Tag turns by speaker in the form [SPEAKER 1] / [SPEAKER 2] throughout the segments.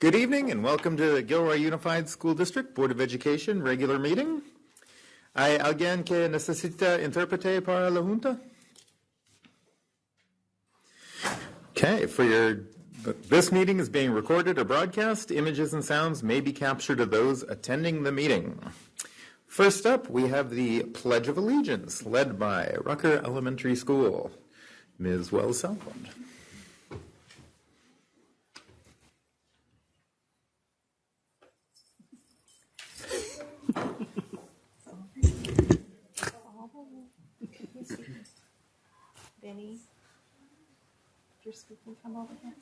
[SPEAKER 1] Good evening and welcome to the Gilroy Unified School District Board of Education regular meeting. ¿Hay alguien que necesita intérprete para la Junta? Okay, this meeting is being recorded or broadcast. Images and sounds may be captured of those attending the meeting. First up, we have the Pledge of Allegiance, led by Rucker Elementary School. Ms. Wells-Southland.
[SPEAKER 2] Benny, if you're speaking, come over here.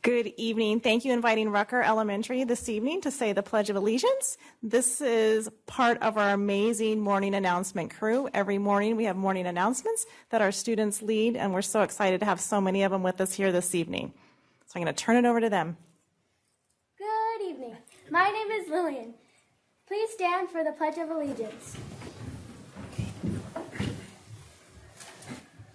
[SPEAKER 2] Good evening. Thank you for inviting Rucker Elementary this evening to say the Pledge of Allegiance. This is part of our amazing morning announcement crew. Every morning we have morning announcements that our students lead, and we're so excited to have so many of them with us here this evening. So I'm going to turn it over to them.
[SPEAKER 3] Good evening. My name is Lillian. Please stand for the Pledge of Allegiance.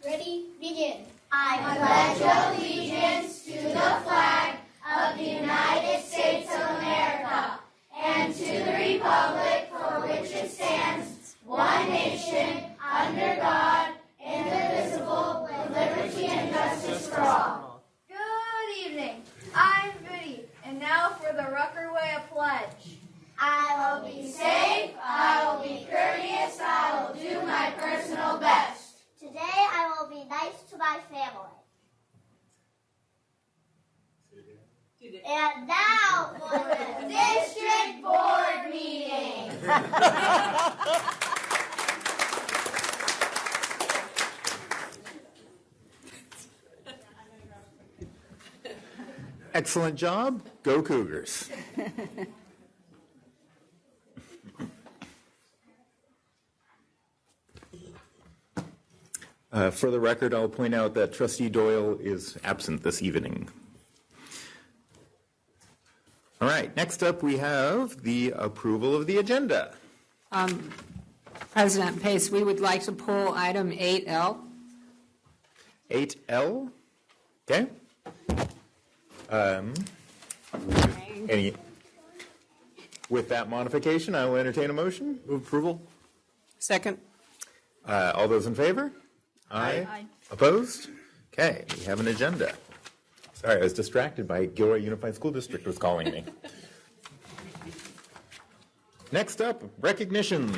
[SPEAKER 3] Ready? Begin. I pledge allegiance to the flag of the United States of America and to the republic for which it stands, one nation, under God, indivisible, with liberty and justice for all.
[SPEAKER 4] Good evening. I'm Goody, and now for the Rucker Way of Pledge.
[SPEAKER 3] I will be safe, I will be courteous, I will do my personal best. Today I will be nice to my family. And now for the district board meeting.
[SPEAKER 1] Excellent job. Go Cougars. For the record, I'll point out that Trustee Doyle is absent this evening. All right, next up we have the approval of the agenda.
[SPEAKER 5] President Pace, we would like to pull item 8L.
[SPEAKER 1] 8L? Okay. With that modification, I will entertain a motion.
[SPEAKER 6] Move approval.
[SPEAKER 5] Second.
[SPEAKER 1] All those in favor? Aye. Opposed? Okay, we have an agenda. Sorry, I was distracted by Gilroy Unified School District was calling me. Next up, recognitions.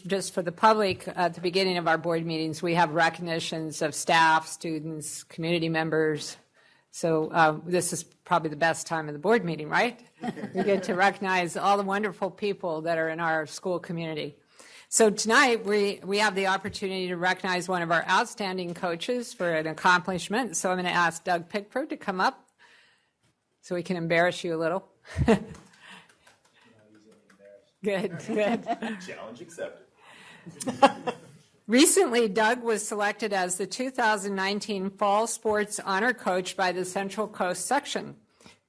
[SPEAKER 5] Just for the public, at the beginning of our board meetings, we have recognitions of staff, students, community members. So this is probably the best time of the board meeting, right? We get to recognize all the wonderful people that are in our school community. So tonight we have the opportunity to recognize one of our outstanding coaches for an accomplishment. So I'm going to ask Doug Pickford to come up so we can embarrass you a little. Good.
[SPEAKER 1] Challenge accepted.
[SPEAKER 5] Recently, Doug was selected as the 2019 Fall Sports Honor Coach by the Central Coast section.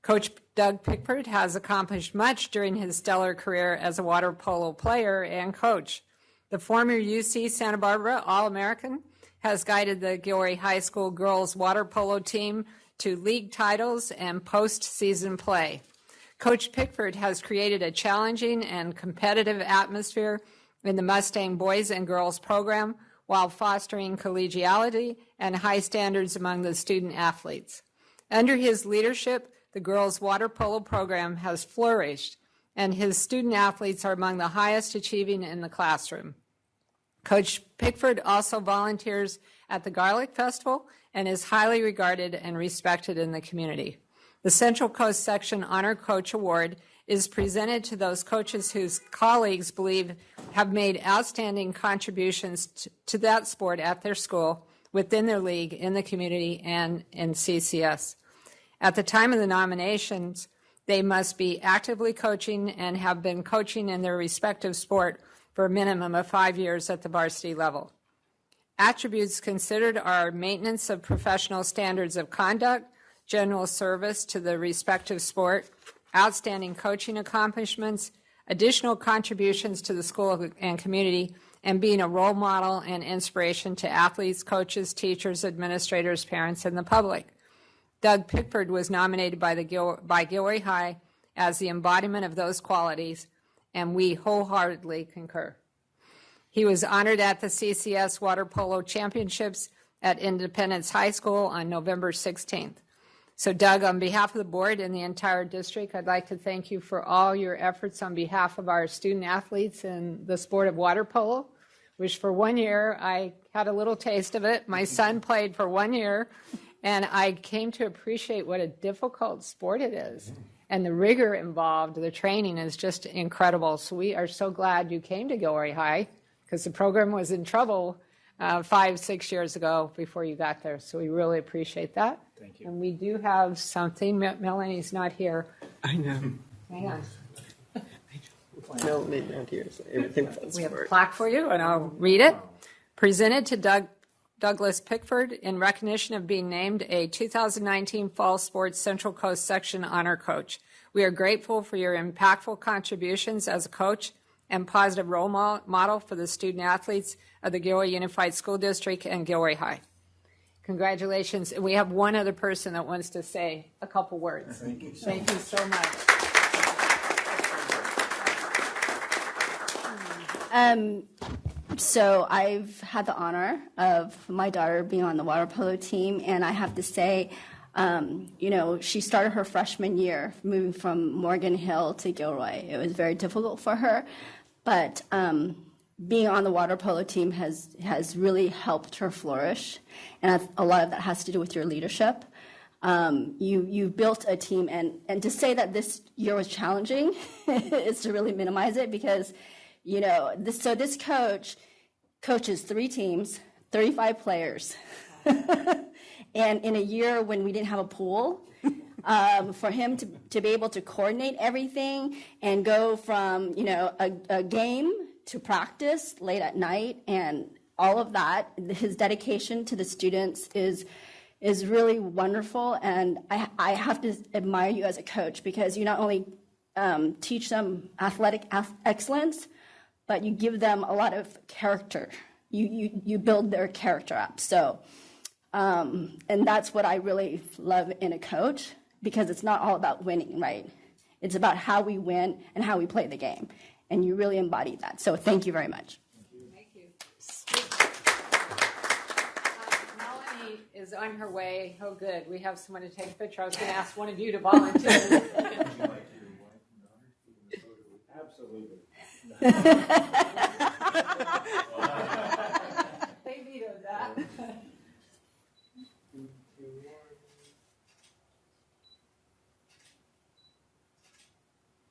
[SPEAKER 5] Coach Doug Pickford has accomplished much during his stellar career as a water polo player and coach. The former UC Santa Barbara All-American has guided the Gilroy High School girls water polo team to league titles and postseason play. Coach Pickford has created a challenging and competitive atmosphere in the Mustang boys and girls program while fostering collegiality and high standards among the student athletes. Under his leadership, the girls water polo program has flourished, and his student athletes are among the highest achieving in the classroom. Coach Pickford also volunteers at the Garlic Festival and is highly regarded and respected in the community. The Central Coast Section Honor Coach Award is presented to those coaches whose colleagues believe have made outstanding contributions to that sport at their school, within their league, in the community, and in CCS. At the time of the nominations, they must be actively coaching and have been coaching in their respective sport for a minimum of 5 years at the varsity level. Attributes considered are maintenance of professional standards of conduct, general service to the respective sport, outstanding coaching accomplishments, additional contributions to the school and community, and being a role model and inspiration to athletes, coaches, teachers, administrators, parents, and the public. Doug Pickford was nominated by Gilroy High as the embodiment of those qualities, and we wholeheartedly concur. He was honored at the CCS Water Polo Championships at Independence High School on November 16th. So, Doug, on behalf of the board and the entire district, I'd like to thank you for all your efforts on behalf of our student athletes in the sport of water polo, which for 1 year, I had a little taste of it. My son played for 1 year, and I came to appreciate what a difficult sport it is. And the rigor involved, the training is just incredible. So we are so glad you came to Gilroy High, because the program was in trouble 5-6 years ago before you got there. So we really appreciate that.
[SPEAKER 1] Thank you.
[SPEAKER 5] And we do have something. Melanie's not here.
[SPEAKER 6] I know.
[SPEAKER 5] Hang on.
[SPEAKER 6] Melanie's not here, so everything falls
[SPEAKER 5] We have a
[SPEAKER 6] apart.
[SPEAKER 5] plaque for you, and I'll read it. Presented to Douglas Pickford in recognition of being named a 2019 Fall Sports Central Coast Section Honor Coach. We are grateful for your impactful contributions as a coach and positive role model for the student athletes of the Gilroy Unified School District and Gilroy High. Congratulations. And we have one other person that wants to say a couple words. Thank you so much.
[SPEAKER 7] So I've had the honor of my daughter being on the water polo team, and I have to say, she started her freshman year moving from Morgan Hill to Gilroy. It was very difficult for her, but being on the water polo team has really helped her flourish, and a lot of that has to do with your leadership. You built a team, and to say that this year was challenging is to really minimize it, because this coach coaches 3 teams, 35 players, and in a year when we didn't have a pool, for him to be able to coordinate everything and go from a game to practice late at night and all of that, his dedication to the students is really wonderful. And I have to admire you as a coach, because you not only teach them athletic excellence, but you give them a lot of character. You build their character up. So, and that's what I really love in a coach, because it's not all about winning, right? It's about how we win and how we play the game. And you really embody that. So thank you very much.
[SPEAKER 5] Thank you. Melanie is on her way. Oh, good. We have someone to take a picture. I was going to ask one of you to volunteer.
[SPEAKER 8] Absolutely.
[SPEAKER 5] They vetoed that.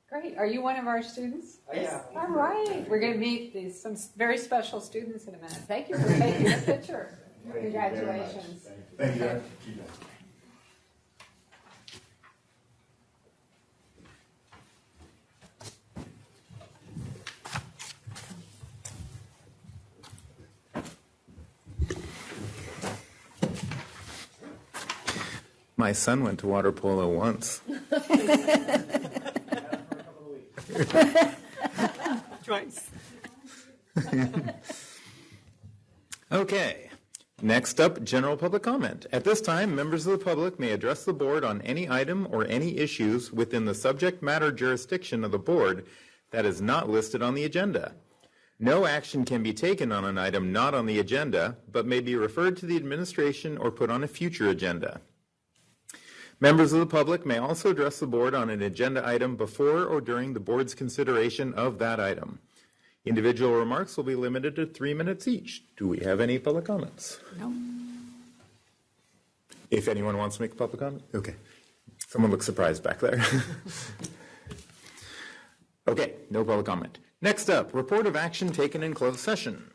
[SPEAKER 5] Great. Are you one of our students?
[SPEAKER 8] Yeah.
[SPEAKER 5] All right. We're going to meet some very special students in a minute. Thank you for taking a picture. Congratulations.
[SPEAKER 8] Thank you.
[SPEAKER 5] Okay.
[SPEAKER 1] My son went to water polo once.
[SPEAKER 6] Twice.
[SPEAKER 1] Okay. Next up, general public comment. At this time, members of the public may address the board on any item or any issues within the subject matter jurisdiction of the board that is not listed on the agenda. No action can be taken on an item not on the agenda, but may be referred to the administration or put on a future agenda. Members of the public may also address the board on an agenda item before or during the board's consideration of that item. Individual remarks will be limited to 3 minutes each. Do we have any public comments?
[SPEAKER 5] No.
[SPEAKER 1] If anyone wants to make a public comment? Okay. Someone looks surprised back there. Okay, no public comment. Next up, report of action taken in closed session.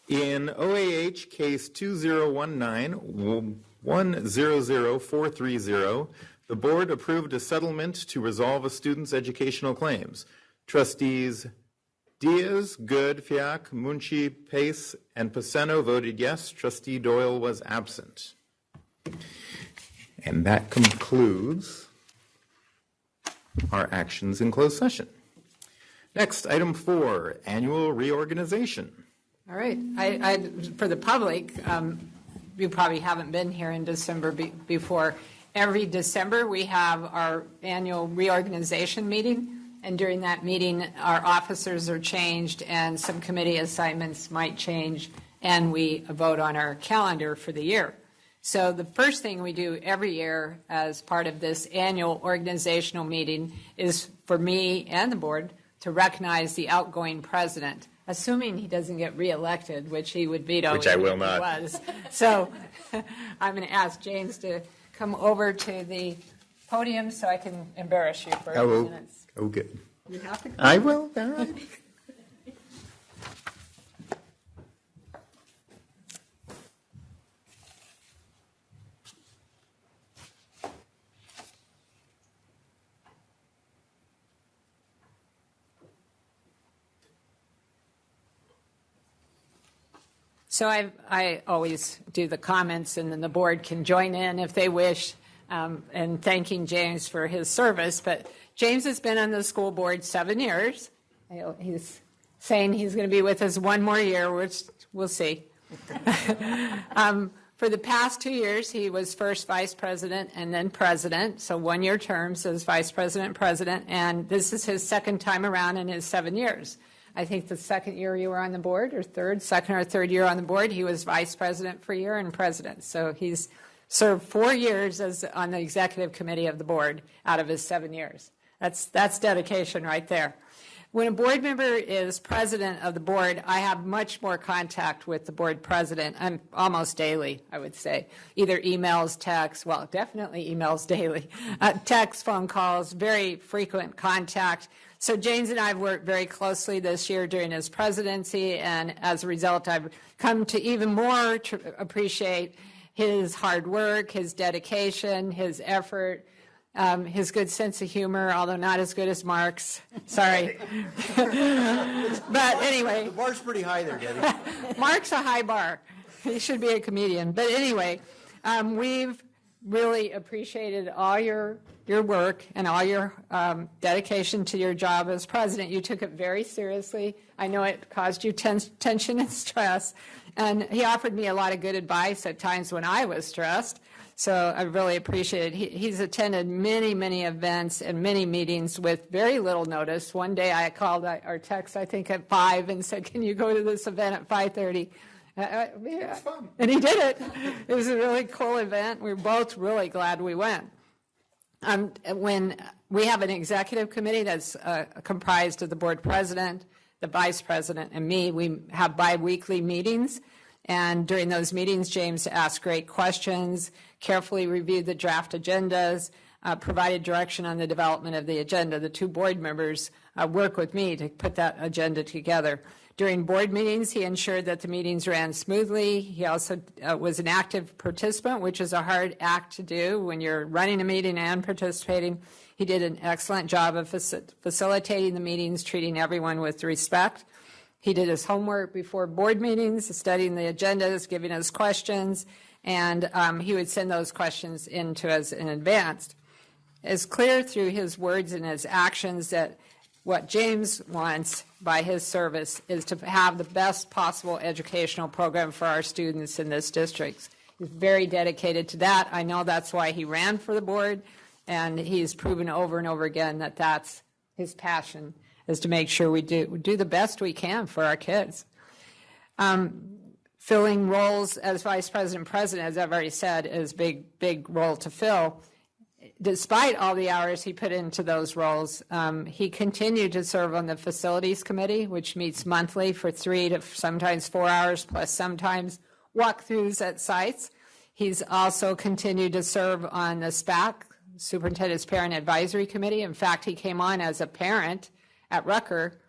[SPEAKER 1] In OAH case 2019-100430, the board approved a settlement to resolve a student's educational claims. Trustees Diaz, Good, Fiac, Munchi, Pace, and Paceno voted yes. Trustee Doyle was absent. And that concludes our actions in closed session. Next, item 4, annual reorganization.
[SPEAKER 5] All right. For the public, you probably haven't been here in December before. Every December, we have our annual reorganization meeting. And during that meeting, our officers are changed and some committee assignments might change, and we vote on our calendar for the year. So the first thing we do every year as part of this annual organizational meeting is for me and the board to recognize the outgoing president, assuming he doesn't get reelected, which he would veto.
[SPEAKER 1] Which I will
[SPEAKER 5] if he
[SPEAKER 1] not.
[SPEAKER 5] was. So I'm going to ask James to come over to the podium so I can embarrass you for a few minutes.
[SPEAKER 1] Oh, good.
[SPEAKER 5] You have to come.
[SPEAKER 1] I will. All right.
[SPEAKER 5] So I always do the comments, and then the board can join in if they wish, and thanking James for his service. But James has been on the school board 7 years. He's saying he's going to be with us one more year, which we'll see. For the past 2 years, he was first vice president and then president, so 1-year terms as vice president, president, and this is his second time around in his 7 years. I think the second year you were on the board, or second or third year on the board, he was vice president for a year and president. So he's served 4 years as on the executive committee of the board out of his 7 years. That's dedication right there. When a board member is president of the board, I have much more contact with the board president. I'm almost daily, I would say. Either emails, texts, well, definitely emails daily, texts, phone calls, very frequent contact. So James and I have worked very closely this year during his presidency, and as a result, I've come to even more appreciate his hard work, his dedication, his effort, his good sense of humor, although not as good as Mark's. Sorry. But anyway.
[SPEAKER 9] The bar's pretty high there, Debbie.
[SPEAKER 5] Mark's a high bar. He should be a comedian. But anyway, we've really appreciated all your work and all your dedication to your job as president. You took it very seriously. I know it caused you tension and stress. And he offered me a lot of good advice at times when I was stressed. So I really appreciate it. He's attended many, many events and many meetings with very little notice. One day I called or text, I think, at 5 and said, can you go to this event at 5:30?
[SPEAKER 1] It's fun.
[SPEAKER 5] And he did it. It was a really cool event. We were both really glad we went. When we have an executive committee that's comprised of the board president, the vice president, and me, we have bi-weekly meetings. And during those meetings, James asked great questions, carefully reviewed the draft agendas, provided direction on the development of the agenda. The two board members work with me to put that agenda together. During board meetings, he ensured that the meetings ran smoothly. He also was an active participant, which is a hard act to do when you're running a meeting and participating. He did an excellent job of facilitating the meetings, treating everyone with respect. He did his homework before board meetings, studying the agendas, giving us questions, and he would send those questions in to us in advance. It's clear through his words and his actions that what James wants by his service is to have the best possible educational program for our students in this district. He's very dedicated to that. I know that's why he ran for the board, and he's proven over and over again that that's his passion, is to make sure we do the best we can for our kids. Filling roles as vice president, president, as I've already said, is a big role to fill. Despite all the hours he put into those roles, he continued to serve on the facilities committee, which meets monthly for 3 to sometimes 4 hours, plus sometimes walkthroughs at sites. He's also continued to serve on the SPAC, Superintendent's Parent Advisory Committee. In fact, he came on as a parent at Rucker,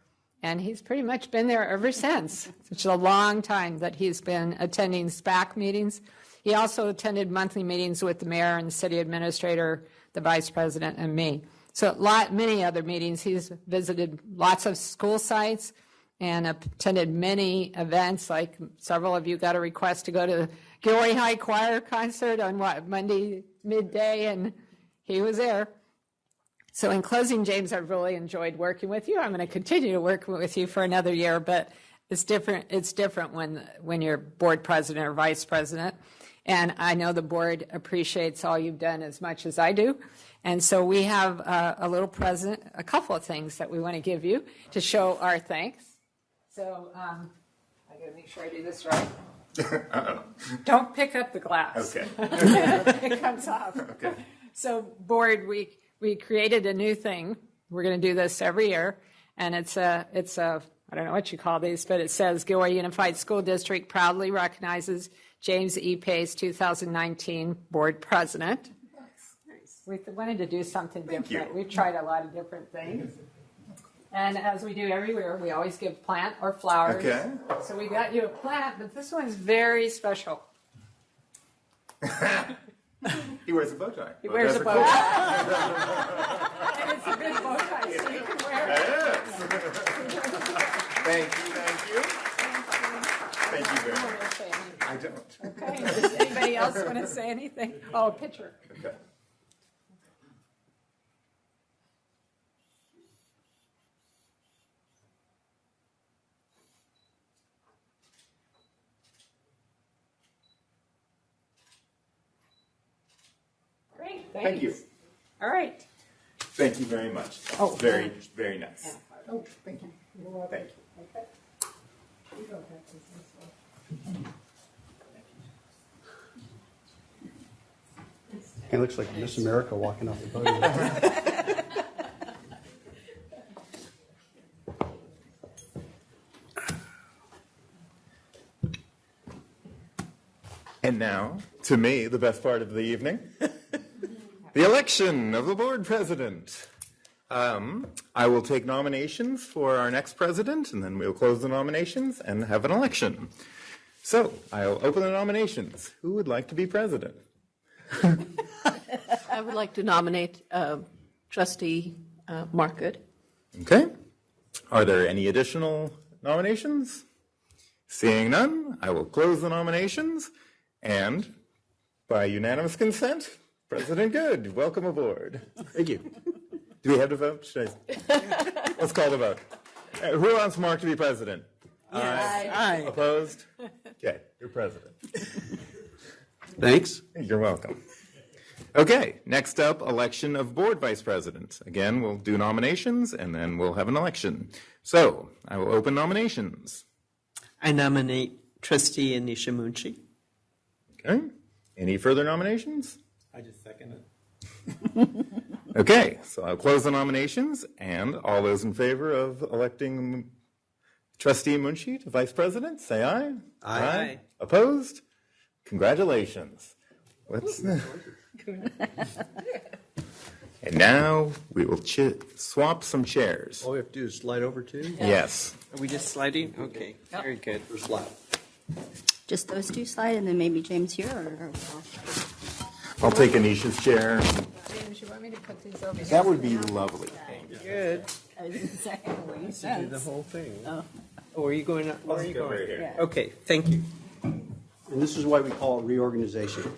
[SPEAKER 5] and he's pretty much been there ever since. It's a long time that he's been attending SPAC meetings. He also attended monthly meetings with the mayor and the city administrator, the vice president, and me. So many other meetings. He's visited lots of school sites, and attended many events. Like several of you got a request to go to Gilroy High Choir concert on Monday midday, and he was there. So in closing, James, I've really enjoyed working with you. I'm going to continue to work with you for another year, but it's different. It's different when you're board president or vice president. And I know the board appreciates all you've done as much as I do. And so we have a little present, a couple of things that we want to give you to show our thanks. So I got to make sure I do this right.
[SPEAKER 1] Uh-oh.
[SPEAKER 5] Don't pick up the glass.
[SPEAKER 1] Okay.
[SPEAKER 5] It comes off.
[SPEAKER 1] Okay.
[SPEAKER 5] So board, we created a new thing. We're going to do this every year. And it's a I don't know what you call these, but it says Gilroy Unified School District proudly recognizes James E. Pace, 2019 board president. Nice. We wanted to do something different. We've tried a lot of different things. And as we do every year, we always give plant or flowers.
[SPEAKER 1] Okay.
[SPEAKER 5] So we got you a plant, but this one's very special.
[SPEAKER 1] He wears a bow tie.
[SPEAKER 5] He wears a bow tie. And it's a good bow tie, so you can wear it.
[SPEAKER 1] Thank you. Thank you very much. I don't.
[SPEAKER 5] Okay. Does anybody else want to say anything? Oh, a picture.
[SPEAKER 1] Okay.
[SPEAKER 5] Great.
[SPEAKER 1] Thank you.
[SPEAKER 5] All right.
[SPEAKER 1] Thank you very much.
[SPEAKER 5] Oh,
[SPEAKER 1] very, very nice.
[SPEAKER 5] Oh, thank you.
[SPEAKER 1] Thank you.
[SPEAKER 5] Okay. You don't have to say so.
[SPEAKER 9] It looks like Miss America walking off the podium.
[SPEAKER 1] And now, to me, the best part of the evening, the election of the board president. I will take nominations for our next president, and then we'll close the nominations and have an election. So I'll open the nominations. Who would like to be president?
[SPEAKER 10] I would like to nominate Trustee Markgood.
[SPEAKER 1] Okay. Are there any additional nominations? Seeing none, I will close the nominations, and by unanimous consent, President Good, welcome aboard.
[SPEAKER 9] Thank you.
[SPEAKER 1] Do we have to vote? Let's call the vote. Who wants Mark to be president?
[SPEAKER 6] Aye.
[SPEAKER 1] Opposed? Okay, you're president.
[SPEAKER 9] Thanks.
[SPEAKER 1] You're welcome. Okay, next up, election of board vice president. Again, we'll do nominations, and then we'll have an election. So, I will open nominations.
[SPEAKER 6] I nominate Trustee Anisha Munshi.
[SPEAKER 1] Okay, any further nominations?
[SPEAKER 8] I just second it.
[SPEAKER 1] Okay, so I'll close the nominations, and all those in favor of electing Trustee Munshi to vice president, say aye.
[SPEAKER 6] Aye.
[SPEAKER 1] Opposed? Congratulations. And now we will swap some chairs.
[SPEAKER 9] All we have to do is slide over too.
[SPEAKER 1] Yes.
[SPEAKER 6] Are we just sliding? Okay, very good.
[SPEAKER 9] Or slide.
[SPEAKER 7] Just those two slide, and then maybe James here, or
[SPEAKER 1] I'll take Anisha's chair.
[SPEAKER 5] James, you want me to put these over here?
[SPEAKER 1] That would be lovely.
[SPEAKER 6] Good.
[SPEAKER 7] I was going to say,
[SPEAKER 6] Do the whole thing.
[SPEAKER 7] Oh.
[SPEAKER 6] Oh, are you going? Where are you going?
[SPEAKER 1] right here.
[SPEAKER 7] Yeah.
[SPEAKER 6] Okay, thank you.
[SPEAKER 9] And this is why we call it reorganization.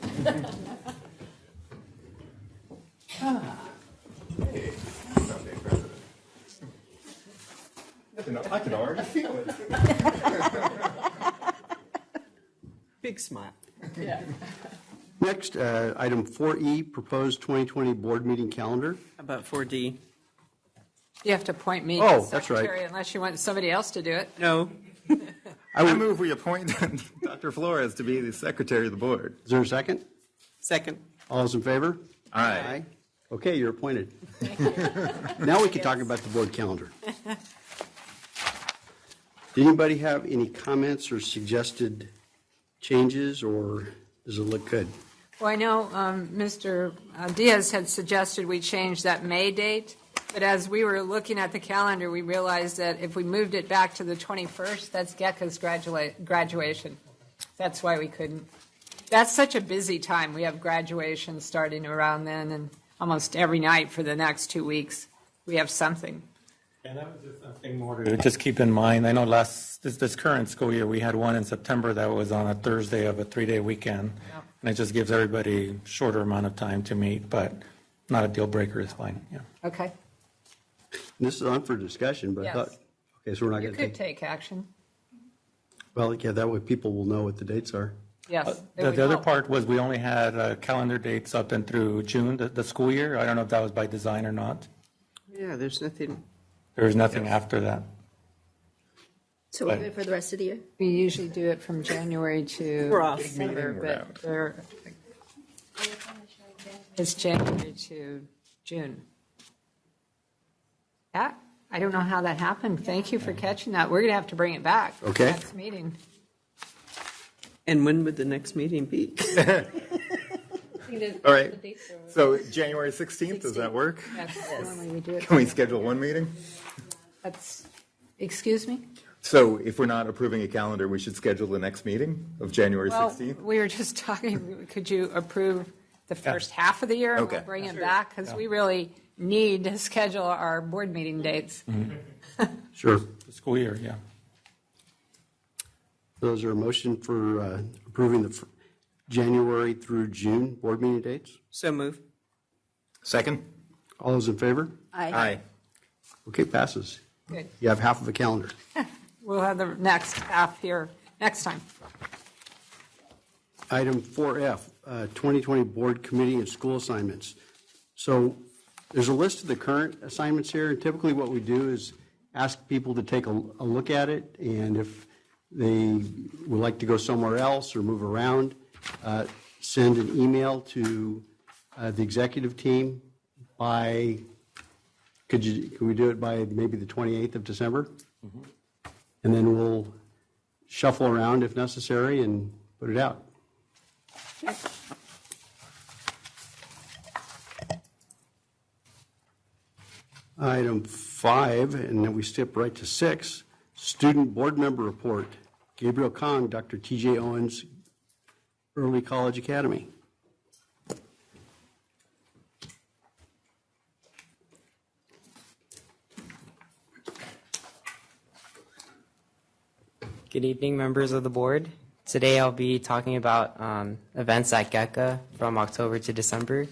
[SPEAKER 1] I can already feel it.
[SPEAKER 6] Big smile.
[SPEAKER 9] Next, item 4E, proposed 2020 board meeting calendar.
[SPEAKER 6] How about 4D?
[SPEAKER 5] You have to appoint me
[SPEAKER 9] Oh,
[SPEAKER 5] as
[SPEAKER 9] that's right.
[SPEAKER 5] secretary unless you want somebody else to do it.
[SPEAKER 6] No.
[SPEAKER 1] I move we appoint Dr. Flores to be the secretary of the board.
[SPEAKER 9] Is there a second?
[SPEAKER 6] Second.
[SPEAKER 9] All those in favor?
[SPEAKER 1] Aye.
[SPEAKER 9] Okay, you're appointed. Now we can talk about the board calendar. Did anybody have any comments or suggested changes, or does it look good?
[SPEAKER 5] Well, I know Mr. Diaz had suggested we change that May date, but as we were looking at the calendar, we realized that if we moved it back to the 21st, that's Gecka's graduation. That's why we couldn't. That's such a busy time. We have graduation starting around then, and almost every night for the next 2 weeks, we have something.
[SPEAKER 11] And that was just something more to just keep in mind. I know this current school year, we had one in September that was on a Thursday of a 3-day weekend.
[SPEAKER 5] Yep.
[SPEAKER 11] And it just gives everybody a shorter amount of time to meet, but not a deal breaker, is fine, yeah.
[SPEAKER 5] Okay.
[SPEAKER 9] This is on for discussion, but I
[SPEAKER 5] Yes.
[SPEAKER 9] thought, okay, so we're not
[SPEAKER 5] You
[SPEAKER 9] going to
[SPEAKER 5] could take action.
[SPEAKER 9] well, yeah, that way people will know what the dates are.
[SPEAKER 5] Yes. it
[SPEAKER 11] The
[SPEAKER 5] would
[SPEAKER 11] other
[SPEAKER 5] help.
[SPEAKER 11] part was we only had calendar dates up and through June, the school year. I don't know if that was by design or not.
[SPEAKER 6] Yeah, there's nothing.
[SPEAKER 11] There was nothing after that.
[SPEAKER 7] So we're good for the rest of the year?
[SPEAKER 5] We usually do it from January to
[SPEAKER 6] We're off.
[SPEAKER 5] December, but it's January to June. Yeah, I don't know how that happened. Thank you for catching that. We're going to have to bring it back. for the
[SPEAKER 9] Okay.
[SPEAKER 5] Next meeting.
[SPEAKER 6] And when would the next meeting be?
[SPEAKER 1] All right. So January 16th, does that work?
[SPEAKER 5] That's normally we do it.
[SPEAKER 1] Can we schedule one meeting?
[SPEAKER 5] That's, excuse me?
[SPEAKER 1] So if we're not approving a calendar, we should schedule the next meeting of January
[SPEAKER 5] Well,
[SPEAKER 1] 16th?
[SPEAKER 5] we were just talking, could you approve the first half of the year? And we'll
[SPEAKER 1] Okay.
[SPEAKER 5] bring it back because we really need to schedule our board meeting dates.
[SPEAKER 9] Sure.
[SPEAKER 11] The school year, yeah.
[SPEAKER 9] Those are a motion for approving the January through June board meeting dates.
[SPEAKER 6] So move.
[SPEAKER 1] Second?
[SPEAKER 9] All those in favor?
[SPEAKER 1] Aye.
[SPEAKER 9] Okay, passes.
[SPEAKER 5] Good.
[SPEAKER 9] You have half of a calendar.
[SPEAKER 5] We'll have the next half here next time.
[SPEAKER 9] Item 4F, 2020 Board Committee and School Assignments. So there's a list of the current assignments here, and typically what we do is ask people to take a look at it, and if they would like to go somewhere else or move around, send an email to the executive team by, could we do it by maybe the 28th of December? And then we'll shuffle around if necessary and put it out. Item 5, and then we skip right to 6, Student Board Member Report. Gabriel Kong, Dr. T.J. Owens, Early College Academy.
[SPEAKER 12] Good evening, members of the board. Today I'll be talking about events at GECA from October to December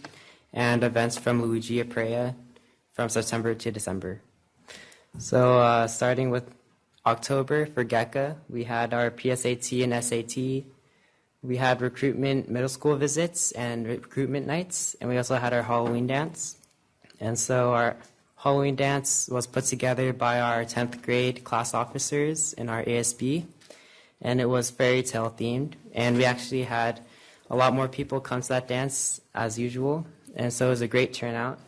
[SPEAKER 12] and events from Luigi Aprea from September to December. So starting with October for GECA, we had our PSAT and SAT. We had recruitment middle school visits and recruitment nights, and we also had our Halloween dance. And so our Halloween dance was put together by our 10th grade class officers in our ASB, and it was fairy tale themed. And we actually had a lot more people come to that dance as usual, and so it was a great turnout.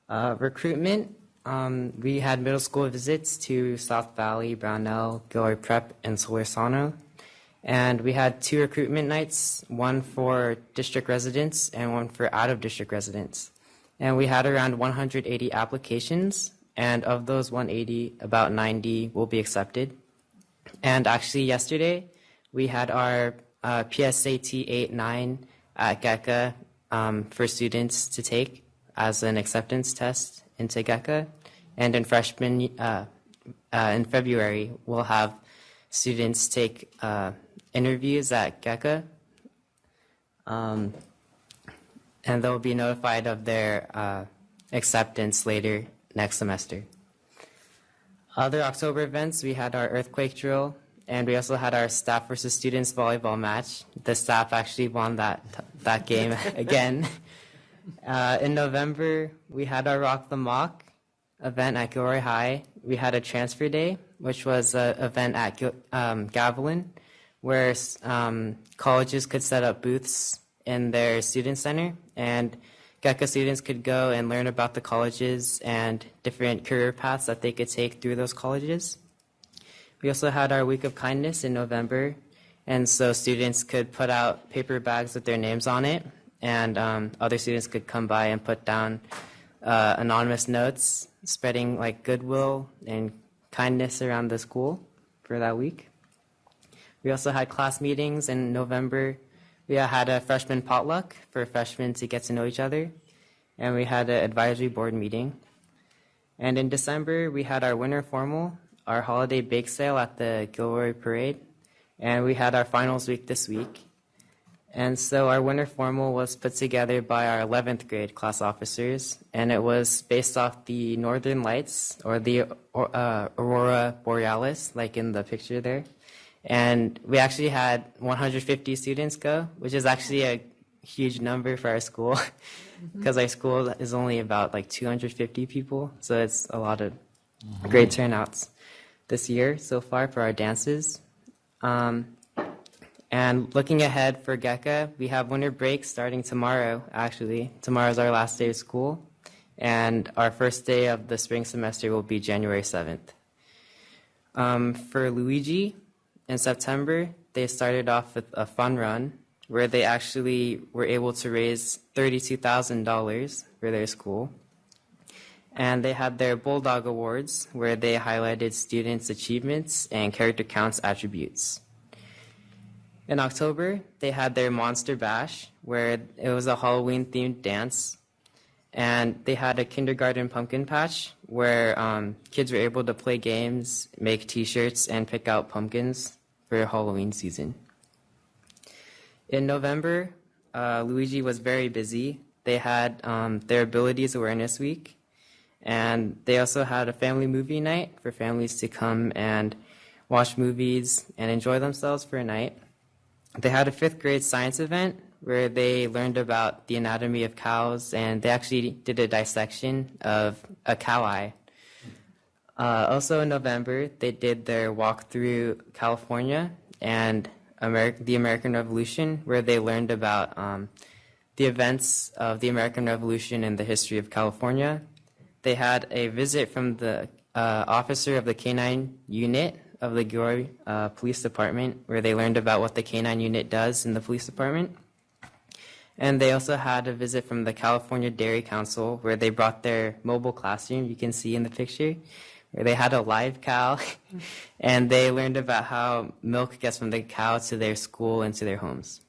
[SPEAKER 12] Recruitment, we had middle school visits to South Valley, Brownell, Gilroy Prep, and Solorzano. And we had 2 recruitment nights, one for district residents and one for out-of-district residents. And we had around 180 applications, and of those 180, about 90 will be accepted. And actually yesterday, we had our PSAT 8-9 at GECA for students to take as an acceptance test into GECA. And in in February, we'll have students take interviews at GECA. And they'll be notified of their acceptance later next semester. Other October events, we had our earthquake drill, and we also had our staff versus students volleyball match. The staff actually won that game again. In November, we had our Rock the Mock event at Gilroy High. We had a transfer day, which was an event at Gavilan, where colleges could set up booths in their student center, and GECA students could go and learn about the colleges and different career paths that they could take through those colleges. We also had our Week of Kindness in November, and so students could put out paper bags with their names on it, and other students could come by and put down anonymous notes spreading like goodwill and kindness around the school for that week. We also had class meetings in November. We had a freshman potluck for freshmen to get to know each other, and we had an advisory board meeting. And in December, we had our winter formal, our holiday bake sale at the Gilroy Parade, and we had our finals week this week. And so our winter formal was put together by our 11th grade class officers, and it was based off the Northern Lights, or the Aurora Borealis, like in the picture there. And we actually had 150 students go, which is actually a huge number for our school, because our school is only about like 250 people, so it's a lot of great turnouts this year so far for our dances. And looking ahead for GECA, we have winter break starting tomorrow, actually. Tomorrow's our last day of school, and our first day of the spring semester will be January 7th. For Luigi, in September, they started off with a fun run where they actually were able to raise $32,000 for their school. And they had their Bulldog Awards, where they highlighted students' achievements and character counts attributes. In October, they had their Monster Bash, where it was a Halloween-themed dance. And they had a kindergarten pumpkin patch, where kids were able to play games, make T-shirts, and pick out pumpkins for Halloween season. In November, Luigi was very busy. They had their Abilities Awareness Week, and they also had a family movie night for families to come and watch movies and enjoy themselves for a night. They had a 5th grade science event where they learned about the anatomy of cows, and they actually did a dissection of a cow eye. Also in November, they did their walk through California and the American Revolution, where they learned about the events of the American Revolution and the history of California. They had a visit from the officer of the K-9 unit of the Gilroy Police Department, where they learned about what the K-9 unit does in the police department. And they also had a visit from the California Dairy Council, where they brought their mobile classroom, you can see in the picture, where they had a live cow, and they learned about how milk gets from the cow to their school and to their homes.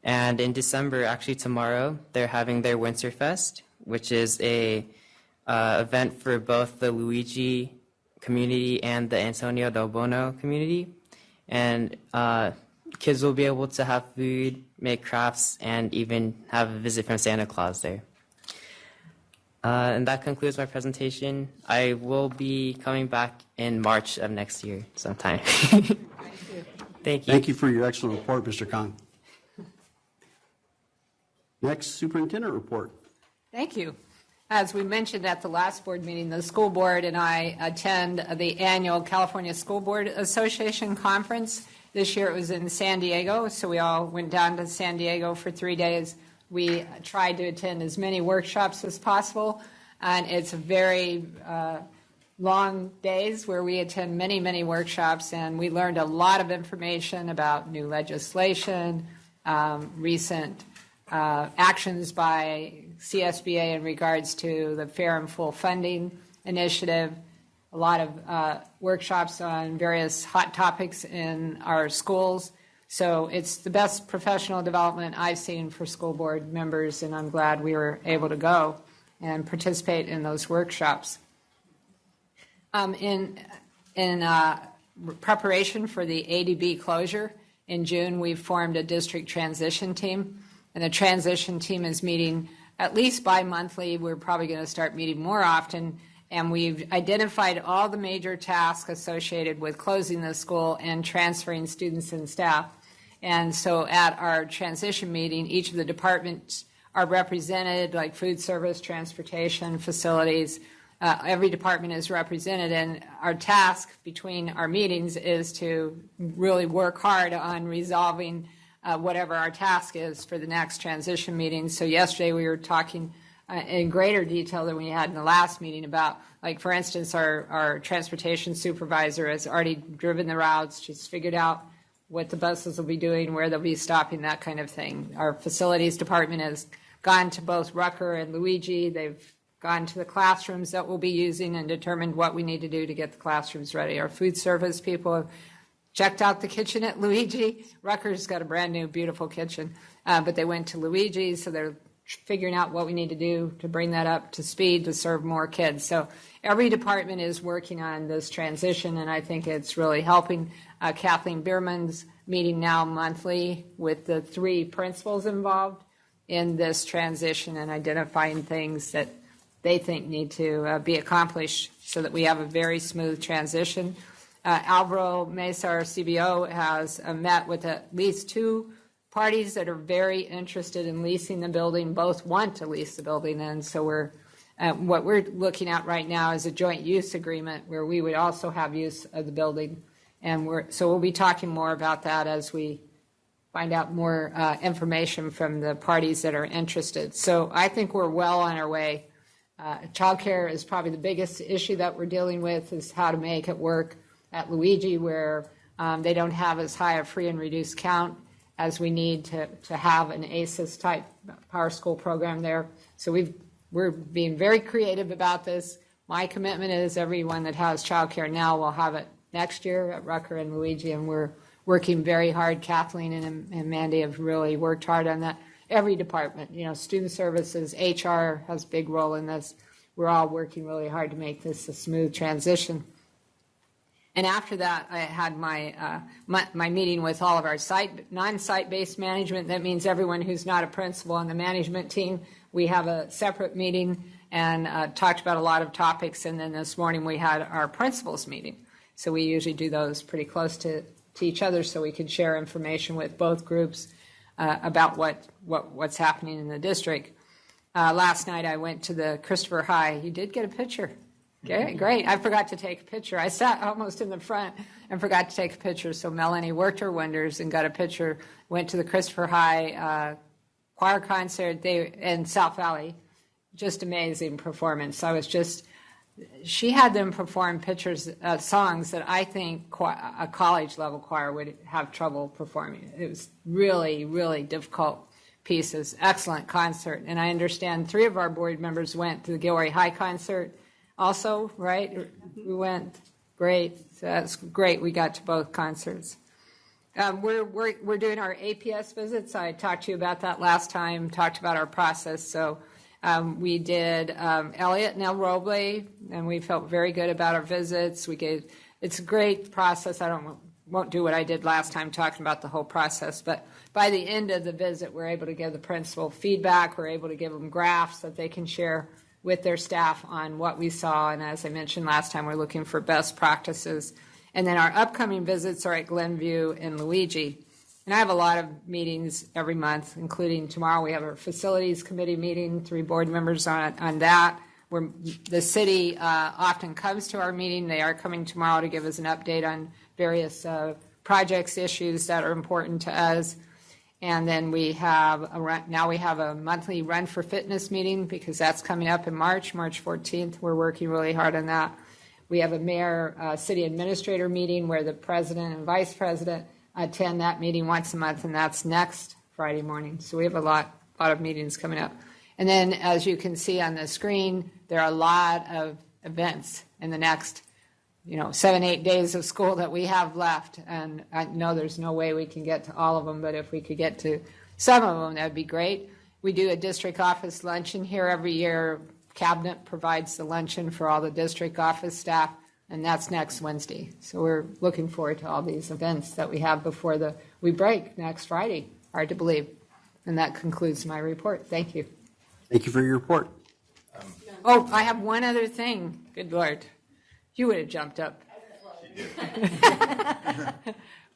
[SPEAKER 12] And in December, actually tomorrow, they're having their Winterfest, which is a event for both the Luigi community and the Antonio Del Bono community. And kids will be able to have food, make crafts, and even have a visit from Santa Claus there. And that concludes my presentation. I will be coming back in March of next year sometime. Thank you.
[SPEAKER 9] Thank you for your excellent report, Mr. Khan. Next, Superintendent Report.
[SPEAKER 5] Thank you. As we mentioned at the last board meeting, the school board and I attend the annual California School Board Association conference. This year it was in San Diego, so we all went down to San Diego for 3 days. We tried to attend as many workshops as possible, and it's very long days where we attend many, many workshops, and we learned a lot of information about new legislation, recent actions by CSBA in regards to the Fair and Full Funding Initiative, a lot of workshops on various hot topics in our schools. So it's the best professional development I've seen for school board members, and I'm glad we were able to go and participate in those workshops. In preparation for the ADB closure, in June we formed a district transition team, and the transition team is meeting at least bi-monthly. We're probably going to start meeting more often, and we've identified all the major tasks associated with closing the school and transferring students and staff. And so at our transition meeting, each of the departments are represented, like food service, transportation, facilities. Every department is represented, and our task between our meetings is to really work hard on resolving whatever our task is for the next transition meeting. So yesterday we were talking in greater detail than we had in the last meeting about, like, for instance, our transportation supervisor has already driven the routes. She's figured out what the buses will be doing, where they'll be stopping, that kind of thing. Our facilities department has gone to both Rucker and Luigi. They've gone to the classrooms that we'll be using and determined what we need to do to get the classrooms ready. Our food service people have checked out the kitchen at Luigi. Rucker's got a brand new, beautiful kitchen, but they went to Luigi, so they're figuring out what we need to do to bring that up to speed to serve more kids. So every department is working on this transition, and I think it's really helping. Kathleen Bierman's meeting now monthly with the 3 principals involved in this transition and identifying things that they think need to be accomplished so that we have a very smooth transition. Alvaro Mesa, our CBO, has met with at least 2 parties that are very interested in leasing the building. Both want to lease the building, and so what we're looking at right now is a joint use agreement where we would also have use of the building, and so we'll be talking more about that as we find out more information from the parties that are interested. So I think we're well on our way. Childcare is probably the biggest issue that we're dealing with, is how to make it work at Luigi, where they don't have as high a free and reduced count as we need to have an ACES type Power School program there. So we're being very creative about this. My commitment is everyone that has childcare now will have it next year at Rucker and Luigi, and we're working very hard. Kathleen and Mandy have really worked hard on that. Every department, student services, HR has a big role in this. We're all working really hard to make this a smooth transition. And after that, I had my meeting with all of our non-site-based management. That means everyone who's not a principal on the management team. We have a separate meeting and talked about a lot of topics. And then this morning we had our principals meeting. So we usually do those pretty close to each other so we can share information with both groups about what's happening in the district. Last night I went to the Christopher High. You did get a picture. Okay, great. I forgot to take a picture. I sat almost in the front and forgot to take a picture. So Melanie worked her wonders and got a picture. Went to the Christopher High choir concert in South Valley. Just amazing performance. She had them perform songs that I think a college level choir would have trouble performing. It was really, really difficult pieces. Excellent concert. And I understand 3 of our board members went to the Gilroy High concert also, right? We went. Great. So that's great. We got to both concerts. We're doing our APS visits. I talked to you about that last time, talked about our process. So we did Elliott and El Roble, and we felt very good about our visits. It's a great process. Won't do what I did last time talking about the whole process, but by the end of the visit, we're able to give the principal feedback. We're able to give them graphs that they can share with their staff on what we saw. And as I mentioned last time, we're looking for best practices. And then our upcoming visits are at Glenview and Luigi. And I have a lot of meetings every month, including tomorrow. We have our facilities committee meeting, 3 board members on that. Where the city often comes to our meeting. They are coming tomorrow to give us an update on various projects, issues that are important to us. And then we have a monthly Run for Fitness meeting because that's coming up in March 14th. We're working really hard on that. We have a mayor city administrator meeting where the president and vice president attend that meeting once a month, and that's next Friday morning. So we have a lot of meetings coming up. And then, as you can see on the screen, there are a lot of events in the next 7-8 days of school that we have left. And I know there's no way we can get to all of them, but if we could get to some of them, that would be great. We do a district office luncheon here every year. Cabinet provides the luncheon for all the district office staff, and that's next Wednesday. So we're looking forward to all these events that we have before we break next Friday. Hard to believe. And that concludes my report. Thank you.
[SPEAKER 9] Thank you for your report.
[SPEAKER 5] I have one other thing. Good Lord. You would have jumped up.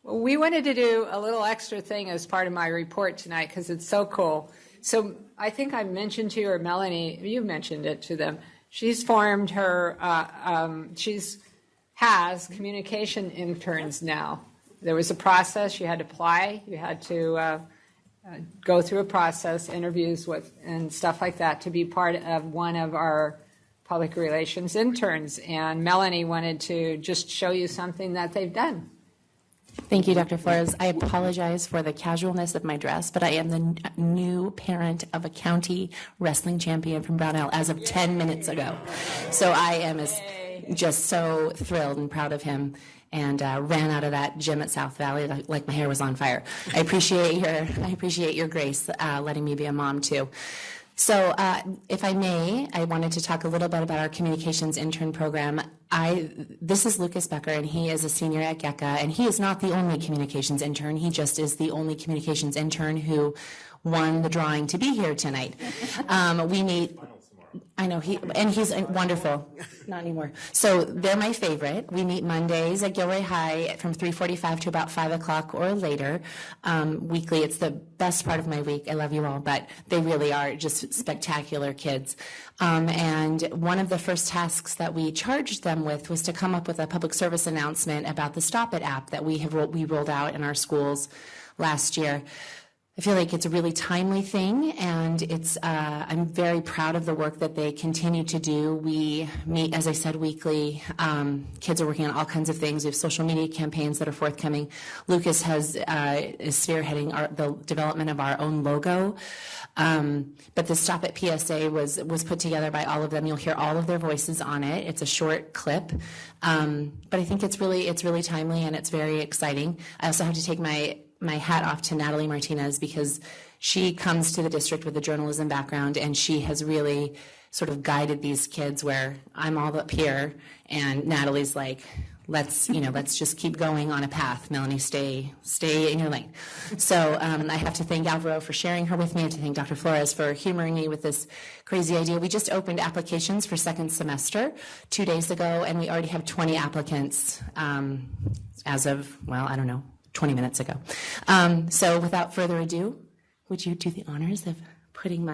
[SPEAKER 5] Well, we wanted to do a little extra thing as part of my report tonight because it's so cool. So I think I mentioned to you, or Melanie, you mentioned it to them. She's formed has communication interns now. There was a process. You had to apply. You had to go through a process, interviews and stuff like that to be part of one of our public relations interns. And Melanie wanted to just show you something that they've done.
[SPEAKER 13] Thank you, Dr. Flores. I apologize for the casualness of my dress, but I am the new parent of a county wrestling champion from Brownell as of 10 minutes ago. So I am just so thrilled and proud of him, and ran out of that gym at South Valley like my hair was on fire. I appreciate your grace letting me be a mom too. So if I may, I wanted to talk a little bit about our communications intern program. This is Lucas Becker, and he is a senior at GECA, and he is not the only communications intern. He just is the only communications intern who won the drawing to be here tonight. We meet... I know, he's wonderful. Not anymore. So they're my favorite. We meet Mondays at Gilroy High from 3:45 to about 5 o'clock or later weekly. It's the best part of my week. I love you all, but they really are just spectacular kids. And one of the first tasks that we charged them with was to come up with a public service announcement about the Stop It app that we rolled out in our schools last year. I feel like it's a really timely thing, and I'm very proud of the work that they continue to do. We meet, as I said, weekly. Kids are working on all kinds of things. We have social media campaigns that are forthcoming. Lucas is spearheading the development of our own logo. But the Stop It PSA was put together by all of them. You'll hear all of their voices on it. It's a short clip, but I think it's really timely and it's very exciting. I also have to take my hat off to Natalie Martinez because she comes to the district with a journalism background, and she has really sort of guided these kids where I'm all up here and Natalie's like, let's just keep going on a path. Melanie, stay in your lane. So I have to thank Alvaro for sharing her with me. I have to thank Dr. Flores for humoring me with this crazy idea. We just opened applications for second semester 2 days ago, and we already have 20 applicants as of, 20 minutes ago. So without further ado, would you do the honors of putting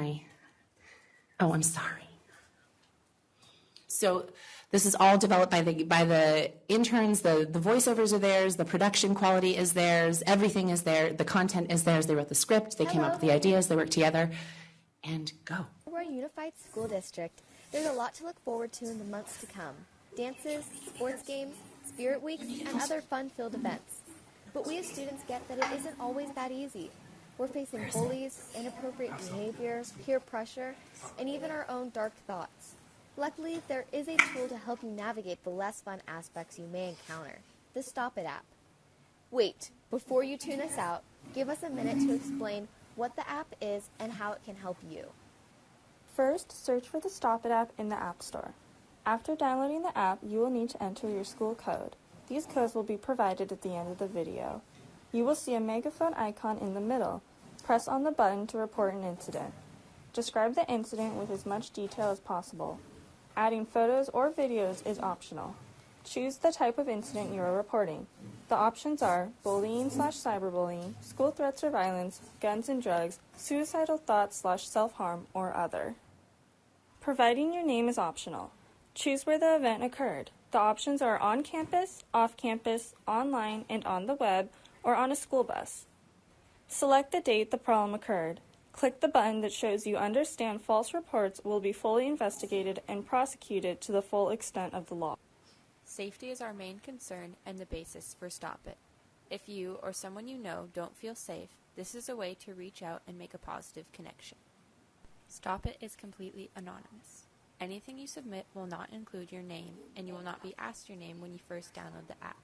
[SPEAKER 13] I'm sorry. So this is all developed by the interns. The voiceovers are theirs. The production quality is theirs. Everything is there. The content is theirs. They wrote the script. They came up with the ideas. They worked together. And go.
[SPEAKER 14] We're a unified school district. There's a lot to look forward to in the months to come. Dances, sports games, spirit weeks, and other fun-filled events. But we as students get that it isn't always that easy. We're facing bullies, inappropriate behavior, peer pressure, and even our own dark thoughts. Luckily, there is a tool to help you navigate the less fun aspects you may encounter, the Stop It app. Wait, before you tune us out, give us a minute to explain what the app is and how it can help you.
[SPEAKER 15] First, search for the Stop It app in the App Store. After downloading the app, you will need to enter your school code. These codes will be provided at the end of the video. You will see a megaphone icon in the middle. Press on the button to report an incident. Describe the incident with as much detail as possible. Adding photos or videos is optional. Choose the type of incident you are reporting. The options are bullying/cyberbullying, school threats or violence, guns and drugs, suicidal thoughts/self-harm, or other. Providing your name is optional. Choose where the event occurred. The options are on campus, off campus, online, and on the web, or on a school bus. Select the date the problem occurred. Click the button that shows you understand false reports will be fully investigated and prosecuted to the full extent of the law.
[SPEAKER 16] Safety is our main concern and the basis for Stop It. If you or someone you know don't feel safe, this is a way to reach out and make a positive connection. Stop It is completely anonymous. Anything you submit will not include your name, and you will not be asked your name when you first download the app.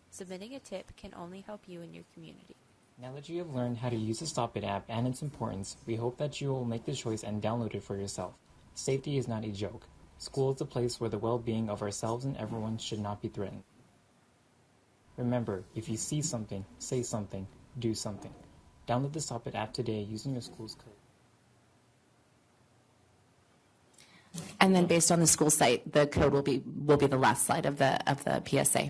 [SPEAKER 16] Submitting a tip can only help you and your community.
[SPEAKER 17] Now that you have learned how to use the Stop It app and its importance, we hope that you will make the choice and download it for yourself. Safety is not a joke. School is a place where the well-being of ourselves and everyone should not be threatened. Remember, if you see something, say something, do something. Download the Stop It app today using your school's code.
[SPEAKER 13] And then based on the school site, the code will be the last slide of the PSA.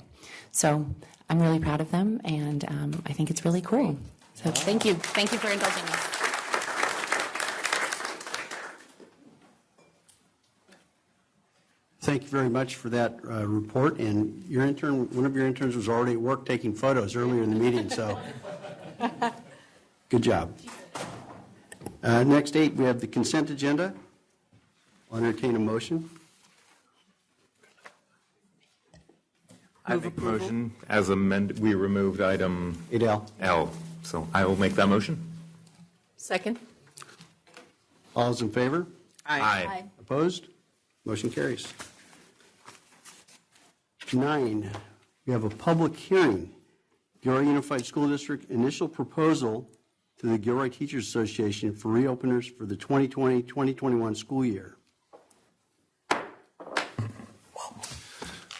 [SPEAKER 13] So I'm really proud of them, and I think it's really cool. So thank you for indulging us.
[SPEAKER 9] Thank you very much for that report. And one of your interns was already at work taking photos earlier in the meeting, so good job. Next 8, we have the consent agenda. I'll entertain a motion.
[SPEAKER 1] I make a motion as amended. We removed item 8L. So I will make that motion.
[SPEAKER 10] Second.
[SPEAKER 9] All those in favor?
[SPEAKER 1] Aye.
[SPEAKER 9] Opposed? Motion carries. 9, we have a public hearing. Gilroy Unified School District initial proposal to the Gilroy Teachers Association for reopeners for the 2020-2021 school year.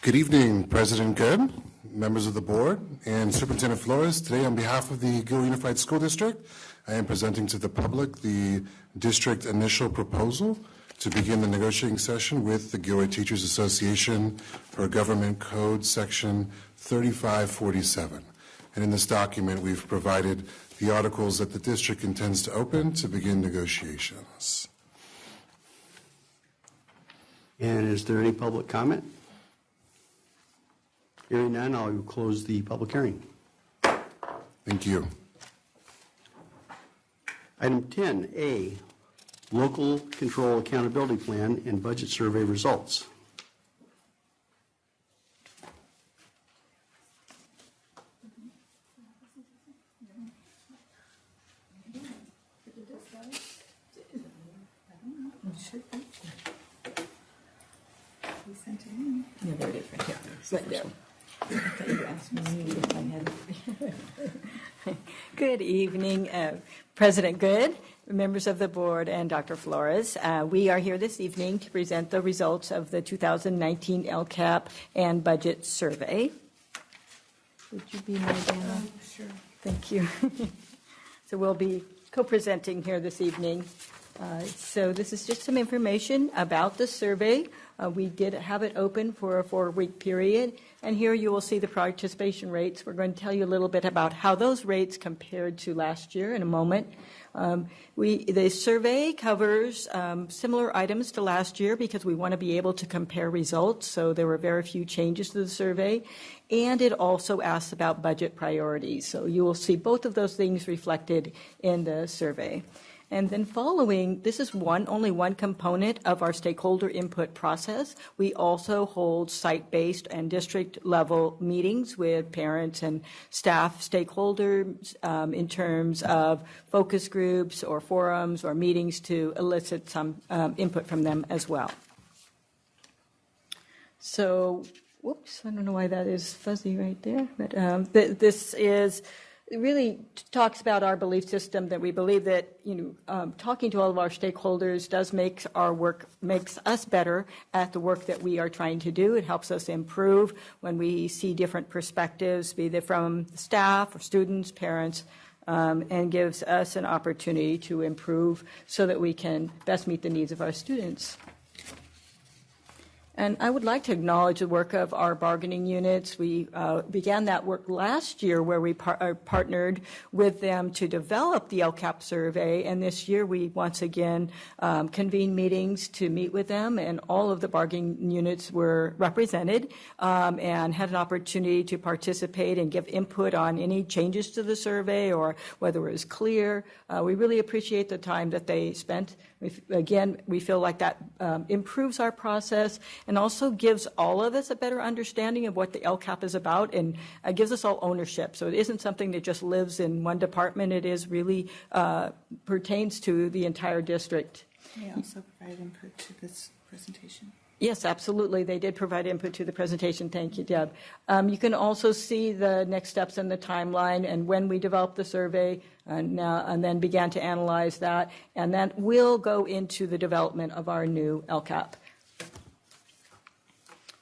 [SPEAKER 18] Good evening, President Good, members of the board, and Superintendent Flores. Today, on behalf of the Gilroy Unified School District, I am presenting to the public the district initial proposal to begin the negotiating session with the Gilroy Teachers Association for Government Code Section 3547. And in this document, we've provided the articles that the district intends to open to begin negotiations.
[SPEAKER 9] And is there any public comment? Hearing none, I'll close the public hearing.
[SPEAKER 18] Thank you.
[SPEAKER 9] Item 10A, Local Control Accountability Plan and Budget Survey Results.
[SPEAKER 10] Yeah, there it is, right here. Right there. I thought you asked me if I had. Good evening, President Good, members of the board, and Dr. Flores. We are here this evening to present the results of the 2019 LCAP and budget survey. Would you be my Dana? Sure. Thank you. So we'll be co-presenting here this evening. So this is just some information about the survey. We did have it open for a 4-week period, and here you will see the participation rates. We're going to tell you a little bit about how those rates compared to last year in a moment. The survey covers similar items to last year because we want to be able to compare results, so there were very few changes to the survey, and it also asks about budget priorities. So you will see both of those things reflected in the survey. And then following, this is only one component of our stakeholder input process. We also hold site-based and district-level meetings with parents and staff stakeholders in terms of focus groups or forums or meetings to elicit some input from them as well. So, whoops, I don't know why that is fuzzy right there, but this is... It really talks about our belief system that we believe that talking to all of our stakeholders does makes us better at the work that we are trying to do. It helps us improve when we see different perspectives, be they from staff or students, parents, and gives us an opportunity to improve so that we can best meet the needs of our students. And I would like to acknowledge the work of our bargaining units. We began that work last year where we partnered with them to develop the LCAP survey. And this year we once again convened meetings to meet with them. And all of the bargaining units were represented and had an opportunity to participate and give input on any changes to the survey or whether it was clear. We really appreciate the time that they spent. Again, we feel like that improves our process and also gives all of us a better understanding of what the LCAP is about and gives us all ownership. So it isn't something that just lives in one department. It is really pertains to the entire district.
[SPEAKER 19] They also provide input to this presentation.
[SPEAKER 10] Yes, absolutely. They did provide input to the presentation. Thank you, Deb. You can also see the next steps in the timeline and when we developed the survey and then began to analyze that. And that will go into the development of our new LCAP.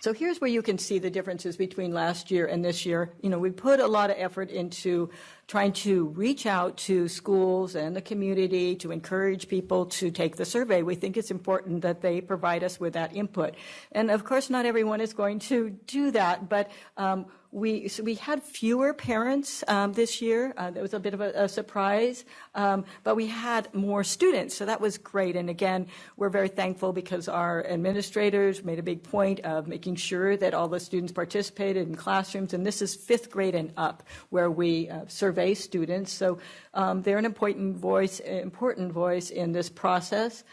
[SPEAKER 10] So here's where you can see the differences between last year and this year. We put a lot of effort into trying to reach out to schools and the community to encourage people to take the survey. We think it's important that they provide us with that input. And of course, not everyone is going to do that, but we had fewer parents this year. That was a bit of a surprise, but we had more students, so that was great. And again, we're very thankful because our administrators made a big point of making sure that all the students participated in classrooms, and this is 5th grade and up where we survey students. So they're an important voice in this process.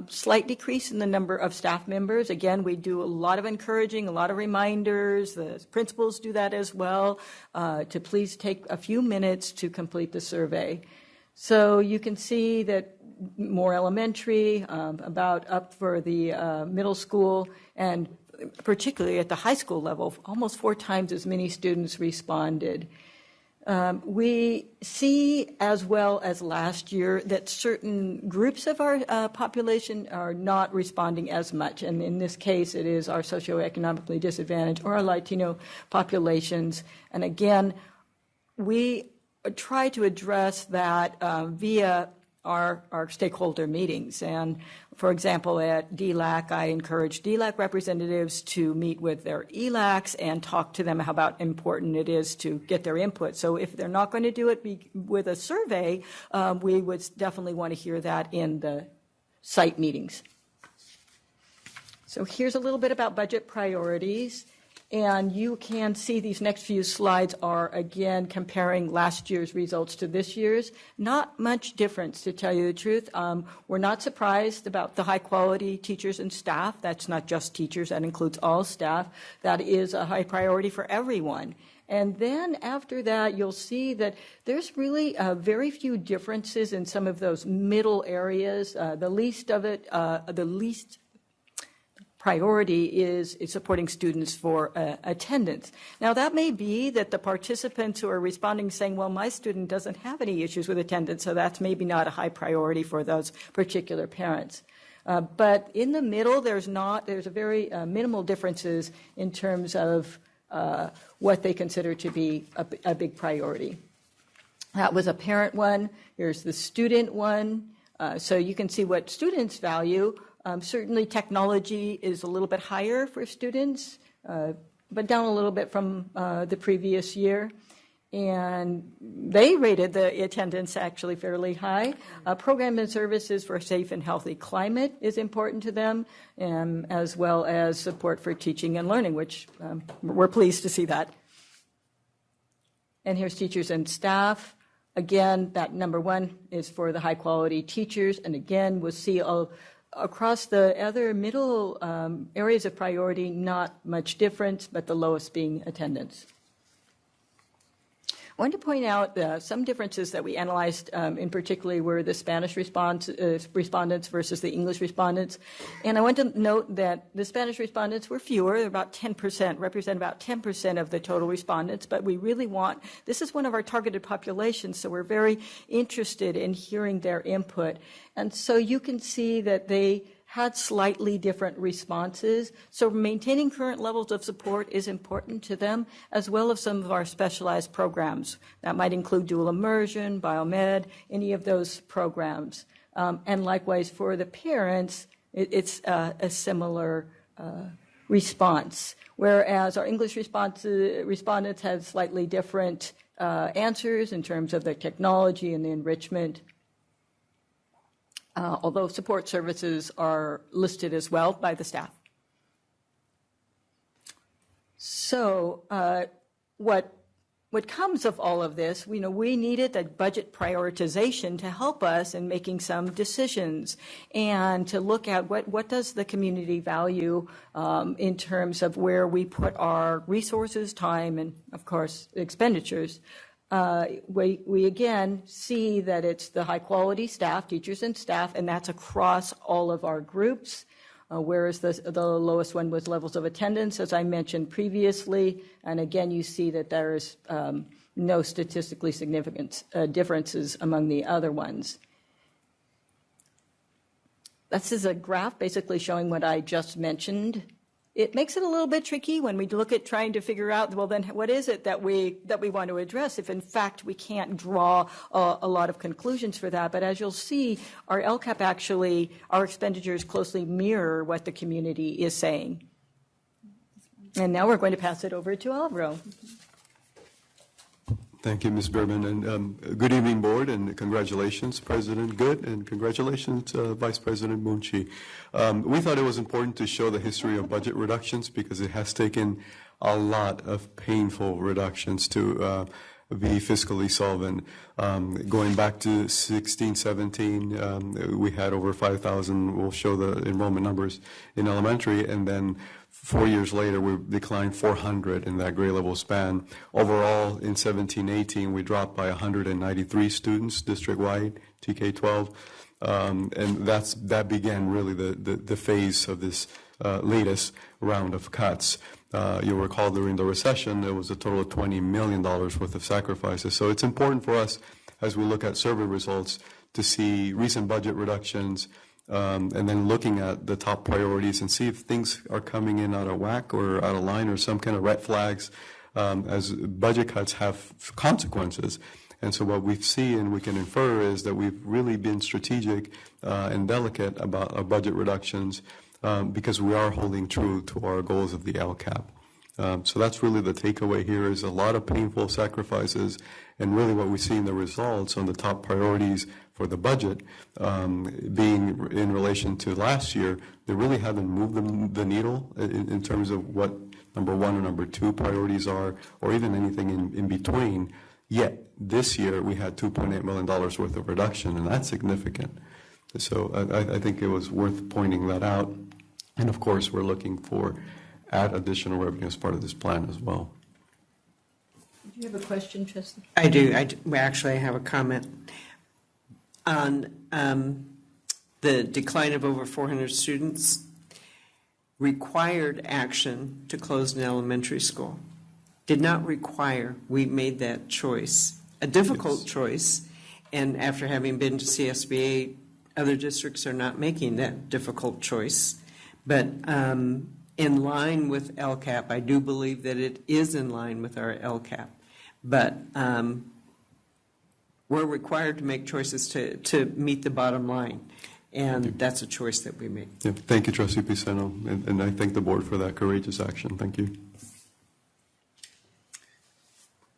[SPEAKER 10] Slight decrease in the number of staff members. Again, we do a lot of encouraging, a lot of reminders. The principals do that as well, to please take a few minutes to complete the survey. So you can see that more elementary, about up for the middle school, and particularly at the high school level, almost 4 times as many students responded. We see, as well as last year, that certain groups of our population are not responding as much. And in this case, it is our socioeconomically disadvantaged or our Latino populations. And again, we try to address that via our stakeholder meetings. And for example, at DLAC, I encourage DLAC representatives to meet with their ELACs and talk to them about how important it is to get their input. So if they're not going to do it with a survey, we would definitely want to hear that in the site meetings. So here's a little bit about budget priorities. And you can see these next few slides are, again, comparing last year's results to this year's. Not much difference, to tell you the truth. We're not surprised about the high-quality teachers and staff. That's not just teachers. That includes all staff. That is a high priority for everyone. And then after that, you'll see that there's really very few differences in some of those middle areas. The least priority is supporting students for attendance. Now, that may be that the participants who are responding saying, well, my student doesn't have any issues with attendance, so that's maybe not a high priority for those particular parents. But in the middle, there's a very minimal differences in terms of what they consider to be a big priority. That was a parent one. Here's the student one. So you can see what students value. Certainly technology is a little bit higher for students, but down a little bit from the previous year. And they rated the attendance actually fairly high. Program and services for a safe and healthy climate is important to them, as well as support for teaching and learning, which we're pleased to see that. And here's teachers and staff. Again, that number one is for the high quality teachers. And again, we'll see across the other middle areas of priority, not much difference, but the lowest being attendance. I wanted to point out some differences that we analyzed, in particular were the Spanish respondents versus the English respondents. And I want to note that the Spanish respondents were fewer, about 10%, represent about 10% of the total respondents, but we really this is one of our targeted populations, so we're very interested in hearing their input. And so you can see that they had slightly different responses. So maintaining current levels of support is important to them, as well as some of our specialized programs. That might include dual immersion, biomed, any of those programs. And likewise for the parents, it's a similar response. Whereas our English respondents had slightly different answers in terms of the technology and the enrichment. Although support services are listed as well by the staff. So what comes of all of this, we needed a budget prioritization to help us in making some decisions and to look at what does the community value in terms of where we put our resources, time, and of course expenditures. We again see that it's the high quality staff, teachers and staff, and that's across all of our groups, whereas the lowest one was levels of attendance, as I mentioned previously. And again, you see that there is no statistically significant differences among the other ones. This is a graph basically showing what I just mentioned. It makes it a little bit tricky when we look at trying to figure out, well, then what is it that we want to address if, in fact, we can't draw a lot of conclusions for that. But as you'll see, our LCAP actually, our expenditures closely mirror what the community is saying. And now we're going to pass it over to Alvaro.
[SPEAKER 20] Thank you, Ms. Berman, and good evening, Board, and congratulations, President Good, and congratulations, Vice President Munshi. We thought it was important to show the history of budget reductions because it has taken a lot of painful reductions to be fiscally solvent. Going back to 16, 17, we had over 5,000, we'll show the enrollment numbers in elementary, and then 4 years later, we declined 400 in that grade level span. Overall, in 17-18, we dropped by 193 students district-wide, TK-12, and that began really the phase of this latest round of cuts. You'll recall during the recession, there was a total of $20 million worth of sacrifices. So it's important for us, as we look at survey results, to see recent budget reductions, and then looking at the top priorities and see if things are coming in out of whack or out of line or some kind of red flags, as budget cuts have consequences. And so what we see and we can infer is that we've really been strategic and delicate about our budget reductions, because we are holding true to our goals of the LCAP. So that's really the takeaway here, is a lot of painful sacrifices, and really what we see in the results on the top priorities for the budget, being in relation to last year, they really haven't moved the needle in terms of what number one or number two priorities are, or even anything in between. Yet this year we had $2.8 million worth of reduction, and that's significant. So I think it was worth pointing that out. And of course, we're looking for additional revenue as part of this plan as well.
[SPEAKER 6] Do you have a question, Trustee?
[SPEAKER 21] I do. Actually, I have a comment on the decline of over 400 students. Required action to close an elementary school. Did not require. We made that choice, a difficult choice. And after having been to CSBA, other districts are not making that difficult choice. But in line with LCAP, I do believe that it is in line with our LCAP. But we're required to make choices to meet the bottom line. And that's a choice that we made.
[SPEAKER 20] Yeah, thank you, Trustee Piceno, and I thank the board for that courageous action. Thank you.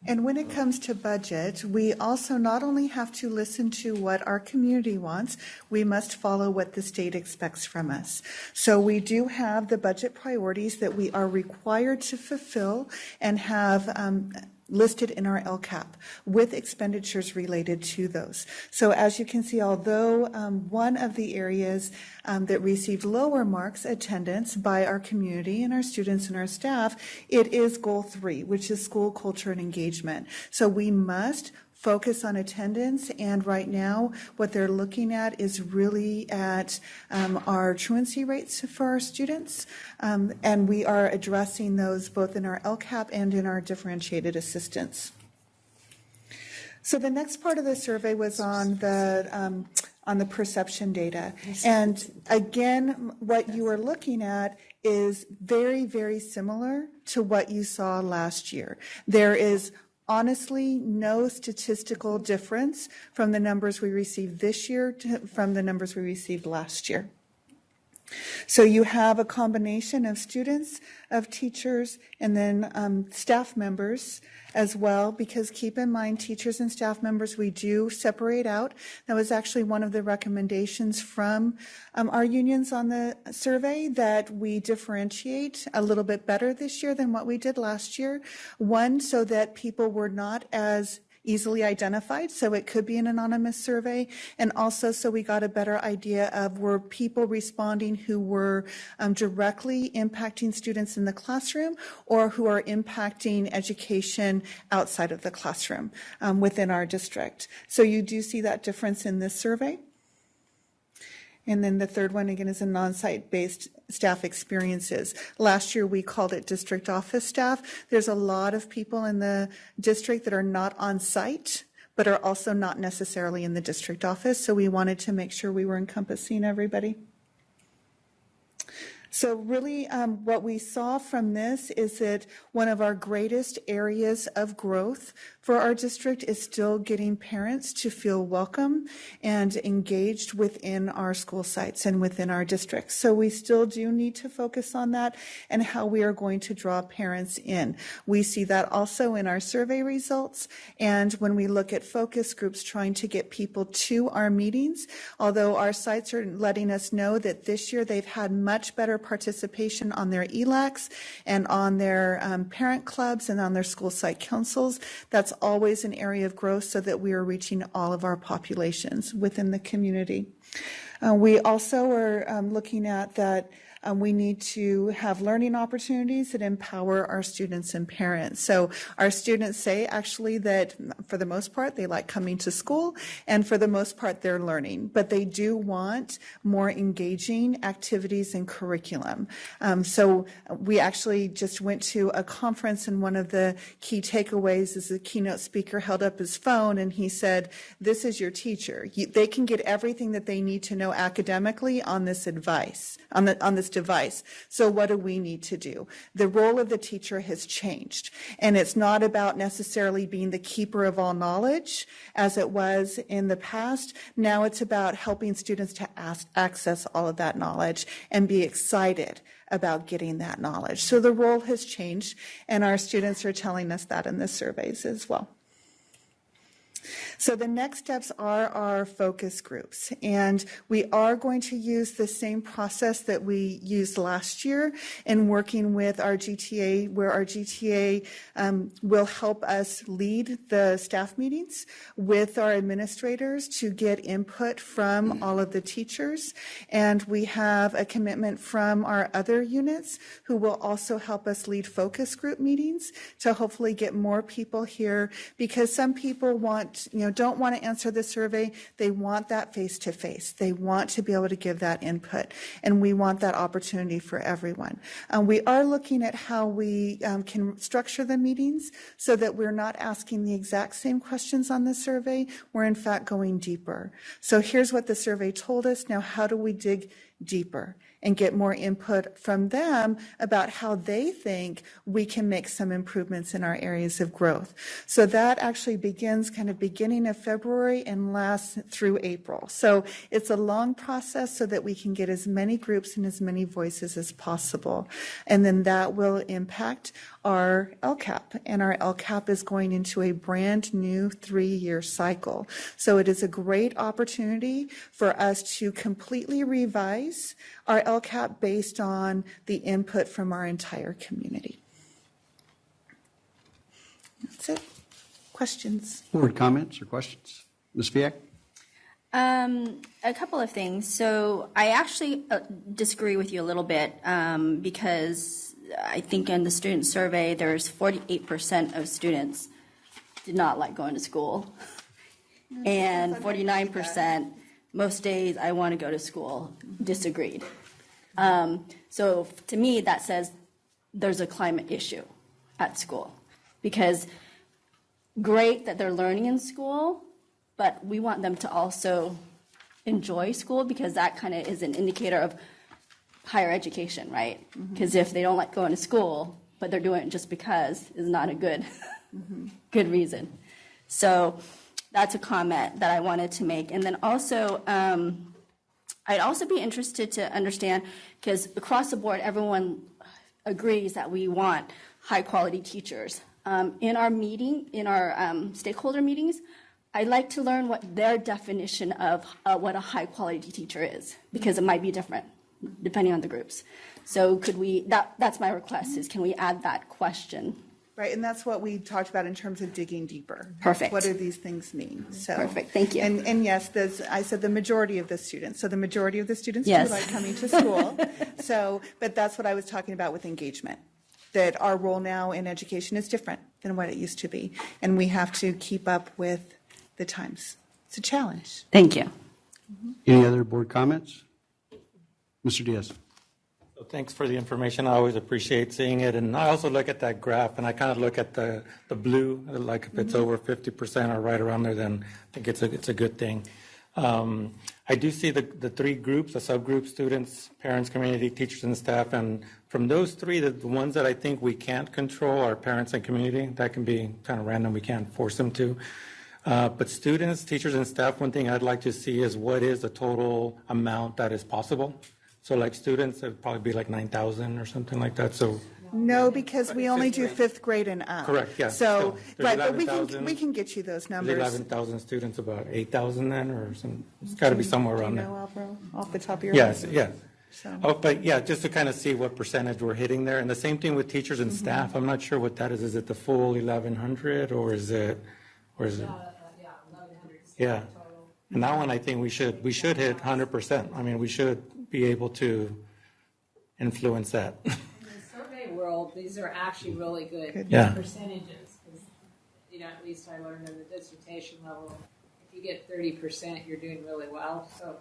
[SPEAKER 19] And when it comes to budget, we also not only have to listen to what our community wants, we must follow what the state expects from us. So we do have the budget priorities that we are required to fulfill and have listed in our LCAP with expenditures related to those. So as you can see, although one of the areas that received lower marks, attendance, by our community and our students and our staff, it is goal 3, which is school culture and engagement. So we must focus on attendance, and right now what they're looking at is really at our truancy rates for our students, and we are addressing those both in our LCAP and in our differentiated assistance. So the next part of the survey was on the perception data, and again what you are looking at is very, very similar to what you saw last year. There is honestly no statistical difference from the numbers we received this year from the numbers we received last year. So you have a combination of students, of teachers, and then staff members as well, because keep in mind, teachers and staff members, we do separate out. That was actually one of the recommendations from our unions on the survey, that we differentiate a little bit better this year than what we did last year. One, so that people were not as easily identified, so it could be an anonymous survey, and also so we got a better idea of were people responding who were directly impacting students in the classroom or who are impacting education outside of the classroom within our district. So you do see that difference in this survey. And then the third one, again, is a non-site-based staff experiences. Last year, we called it district office staff. There's a lot of people in the district that are not on site, but are also not necessarily in the district office. So we wanted to make sure we were encompassing everybody. So really what we saw from this is that one of our greatest areas of growth for our district is still getting parents to feel welcome and engaged within our school sites and within our districts. So we still do need to focus on that and how we are going to draw parents in. We see that also in our survey results, and when we look at focus groups trying to get people to our meetings, although our sites are letting us know that this year they've had much better participation on their ELACs and on their parent clubs and on their school site councils. That's always an area of growth so that we are reaching all of our populations within the community. We also are looking at that We need to have learning opportunities that empower our students and parents. So our students say actually that for the most part, they like coming to school, and for the most part, they're learning. But they do want more engaging activities and curriculum. So we actually just went to a conference, and one of the key takeaways is the keynote speaker held up his phone and he said, "This is your teacher. They can get everything that they need to know academically on this device. So what do we need to do?" The role of the teacher has changed, and it's not about necessarily being the keeper of all knowledge as it was in the past. Now it's about helping students to access all of that knowledge and be excited about getting that knowledge. So the role has changed, and our students are telling us that in the surveys as well. So the next steps are our focus groups, and we are going to use the same process that we used last year in working with our GTA, where our GTA will help us lead the staff meetings with our administrators to get input from all of the teachers, and we have a commitment from our other units who will also help us lead focus group meetings to hopefully get more people here, because some people don't want to answer the survey. They want that face-to-face. They want to be able to give that input, and we want that opportunity for everyone. We are looking at how we can structure the meetings so that we're not asking the exact same questions on the survey. We're in fact going deeper. So here's what the survey told us. Now, how do we dig deeper and get more input from them about how they think we can make some improvements in our areas of growth? So that actually begins kind of beginning of February and lasts through April. So it's a long process so that we can get as many groups and as many voices as possible. And then that will impact our LCAP, and our LCAP is going into a brand new 3-year cycle. So it is a great opportunity for us to completely revise our LCAP based on the input from our entire community. That's it. Questions?
[SPEAKER 9] Board comments or questions? Ms. Fiak?
[SPEAKER 7] A couple of things. So I actually disagree with you a little bit because I think in the student survey, there's 48% of students did not like going to school. And 49%, most days I want to go to school, disagreed. So to me, that says there's a climate issue at school. Because great that they're learning in school, but we want them to also enjoy school, because that kind of is an indicator of higher education, right? Because if they don't like going to school, but they're doing it just because, is not a good, good reason. So that's a comment that I wanted to make. And then also, I'd also be interested to understand, because across the board, everyone agrees that we want high quality teachers. In our stakeholder meetings, I'd like to learn what their definition of what a high quality teacher is, because it might be different depending on the groups. So could we, that's my request, is can we add that question?
[SPEAKER 19] Right, and that's what we talked about in terms of digging deeper.
[SPEAKER 7] Perfect.
[SPEAKER 19] What do these things mean? So,
[SPEAKER 7] perfect, thank you.
[SPEAKER 19] And yes, I said the majority of the students. So the majority of the students
[SPEAKER 7] Yes.
[SPEAKER 19] do like coming to school. But that's what I was talking about with engagement, that our role now in education is different than what it used to be. And we have to keep up with the times. It's a challenge.
[SPEAKER 7] Thank you.
[SPEAKER 9] Any other board comments? Mr. Diaz.
[SPEAKER 11] So thanks for the information. I always appreciate seeing it. And I also look at that graph, and I kind of look at the blue, like if it's over 50% or right around there, then I think it's a good thing. I do see the 3 groups, the subgroup, students, parents, community, teachers, and staff. And from those 3, the ones that I think we can't control are parents and community. That can be kind of random. We can't force them to. But students, teachers, and staff, one thing I'd like to see is what is the total amount that is possible. So like students, it'd probably be like 9,000 or something like that. So
[SPEAKER 19] No, because we only do 5th grade and up.
[SPEAKER 11] correct, yeah.
[SPEAKER 19] So,
[SPEAKER 11] there's
[SPEAKER 19] right, but
[SPEAKER 11] 11,000.
[SPEAKER 19] we can get you those
[SPEAKER 11] There's
[SPEAKER 19] numbers.
[SPEAKER 11] 11,000 students, about 8,000 then, or some. It's got to be somewhere around
[SPEAKER 19] Do you
[SPEAKER 11] there.
[SPEAKER 19] know, Alvaro, off the top of your
[SPEAKER 11] Yes,
[SPEAKER 19] head?
[SPEAKER 11] yeah.
[SPEAKER 19] So.
[SPEAKER 11] Oh, but yeah, just to kind of see what percentage we're hitting there. And the same thing with teachers and staff. I'm not sure what that is. Is it the full 1,100 or is it? Yeah. And that one, I think we should hit 100%. I mean, we should be able to influence that.
[SPEAKER 5] In the survey world, these are actually really good
[SPEAKER 11] Yeah.
[SPEAKER 5] percentages. 'Cause, at least I learned in the dissertation level, if you get 30%, you're doing really well. So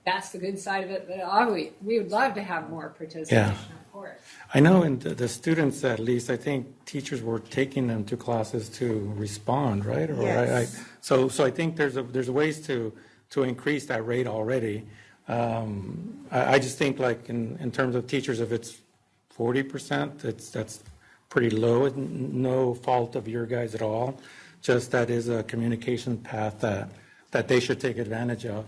[SPEAKER 5] that's the good side of it. But we would love to have more participation, of course.
[SPEAKER 11] I know in the students, at least, I think teachers were taking them to classes to respond, right? Or
[SPEAKER 19] Yes.
[SPEAKER 11] So I think there's ways to increase that rate already. I just think like in terms of teachers, if it's 40%, that's pretty low. No fault of your guys at all. Just that is a communication path that they should take advantage of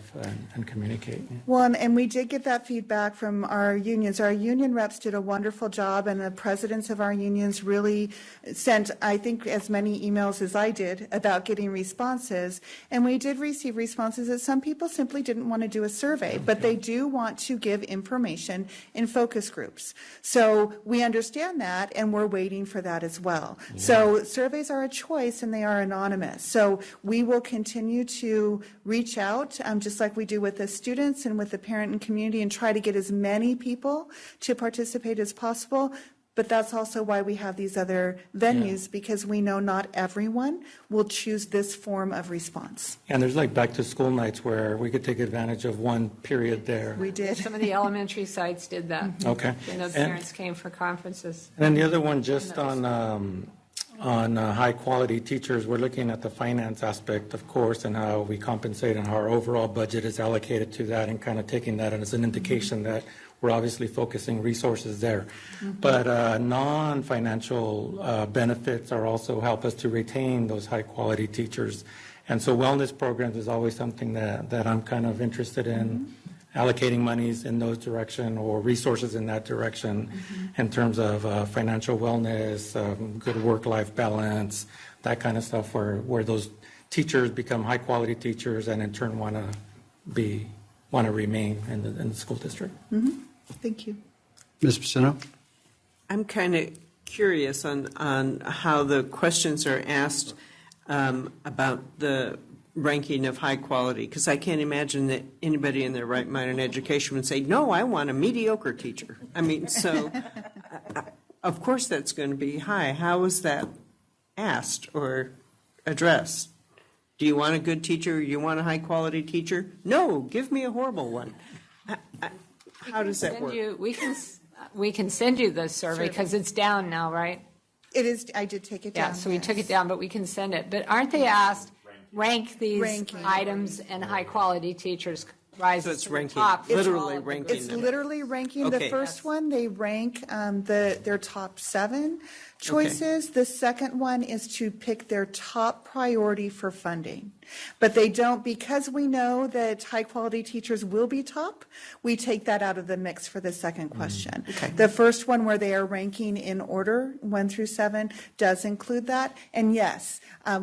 [SPEAKER 11] and communicate.
[SPEAKER 19] Well, and we did get that feedback from our unions. Our union reps did a wonderful job, and the presidents of our unions really sent, I think, as many emails as I did about getting responses. And we did receive responses that some people simply didn't want to do a survey, but they do want to give information in focus groups. So we understand that, and we're waiting for that as well. Yeah. So surveys are a choice, and they are anonymous. So we will continue to reach out, just like we do with the students and with the parent and community, and try to get as many people to participate as possible. But that's also why we have these other venues, because we know not everyone will choose this form of response.
[SPEAKER 11] And there's like back to school nights where we could take advantage of one period there.
[SPEAKER 19] We did.
[SPEAKER 5] Some of the elementary sites did that.
[SPEAKER 11] Okay.
[SPEAKER 5] The parents came for conferences.
[SPEAKER 11] And then the other one, just on high-quality teachers, we're looking at the finance aspect, of course, and how we compensate and how our overall budget is allocated to that, and kind of taking that as an indication that we're obviously focusing resources there. Mm-hmm. But non-financial benefits are also help us to retain those high-quality teachers. And so wellness programs is always something that I'm kind of interested in. Allocating monies in those direction or resources in that direction in terms of financial wellness, good work-life balance, that kind of stuff, where those teachers become high-quality teachers and in turn want to remain in the school district.
[SPEAKER 19] Mm-hmm. Thank you.
[SPEAKER 21] Ms. Pacino? I'm kind of curious on how the questions are asked about the ranking of high quality, because I can't imagine that anybody in their right mind in education would say, no, I want a mediocre teacher. I mean, so of course that's going to be high. How is that asked or addressed? Do you want a good teacher? You want a high quality teacher? No, give me a horrible one. How does that work?
[SPEAKER 5] We can send you the survey because it's down now, right?
[SPEAKER 19] It is. I did take it down.
[SPEAKER 5] Yeah, so we took it down, but we can send it. But aren't they asked rank these items, and high quality teachers rise
[SPEAKER 21] so it's
[SPEAKER 5] to
[SPEAKER 21] ranking,
[SPEAKER 5] the top?
[SPEAKER 21] literally ranking.
[SPEAKER 19] It's literally ranking.
[SPEAKER 21] Okay.
[SPEAKER 19] The first one, they rank their top 7 choices. Okay. The second one is to pick their top priority for funding. But they don't, because we know that high-quality teachers will be top, we take that out of the mix for the second question. Okay. The first one, where they are ranking in order, 1 through 7, does include that. And yes,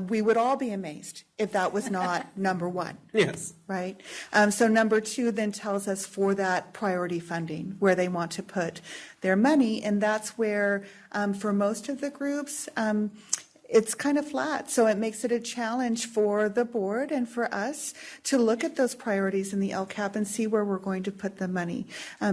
[SPEAKER 19] we would all be amazed if that was not number 1.
[SPEAKER 21] Yes.
[SPEAKER 19] Right? So number 2 then tells us for that priority funding, where they want to put their money. And that's where, for most of the groups, it's kind of flat. So it makes it a challenge for the board and for us to look at those priorities in the LCAP and see where we're going to put the money,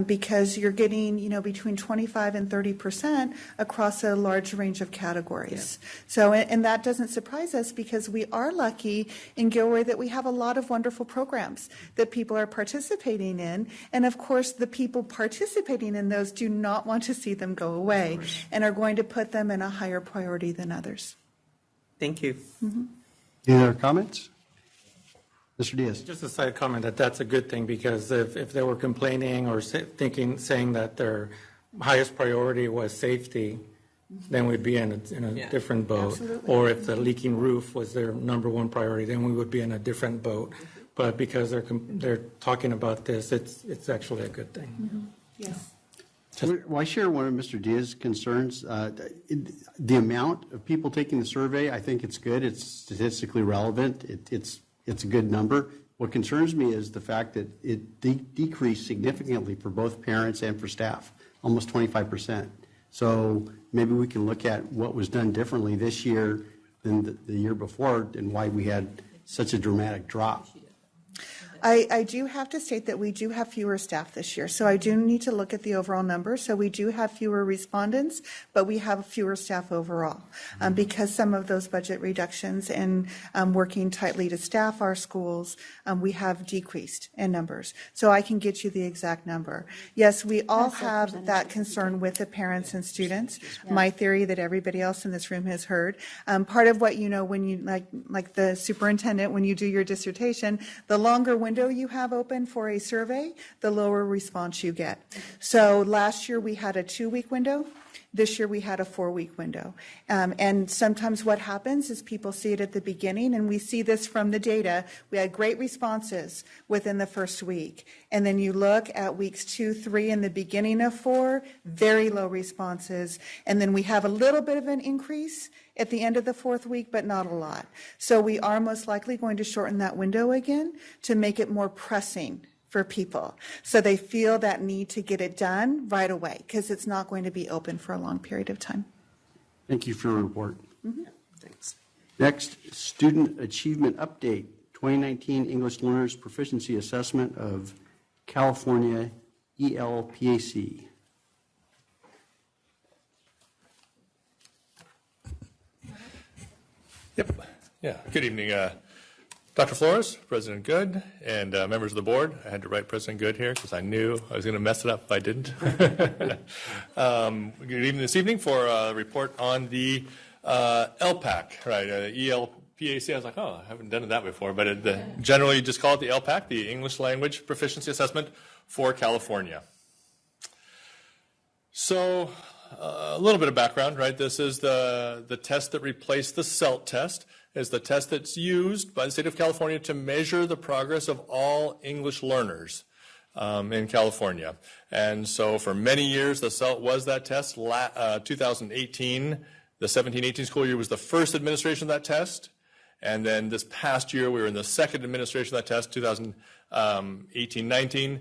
[SPEAKER 19] because you're getting, between 25 and 30% across a large range of categories. Yeah. So, and that doesn't surprise us, because we are lucky in Gilroy that we have a lot of wonderful programs that people are participating in. And of course, the people participating in those do not want to see them go away and are going to put them in a higher priority than others.
[SPEAKER 21] Thank you.
[SPEAKER 19] Mm-hmm.
[SPEAKER 9] Any other comments? Mr. Diaz.
[SPEAKER 11] Just a side comment that's a good thing, because if they were complaining or saying that their highest priority was safety, then we'd be in a different boat. Absolutely. Or if the leaking roof was their number 1 priority, then we would be in a different boat. But because they're talking about this, it's actually a good thing.
[SPEAKER 19] Mm-hmm. Yes.
[SPEAKER 9] Well, I share one of Mr. Diaz's concerns. The amount of people taking the survey, I think it's good. It's statistically relevant. It's a good number. What concerns me is the fact that it decreased significantly for both parents and for staff, almost 25%. So maybe we can look at what was done differently this year than the year before, and why we had such a dramatic drop.
[SPEAKER 19] I do have to state that we do have fewer staff this year, so I do need to look at the overall number. So we do have fewer respondents, but we have fewer staff overall because some of those budget reductions and working tightly to staff our schools, we have decreased in numbers. So I can get you the exact number. Yes, we all have that concern with the parents and students. My theory that everybody else in this room has heard. Part of what you know when you like the superintendent, when you do your dissertation, the longer window you have open for a survey, the lower response you get. So last year we had a 2-week window. This year we had a 4-week window. And sometimes what happens is people see it at the beginning, and we see this from the data. We had great responses within the first week. And then you look at weeks 2, 3, and the beginning of 4, very low responses. And then we have a little bit of an increase at the end of the 4th week, but not a lot. So we are most likely going to shorten that window again to make it more pressing for people, so they feel that need to get it done right away, because it's not going to be open for a long period of time.
[SPEAKER 9] Thank you for your report.
[SPEAKER 19] Mm-hmm.
[SPEAKER 9] Thanks. Next, Student Achievement Update, 2019 English Learners Proficiency Assessment of California ELPAC.
[SPEAKER 2] Yep. Yeah. Good evening, Dr. Flores, President Good, and members of the board. I had to write President Good here because I knew I was going to mess it up if I didn't. Good evening this evening for a report on the LPAC, right? ELPAC. I was like, oh, I haven't done that before, but generally you just call it the LPAC, the English Language Proficiency Assessment for California. So a little bit of background, right? This is the test that replaced the CELT test. Is the test that's used by the state of California to measure the progress of all English learners in California. And so for many years, the CELT was that test. 2018, the 17-18 school year was the first administration of that test. And then this past year, we were in the second administration of that test, 2018-19.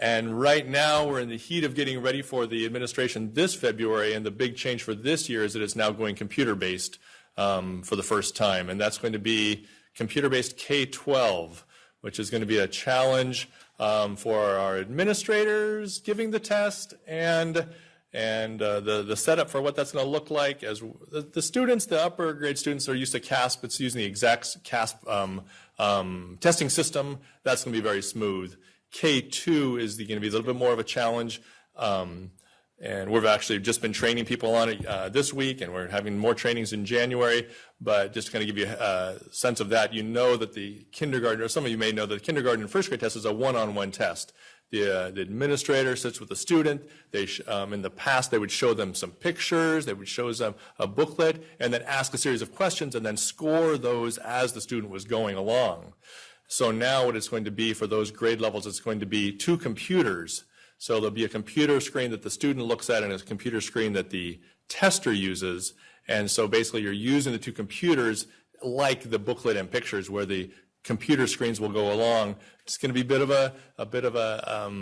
[SPEAKER 2] And right now, we're in the heat of getting ready for the administration this February. And the big change for this year is that it's now going computer-based for the first time, and that's going to be computer-based K-12, which is going to be a challenge for our administrators giving the test, and the setup for what that's going to look like. As the students, the upper grade students are used to CASP. It's using the exact CASP testing system. That's going to be very smooth. K-2 is going to be a little bit more of a challenge. And we've actually just been training people on it this week, and we're having more trainings in January. But just to kind of give you a sense of that, you know that the kindergarten, or some of you may know that the kindergarten and first grade test is a one-on-one test. The administrator sits with the student. They in the past, they would show them some pictures. They would show them a booklet, and then ask a series of questions, and then score those as the student was going along. So now what it's going to be for those grade levels, it's going to be 2 computers. So there'll be a computer screen that the student looks at and a computer screen that the tester uses. And so basically you're using the 2 computers like the booklet and pictures, where the computer screens will go along. It's going to be a bit of a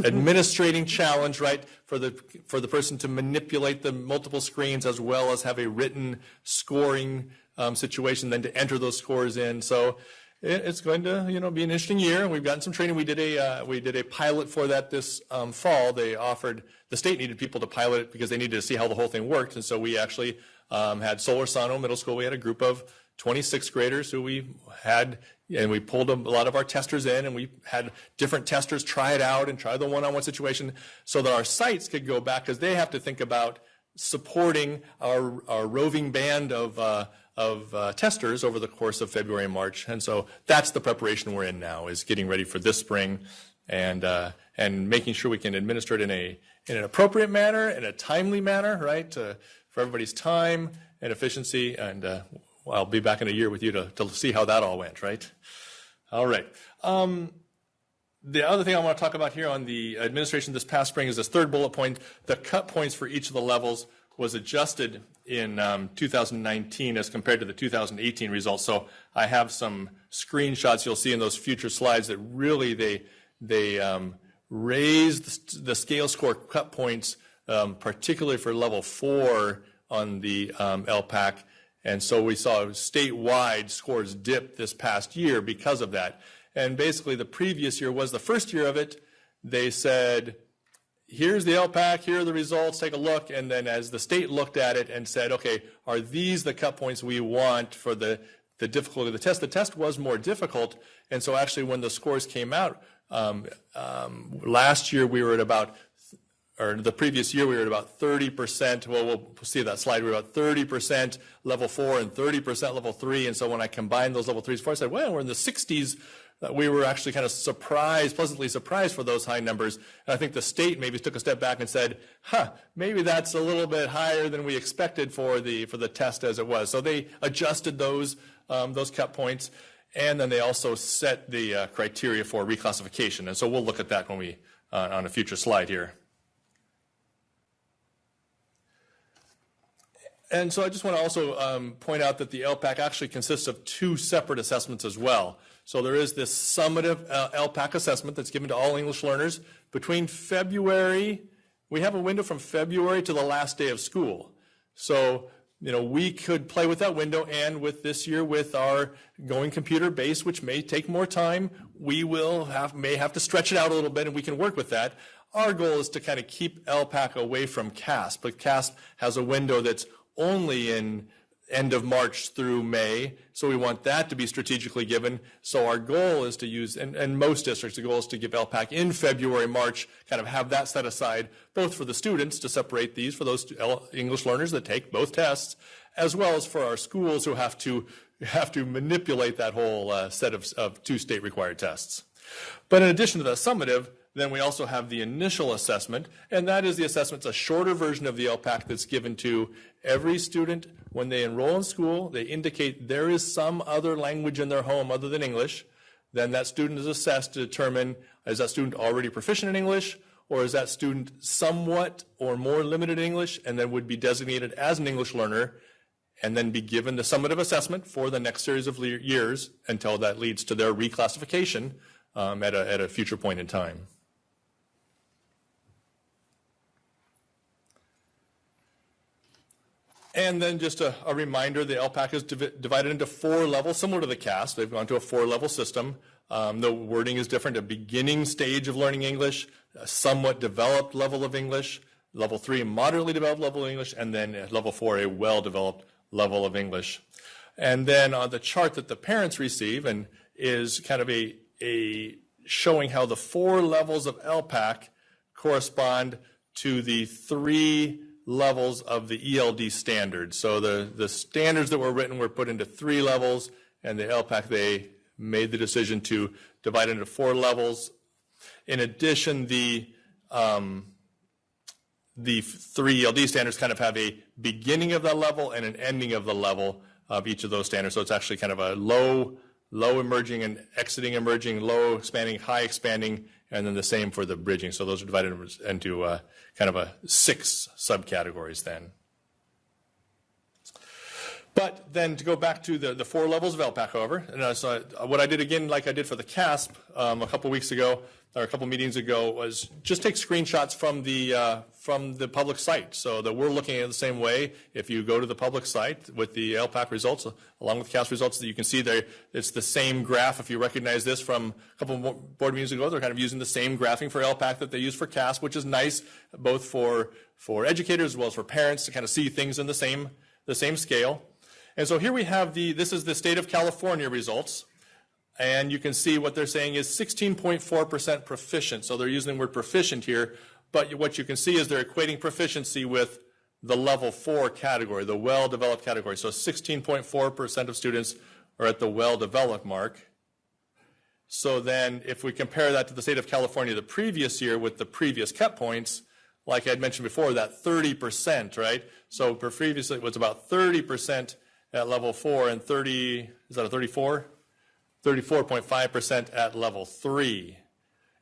[SPEAKER 2] administrating challenge, right, for the person to manipulate the multiple screens as well as have a written scoring situation, then to enter those scores in. So it's going to, be an interesting year. We've gotten some training. We did a pilot for that this fall. The state needed people to pilot it because they needed to see how the whole thing worked. And so we actually had Solar Sano Middle School. We had a group of 26th graders who we had, and we pulled a lot of our testers in, and we had different testers try it out and try the one-on-one situation so that our sites could go back, because they have to think about supporting our roving band of testers over the course of February and March. And so that's the preparation we're in now, is getting ready for this spring and making sure we can administer it in an appropriate manner, in a timely manner, right, for everybody's time and efficiency. And I'll be back in a year with you to see how that all went, right? All right. The other thing I want to talk about here on the administration this past spring is this third bullet point. The cut points for each of the levels was adjusted in 2019 as compared to the 2018 results. So I have some screenshots you'll see in those future slides that really they raised the scale score cut points, particularly for level 4 on the LPAC. And so we saw statewide scores dip this past year because of that. And basically the previous year was the first year of it. They said, here's the LPAC, here are the results, take a look. And then as the state looked at it and said, okay, are these the cut points we want for the difficulty of the test was more difficult. And so actually when the scores came out, last year we were at about, or the previous year we were at about 30%. Well, we'll see that slide. We were about 30% level 4 and 30% level 3. And so when I combined those level 3s, I said, well, we're in the 60s. We were actually kind of pleasantly surprised for those high numbers. And I think the state maybe took a step back and said, maybe that's a little bit higher than we expected for the test as it was. So they adjusted those cut points, and then they also set the criteria for reclassification. And so we'll look at that when we on a future slide here. And so I just want to also point out that the LPAC actually consists of 2 separate assessments as well. So there is this summative LPAC assessment that's given to all English learners between February. We have a window from February to the last day of school. So, we could play with that window, and with this year with our going computer base, which may take more time, we may have to stretch it out a little bit, and we can work with that. Our goal is to kind of keep LPAC away from CASP, but CASP has a window that's only in end of March through May, so we want that to be strategically given. So our goal is to use, and most districts, the goal is to give LPAC in February, March, kind of have that set aside, both for the students to separate these for those English learners that take both tests, as well as for our schools who have to manipulate that whole set of 2 state required tests. But in addition to that summative, then we also have the initial assessment, and that is the assessment. It's a shorter version of the LPAC that's given to every student when they enroll in school. They indicate there is some other language in their home other than English. Then that student is assessed to determine, is that student already proficient in English, or is that student somewhat or more limited in English, and then would be designated as an English learner, and then be given the summative assessment for the next series of years until that leads to their reclassification at a future point in time. And then just a reminder, the LPAC is divided into 4 levels, similar to the CASP. They've gone to a 4-level system. The wording is different: a beginning stage of learning English, a somewhat developed level of English, level 3, moderately developed level of English, and then at level 4, a well-developed level of English. And then on the chart that the parents receive, and is kind of a showing how the 4 levels of LPAC correspond to the 3 levels of the ELD standards. So the standards that were written were put into 3 levels, and the LPAC, they made the decision to divide it into 4 levels. In addition, the 3 ELD standards kind of have a beginning of that level and an ending of the level of each of those standards. So it's actually kind of a low emerging and exiting emerging, low expanding, high expanding, and then the same for the bridging. So those are divided into kind of 6 subcategories then. But then to go back to the 4 levels of LPAC, however, and so what I did again, like I did for the CASP a couple weeks ago, or a couple meetings ago, was just take screenshots from the public site, so that we're looking at it the same way. If you go to the public site with the LPAC results, along with CASP results, that you can see there, it's the same graph. If you recognize this from a couple of board meetings ago, they're kind of using the same graphing for LPAC that they use for CASP, which is nice, both for educators as well as for parents to kind of see things in the same scale. And so here we have this is the state of California results. And you can see what they're saying is 16.4% proficient. So they're using the word proficient here. But what you can see is they're equating proficiency with the level 4 category, the well-developed category. So 16.4% of students are at the well-developed mark. So then if we compare that to the state of California the previous year with the previous cut points, like I had mentioned before, that 30%, right? So previously it was about 30% at level 4 and 34? 34.5% at level 3.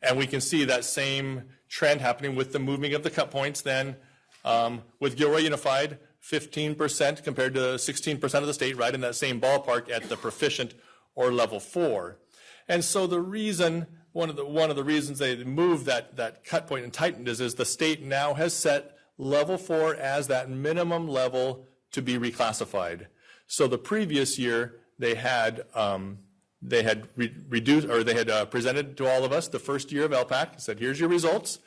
[SPEAKER 2] And we can see that same trend happening with the moving of the cut points then. With Gilroy Unified, 15% compared to 16% of the state, right in that same ballpark at the proficient or level 4. And so the reason, one of the reasons they moved that cut point and tightened is the state now has set level 4 as that minimum level to be reclassified. So the previous year they had they had reduced, or they had presented to all of us the first year of LPAC, said, here's your results.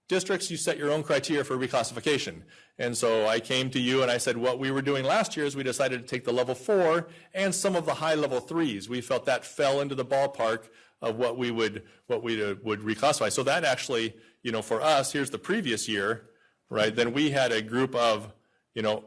[SPEAKER 2] Districts, you set your own criteria for reclassification. And so I came to you and I said, what we were doing last year is we decided to take the level 4 and some of the high level 3s. We felt that fell into the ballpark of what we would reclassify. So that actually, for us, here's the previous year, right? Then we had a group of,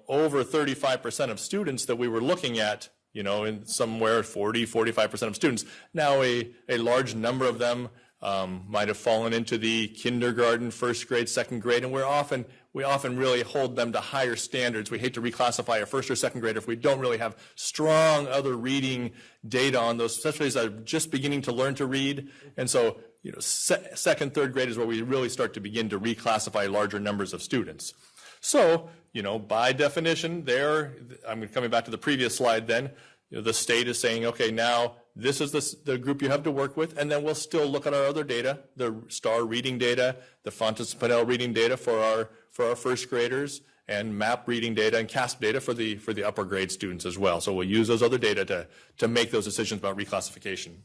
[SPEAKER 2] over 35% of students that we were looking at, in somewhere 40-45% of students. Now a large number of them might have fallen into the kindergarten, first grade, second grade, and we often really hold them to higher standards. We hate to reclassify a first or second grader if we don't really have strong other reading data on those, especially as they're just beginning to learn to read. And so, second, third grade is where we really start to begin to reclassify larger numbers of students. So, by definition, I'm coming back to the previous slide then, the state is saying, okay, now this is the group you have to work with, and then we'll still look at our other data, the STAR reading data, the Fontes-Pinnell reading data for our first graders, and MAP reading data and CASP data for the upper grade students as well. So we'll use those other data to make those decisions about reclassification.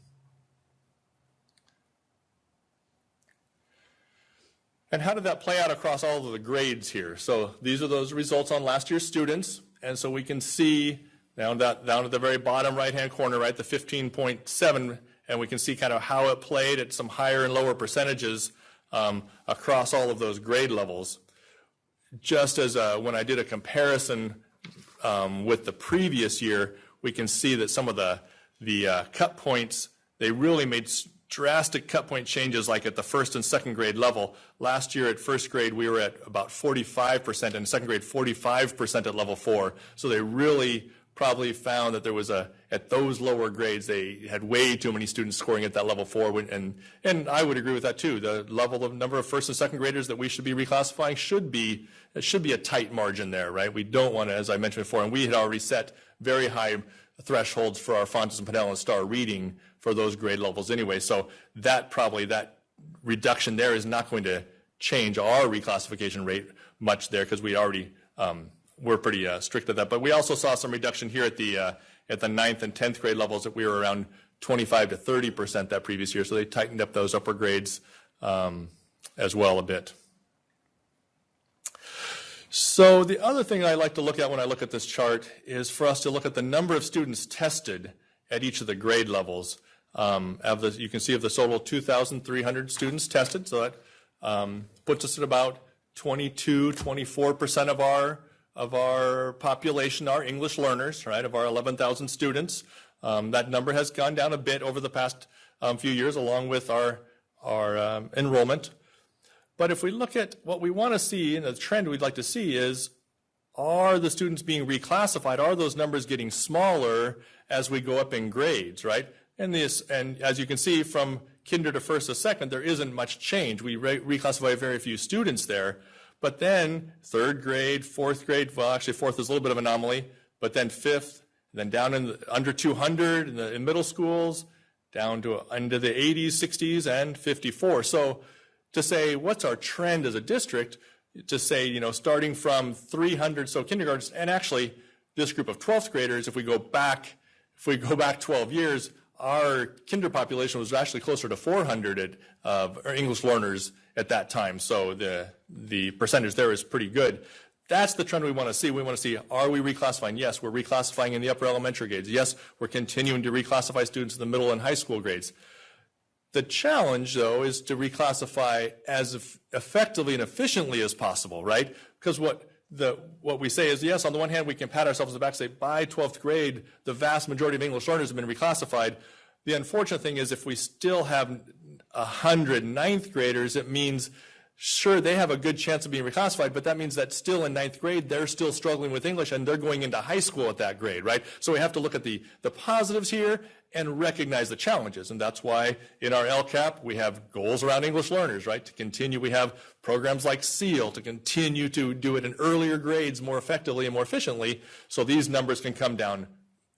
[SPEAKER 2] And how did that play out across all of the grades here? So these are those results on last year's students, and so we can see down at the very bottom right-hand corner, right, the 15.7, and we can see kind of how it played at some higher and lower percentages across all of those grade levels. Just as when I did a comparison with the previous year, we can see that some of the cut points, they really made drastic cut point changes like at the first and second grade level. Last year at first grade, we were at about 45%, and second grade, 45% at level 4. So they really probably found that there was at those lower grades, they had way too many students scoring at that level 4, and I would agree with that too. The number of first and second graders that we should be reclassifying should be a tight margin there, right? We don't want to, as I mentioned before, and we had already set very high thresholds for our Fontes and Pinnell and STAR reading for those grade levels anyway. So that reduction there is not going to change our reclassification rate much there, because we already we're pretty strict at that. But we also saw some reduction here at the 9th and 10th grade levels that we were around 25 to 30% that previous year. So they tightened up those upper grades as well a bit. So the other thing I like to look at when I look at this chart is for us to look at the number of students tested at each of the grade levels. You can see of the total 2,300 students tested, so that puts us at about 24% of our population are English learners, right, of our 11,000 students. That number has gone down a bit over the past few years along with our enrollment. But if we look at what we want to see, and the trend we'd like to see is, are the students being reclassified? Are those numbers getting smaller as we go up in grades, right? And as you can see from kinder to first to second, there isn't much change. We reclassify very few students there. But then third grade, fourth grade, well, actually fourth is a little bit of an anomaly, but then fifth, then down under 200 in middle schools, down to into the 80s, 60s, and 54. So to say what's our trend as a district, to say, starting from 300, so kindergartens, and actually this group of 12th graders, if we go back 12 years, our kinder population was actually closer to 400 English learners at that time. So the percentage there is pretty good. That's the trend we want to see. We want to see, are we reclassifying? Yes, we're reclassifying in the upper elementary grades. Yes, we're continuing to reclassify students in the middle and high school grades. The challenge, though, is to reclassify as effectively and efficiently as possible, right? Because what we say is, yes, on the one hand, we can pat ourselves on the back and say, by 12th grade, the vast majority of English learners have been reclassified. The unfortunate thing is if we still have 100 ninth graders, it means, sure, they have a good chance of being reclassified, but that means that still in ninth grade, they're still struggling with English, and they're going into high school at that grade, right? So we have to look at the positives here and recognize the challenges. And that's why in our LCAP, we have goals around English learners, right? To continue, we have programs like SEAL to continue to do it in earlier grades more effectively and more efficiently, so these numbers can come down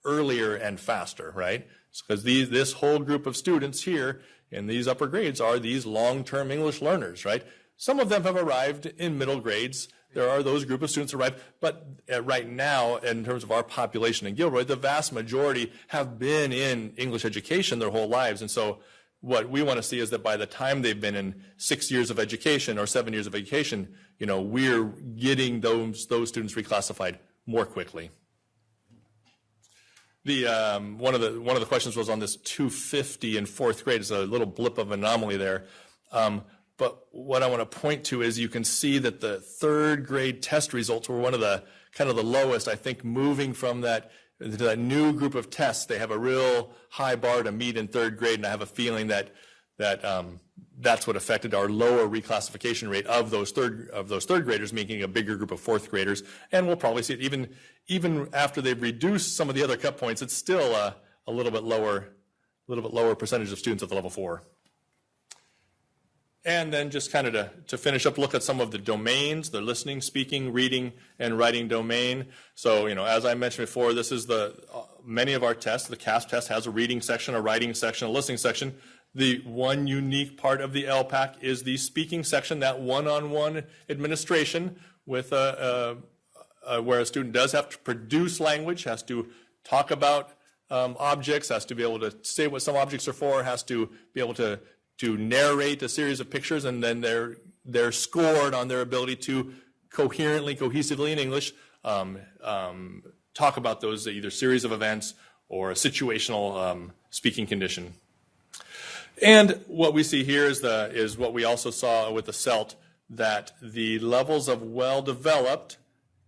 [SPEAKER 2] earlier and faster, right? Because this whole group of students here in these upper grades are these long-term English learners, right? Some of them have arrived in middle grades there are those group of students arrive, but right now, in terms of our population in Gilroy, the vast majority have been in English education their whole lives. And so what we want to see is that by the time they've been in 6 years of education or 7 years of education, we're getting those students reclassified more quickly. One of the questions was on this 250 in fourth grade. It's a little blip of anomaly there. But what I want to point to is you can see that the third grade test results were one of the kind of the lowest, I think, moving from that new group of tests. They have a real high bar to meet in third grade, and I have a feeling that that's what affected our lower reclassification rate of those third graders, making a bigger group of fourth graders. And we'll probably see it even after they've reduced some of the other cut points. It's still a little bit lower percentage of students at the level 4. And then just kind of to finish up, look at some of the domains, the listening, speaking, reading, and writing domain. So, as I mentioned before, this is many of our tests. The CASP test has a reading section, a writing section, a listening section. The one unique part of the LPAC is the speaking section, that one-on-one administration with where a student does have to produce language, has to talk about objects, has to be able to say what some objects are for, has to be able to narrate a series of pictures, and then they're scored on their ability to cohesively in English, talk about those either series of events or a situational speaking condition. And what we see here is what we also saw with the CELT, that the levels of well-developed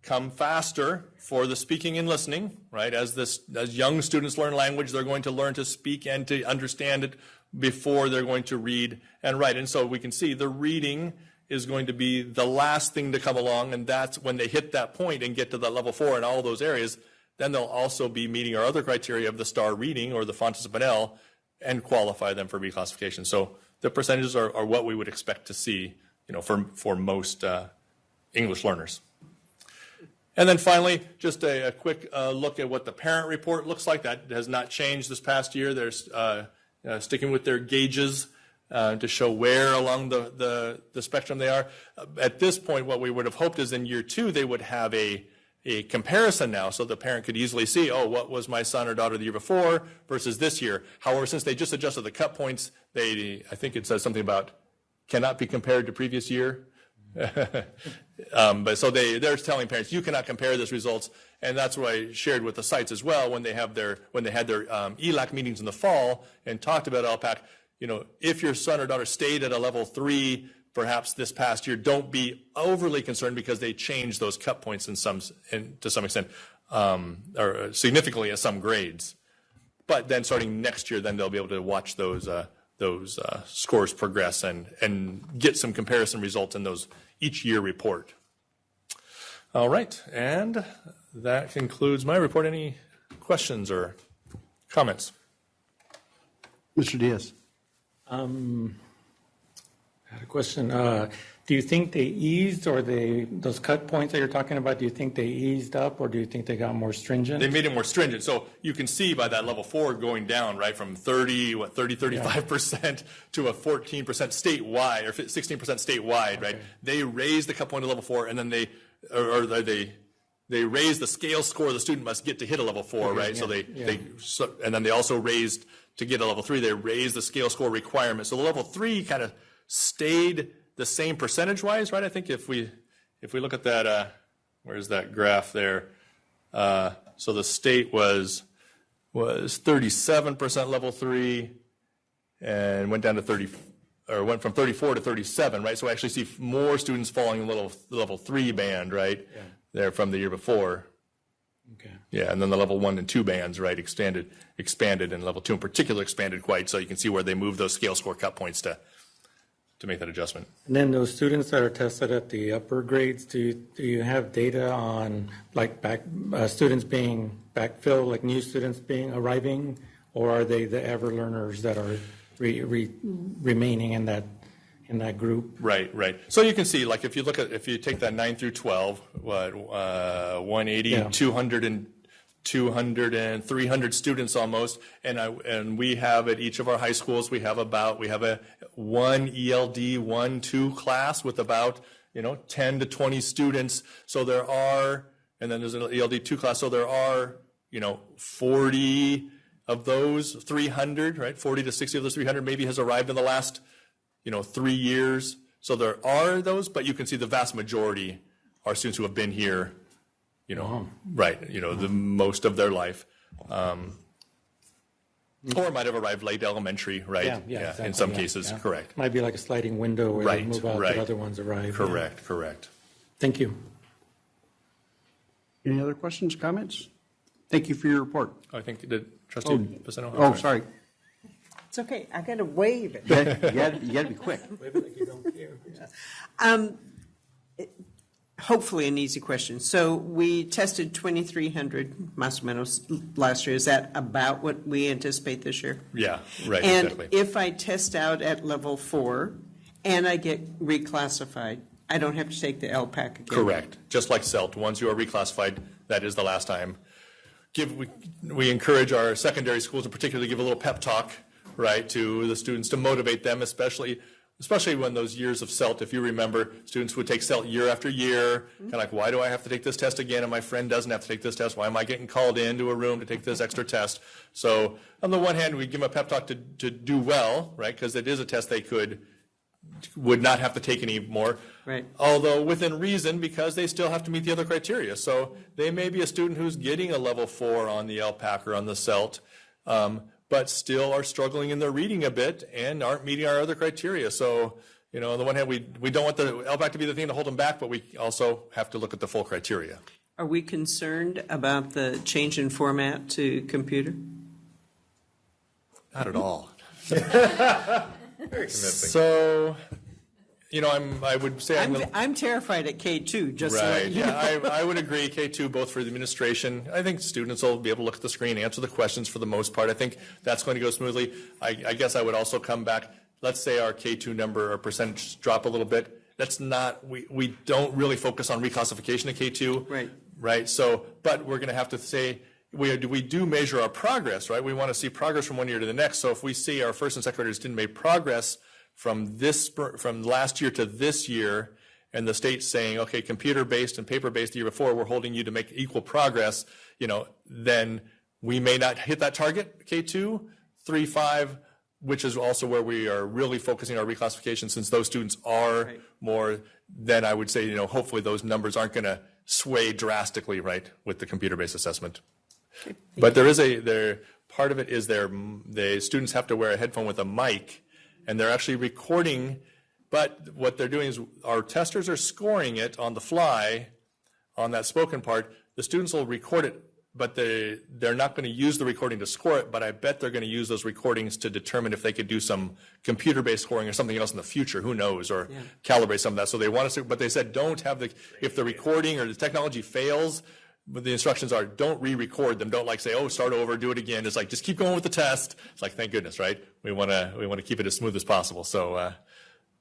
[SPEAKER 2] come faster for the speaking and listening, right? As young students learn language, they're going to learn to speak and to understand it before they're going to read and write. And so we can see the reading is going to be the last thing to come along, and that's when they hit that point and get to that level 4 in all those areas, then they'll also be meeting our other criteria of the STAR reading or the Fontes Bonel and qualify them for reclassification. So the percentages are what we would expect to see, for most English learners. And then finally, just a quick look at what the parent report looks like. That has not changed this past year. There's sticking with their gauges to show where along the spectrum they are. At this point, what we would have hoped is in year 2, they would have a comparison now, so the parent could easily see, what was my son or daughter the year before versus this year. However, since they just adjusted the cut points, I think it says something about cannot be compared to previous year. But so they're telling parents, you cannot compare these results, and that's what I shared with the sites as well when they had their ELAC meetings in the fall and talked about LPAC. If your son or daughter stayed at a level 3 perhaps this past year, don't be overly concerned because they changed those cut points to some extent, or significantly at some grades. But then starting next year, then they'll be able to watch those scores progress and get some comparison results in those each year report. All right, and that concludes my report. Any questions or comments?
[SPEAKER 9] Mr. Diaz.
[SPEAKER 11] I had a question. Do you think they eased, or those cut points that you're talking about, do you think they eased up, or do you think they got more stringent?
[SPEAKER 2] They made it more stringent. So you can see by that level 4 going down, right, from 35% to a 14% statewide, or 16% statewide, right? They raised the cut point to level 4, and then they raised the scale score the student must get to hit a level 4, right? Yeah. And then they also raised, to get a level 3, they raised the scale score requirement. So the level 3 kind of stayed the same percentage-wise, right? I think if we look at that, where's that graph there? So the state was 37% level 3, and went down to went from 34 to 37, right? So we actually see more students falling in the level 3 band, right? Yeah. There from the year before. Okay. Yeah, and then the level 1 and 2 bands, right, expanded, and level 2 in particular expanded quite. So you can see where they moved those scale score cut points to make that adjustment.
[SPEAKER 11] And then those students that are tested at the upper grades, do you have data on students being backfilled, like new students arriving, or are they the ever learners that are remaining in that group?
[SPEAKER 2] Right. So you can see, like if you take that 9 through 12, 180, 200 and 300 students almost, and we have at each of our high schools we have a one ELD 1-2 class with about 10 to 20 students. So there are, and then there's an ELD2 class, so there are, 40 of those 300, right? 40 to 60 of those 300 maybe has arrived in the last, 3 years. So there are those, but you can see the vast majority are students who have been here, right, the most of their life. Or might have arrived late elementary, right?
[SPEAKER 11] Yeah, exactly,
[SPEAKER 2] in some cases, correct.
[SPEAKER 11] Might be like a sliding window where they move out, but other ones arrive.
[SPEAKER 2] Correct.
[SPEAKER 11] Thank you.
[SPEAKER 9] Any other questions, comments? Thank you for your report.
[SPEAKER 2] I think the trustee Pacino.
[SPEAKER 9] Oh, sorry.
[SPEAKER 21] It's okay. I got to wave it.
[SPEAKER 9] You got to be quick.
[SPEAKER 11] Wave it like you don't care.
[SPEAKER 21] Hopefully an easy question. So we tested 2,300 más o menos last year. Is that about what we anticipate this year?
[SPEAKER 2] Yeah, right,
[SPEAKER 21] and
[SPEAKER 2] exactly.
[SPEAKER 21] If I test out at level 4 and I get reclassified, I don't have to take the LPAC again?
[SPEAKER 2] Correct. Just like CELT, once you are reclassified, that is the last time. We encourage our secondary schools in particular to give a little pep talk, right, to the students to motivate them, especially when those years of CELT, if you remember, students would take CELT year after year, kind of like, why do I have to take this test again and my friend doesn't have to take this test? Why am I getting called into a room to take this extra test? So on the one hand, we give them a pep talk to do well, right, because it is a test they would not have to take anymore.
[SPEAKER 21] Right.
[SPEAKER 2] Although within reason, because they still have to meet the other criteria. So they may be a student who's getting a level 4 on the LPAC or on the CELT, but still are struggling in their reading a bit and aren't meeting our other criteria. So, on the one hand, we don't want the LPAC to be the thing to hold them back, but we also have to look at the full criteria.
[SPEAKER 21] Are we concerned about the change in format to computer?
[SPEAKER 2] Not at all. Very convincing. So, I would say
[SPEAKER 21] I'm terrified at K2. Just
[SPEAKER 2] right.
[SPEAKER 21] So you know.
[SPEAKER 2] I would agree. K2, both for the administration. I think students will be able to look at the screen, answer the questions for the most part. I think that's going to go smoothly. I guess I would also come back. Let's say our K2 number or percentage drop a little bit. That's not. We don't really focus on reclassification of K2.
[SPEAKER 21] Right.
[SPEAKER 2] Right. So, but we're going to have to say. We do measure our progress, right? We want to see progress from one year to the next. So if we see our first and second graders didn't make progress from last year to this year, and the state's saying, okay, computer-based and paper-based the year before, we're holding you to make equal progress, then we may not hit that target, K2, 3, 5, which is also where we are really focusing our reclassification, since those students are more, then I would say, hopefully those numbers aren't going to sway drastically, right, with the computer-based assessment. But part of it is the students have to wear a headphone with a mic, and they're actually recording. But what they're doing is our testers are scoring it on the fly on that spoken part. The students will record it, but they're not going to use the recording to score it. But I bet they're going to use those recordings to determine if they could do some computer-based scoring or something else in the future. Who knows? Or calibrate some of that. So they want us to, but they said don't have if the recording or the technology fails. But the instructions are don't re-record them. Don't say, oh, start over, do it again. It's just keep going with the test. It's like, thank goodness, right? We want to keep it as smooth as possible. So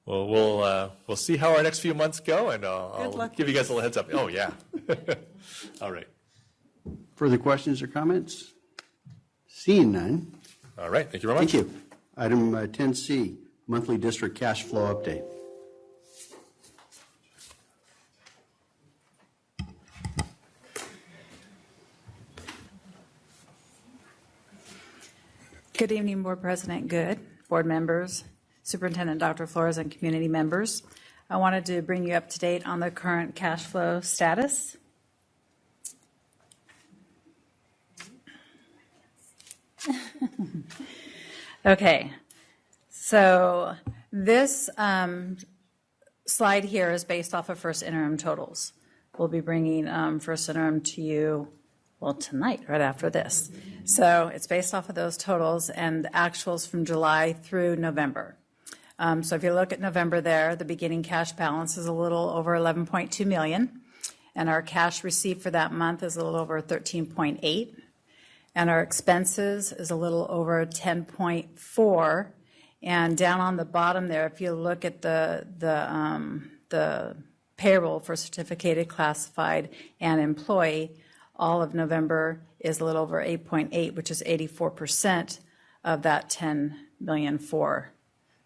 [SPEAKER 2] we'll see how our next few months go, and I'll give you guys a little heads up. Oh yeah. All right.
[SPEAKER 9] Further questions or comments? Seeing none.
[SPEAKER 2] All right. Thank you very much.
[SPEAKER 9] Thank you. Item 10C, monthly district cash flow update.
[SPEAKER 4] Good evening, Board President Good, board members, Superintendent Dr. Flores, and community members. I wanted to bring you up to date on the current cash flow status. Okay, so this slide here is based off of first interim totals. We'll be bringing first interim to you tonight, right after this. So it's based off of those totals and actuals from July through November. So if you look at November there, the beginning cash balance is a little over 11.2 million, and our cash received for that month is a little over 13.8, and our expenses is a little over 10.4. And down on the bottom there, if you look at the payroll for certificated, classified, and employee, all of November is a little over 8.8, which is 84% of that 10.4 million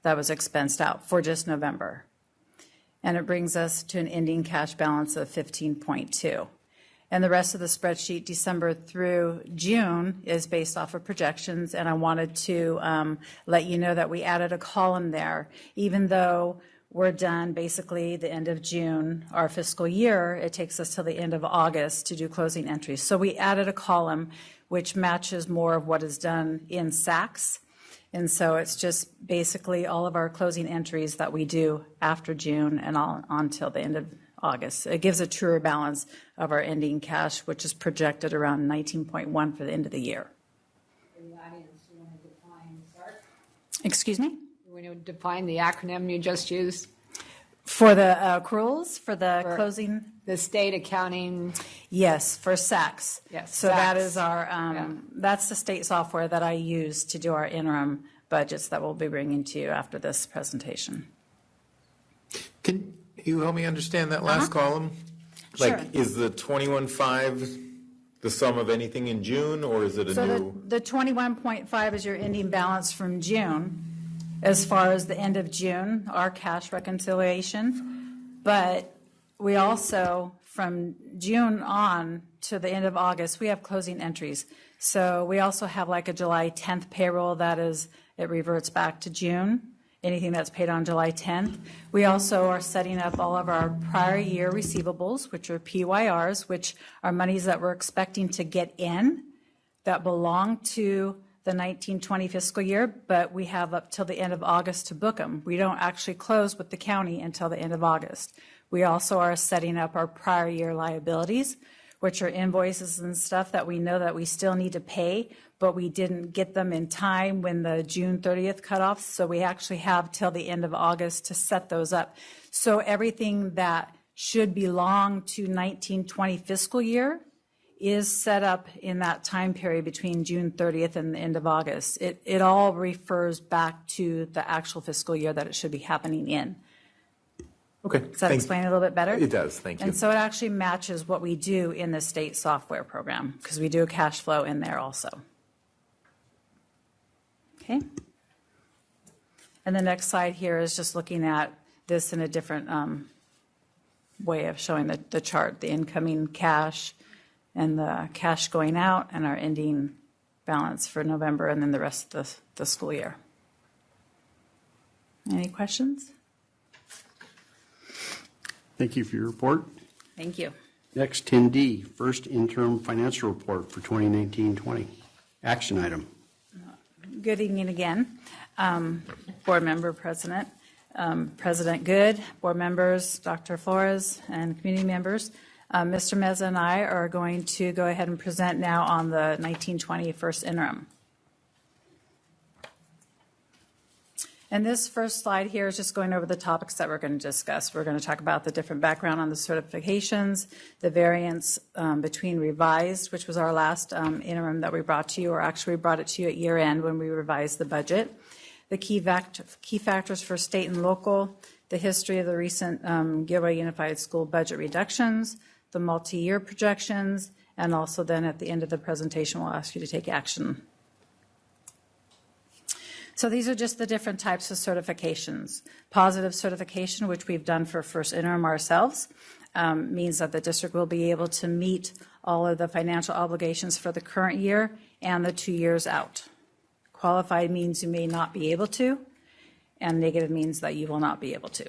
[SPEAKER 4] that was expensed out for just November. and it brings us to an ending cash balance of 15.2. And the rest of the spreadsheet, December through June, is based off of projections, and I wanted to let you know that we added a column there. Even though we're done basically the end of June, our fiscal year, it takes us till the end of August to do closing entries. So we added a column which matches more of what is done in SACs. And so it's just basically all of our closing entries that we do after June and on till the end of August. It gives a truer balance of our ending cash, which is projected around 19.1 for the end of the year.
[SPEAKER 5] For the audience, you want to define SART?
[SPEAKER 4] Excuse me?
[SPEAKER 5] You want to define the acronym you just used?
[SPEAKER 4] For the accruals, for the closing?
[SPEAKER 5] The state accounting?
[SPEAKER 4] Yes, for SACs.
[SPEAKER 5] Yes,
[SPEAKER 4] so that
[SPEAKER 5] SACs.
[SPEAKER 4] is our, that's the state software that I use to do our interim budgets that we'll be bringing to you after this presentation.
[SPEAKER 1] Can you help me understand that last column? Like,
[SPEAKER 4] Sure.
[SPEAKER 1] is the 21.5 the sum of anything in June, or is it a
[SPEAKER 4] So
[SPEAKER 1] new?
[SPEAKER 4] the 21.5 is your ending balance from June, as far as the end of June, our cash reconciliation. But we also, from June on to the end of August, we have closing entries. So we also have like a July 10th payroll that is, it reverts back to June, anything that's paid on July 10th. We also are setting up all of our prior year receivables, which are PYRs, which are monies that we're expecting to get in that belong to the 1920 fiscal year, but we have up till the end of August to book them. We don't actually close with the county until the end of August. We also are setting up our prior year liabilities, which are invoices and stuff that we know that we still need to pay, but we didn't get them in time when the June 30th cutoff, so we actually have till the end of August to set those up. So everything that should belong to 1920 fiscal year is set up in that time period between June 30th and the end of August. It all refers back to the actual fiscal year that it should be happening in.
[SPEAKER 1] Okay.
[SPEAKER 4] Does that explain it a little bit better?
[SPEAKER 1] It does, thank you.
[SPEAKER 4] And so it actually matches what we do in the state software program, because we do a cash flow in there also. Okay. And the next slide here is just looking at this in a different way of showing the chart, the incoming cash and the cash going out and our ending balance for November and then the rest of the school year. Any questions?
[SPEAKER 9] Thank you for your report.
[SPEAKER 4] Thank you.
[SPEAKER 9] Next, 10D, first interim financial report for 2019-20. Action item.
[SPEAKER 4] Good evening again. Board member, President, President Good, board members, Dr. Flores, and community members. Mr. Meza and I are going to go ahead and present now on the 1920 first interim. And this first slide here is just going over the topics that we're going to discuss. We're going to talk about the different background on the certifications, the variance between revised, which was our last interim that we brought to you, or actually we brought it to you at year end when we revised the budget, the key factors for state and local, the history of the recent Gilroy Unified School budget reductions, the multi-year projections, and also then at the end of the presentation, we'll ask you to take action. So these are just the different types of certifications. Positive certification, which we've done for first interim ourselves, means that the district will be able to meet all of the financial obligations for the current year and the 2 years out. Qualified means you may not be able to, and negative means that you will not be able to.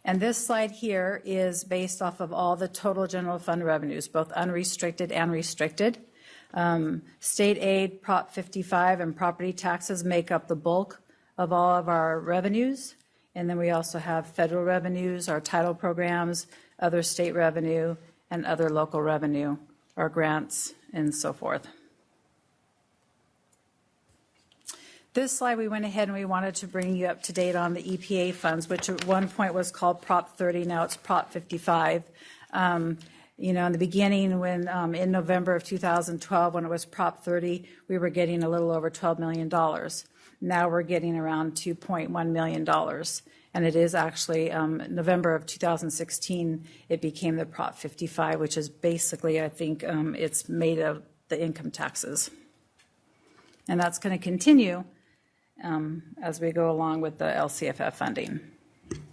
[SPEAKER 4] And this slide here is based off of all the total general fund revenues, both unrestricted and restricted. State aid, Prop 55, and property taxes make up the bulk of all of our revenues. And then we also have federal revenues, our title programs, other state revenue, and other local revenue, our grants, and so forth. This slide, we went ahead and we wanted to bring you up to date on the EPA funds, which at one point was called Prop 30, now it's Prop 55. You know, in the beginning, when in November of 2012, when it was Prop 30, we were getting a little over $12 million. Now we're getting around $2.1 million. And it is actually November of 2016, it became the Prop 55, which is basically, I think, it's made of the income taxes. And that's going to continue as we go along with the LCFF funding.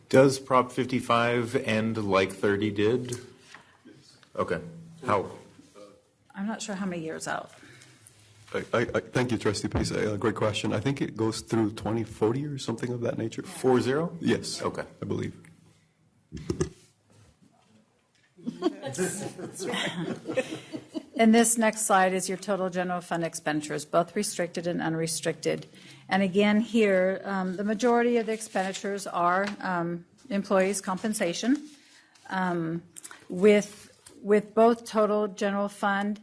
[SPEAKER 1] Does Prop 55 end like 30 did? Okay. How?
[SPEAKER 4] I'm not sure how many years out.
[SPEAKER 20] I thank you, Trustee Pace. Great question. I think it goes through 2040 or something of that nature.
[SPEAKER 1] 40?
[SPEAKER 20] Yes.
[SPEAKER 1] Okay.
[SPEAKER 20] I believe.
[SPEAKER 4] And this next slide is your total general fund expenditures, both restricted and unrestricted. And again, here, the majority of the expenditures are employees' compensation. With both total general fund,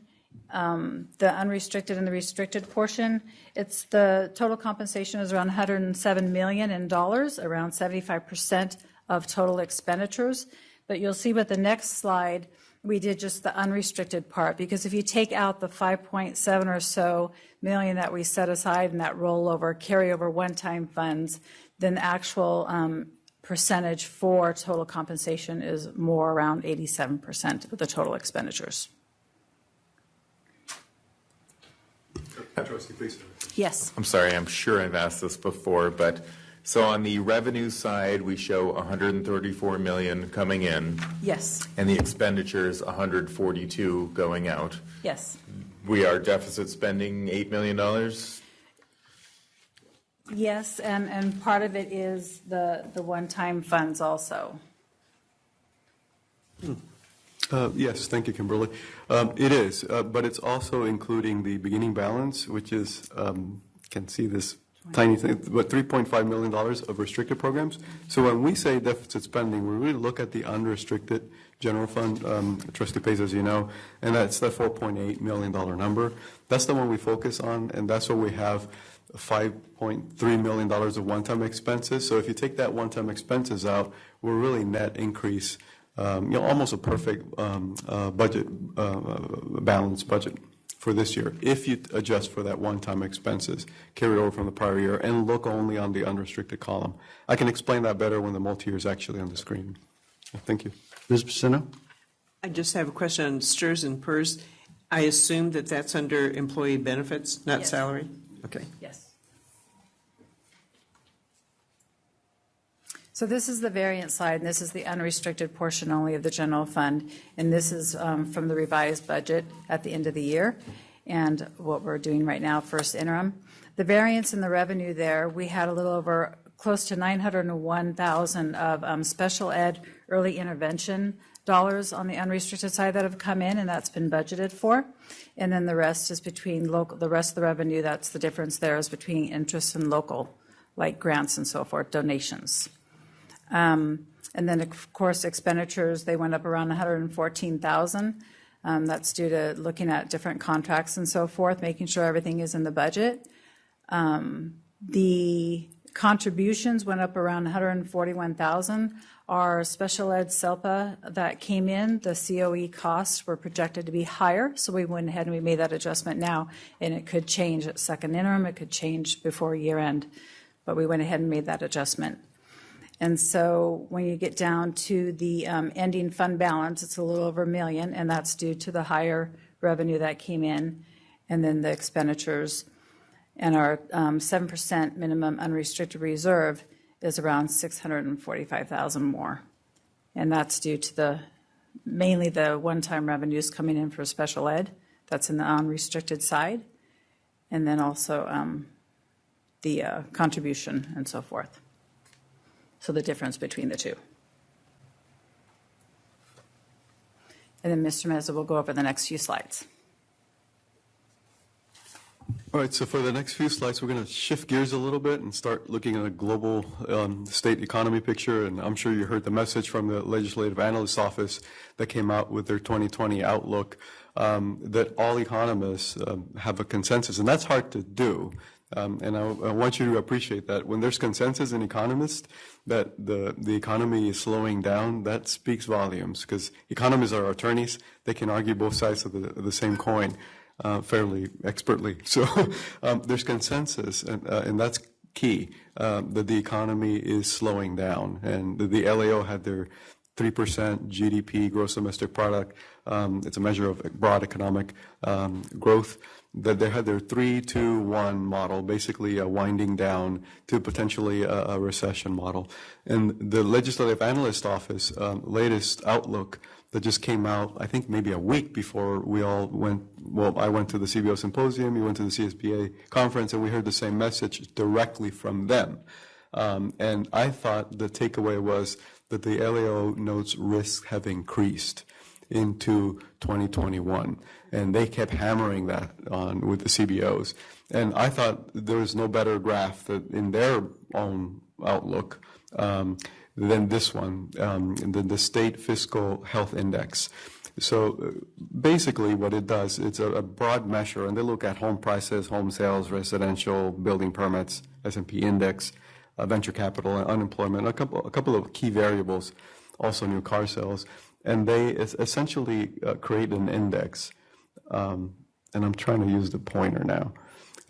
[SPEAKER 4] the unrestricted and the restricted portion, it's the total compensation is around $107 million in dollars, around 75% of total expenditures. But you'll see with the next slide, we did just the unrestricted part, because if you take out the 5.7 or so million that we set aside in that rollover, carryover one-time funds, then the actual percentage for total compensation is more around 87% of the total expenditures. Yes.
[SPEAKER 1] I'm sorry, I'm sure I've asked this before, but so on the revenue side, we show 134 million coming in.
[SPEAKER 4] Yes.
[SPEAKER 1] And the expenditures 142 going out.
[SPEAKER 4] Yes.
[SPEAKER 1] We are deficit spending $8 million.
[SPEAKER 4] Yes, and part of it is the one-time funds also.
[SPEAKER 20] Yes, thank you, Kimberly. It is, but it's also including the beginning balance, which is, you can see this tiny thing, but $3.5 million of restricted programs. So when we say deficit spending, we really look at the unrestricted general fund, Trustee Pace, as you know, and that's the $4.8 million number. That's the one we focus on, and that's where we have $5.3 million of one-time expenses. So if you take that one-time expenses out, we're really net increase, almost a perfect budget, balanced budget for this year, if you adjust for that one-time expenses carried over from the prior year and look only on the unrestricted column. I can explain that better when the multi-year is actually on the screen. Thank you.
[SPEAKER 9] Ms. Pacino?
[SPEAKER 21] I just have a question on STRS and PERS. I assume that that's under employee benefits, not
[SPEAKER 4] Yes.
[SPEAKER 21] salary? Okay.
[SPEAKER 4] Yes. So this is the variance slide, and this is the unrestricted portion only of the general fund, and this is from the revised budget at the end of the year, and what we're doing right now, first interim. The variance in the revenue there, we had a little over close to $901,000 of special ed early intervention dollars on the unrestricted side that have come in, and that's been budgeted for. And then the rest is between local, the rest of the revenue, that's the difference there, is between interest and local, like grants and so forth, donations. And then, of course, expenditures, they went up around $114,000. That's due to looking at different contracts and so forth, making sure everything is in the budget. The contributions went up around $141,000. Our special ed SELPA that came in, the COE costs were projected to be higher, so we went ahead and we made that adjustment now, and it could change at second interim, it could change before year end, but we went ahead and made that adjustment. And so when you get down to the ending fund balance, it's a little over $1 million, and that's due to the higher revenue that came in, and then the expenditures. And our 7% minimum unrestricted reserve is around $645,000 more. And that's due to mainly the one-time revenues coming in for special ed. That's in the unrestricted side. And then also the contribution and so forth. So the difference between the two. And then Mr. Meza will go over the next few slides.
[SPEAKER 20] All right, so for the next few slides, we're going to shift gears a little bit and start looking at a global state economy picture. And I'm sure you heard the message from the Legislative Analyst's Office that came out with their 2020 outlook, that all economists have a consensus, and that's hard to do. And I want you to appreciate that when there's consensus in economists that the economy is slowing down, that speaks volumes, because economists are attorneys. They can argue both sides of the same coin fairly expertly. So there's consensus, and that's key, that the economy is slowing down. And the LAO had their 3% GDP, gross domestic product. It's a measure of broad economic growth. That they had their 3-2-1 model, basically a winding down to potentially a recession model. And the Legislative Analyst Office latest outlook that just came out, I think maybe a week before we all went, well, I went to the CBO Symposium, you went to the CSBA conference, and we heard the same message directly from them. And I thought the takeaway was that the LAO notes risks have increased into 2021. And they kept hammering that on with the CBOs. And I thought there was no better graph that in their own outlook than this one, the State Fiscal Health Index. So basically what it does, it's a broad measure, and they look at home prices, home sales, residential, building permits, S&P index, venture capital, unemployment, a couple of key variables, also new car sales. And they essentially create an index. And I'm trying to use the pointer now.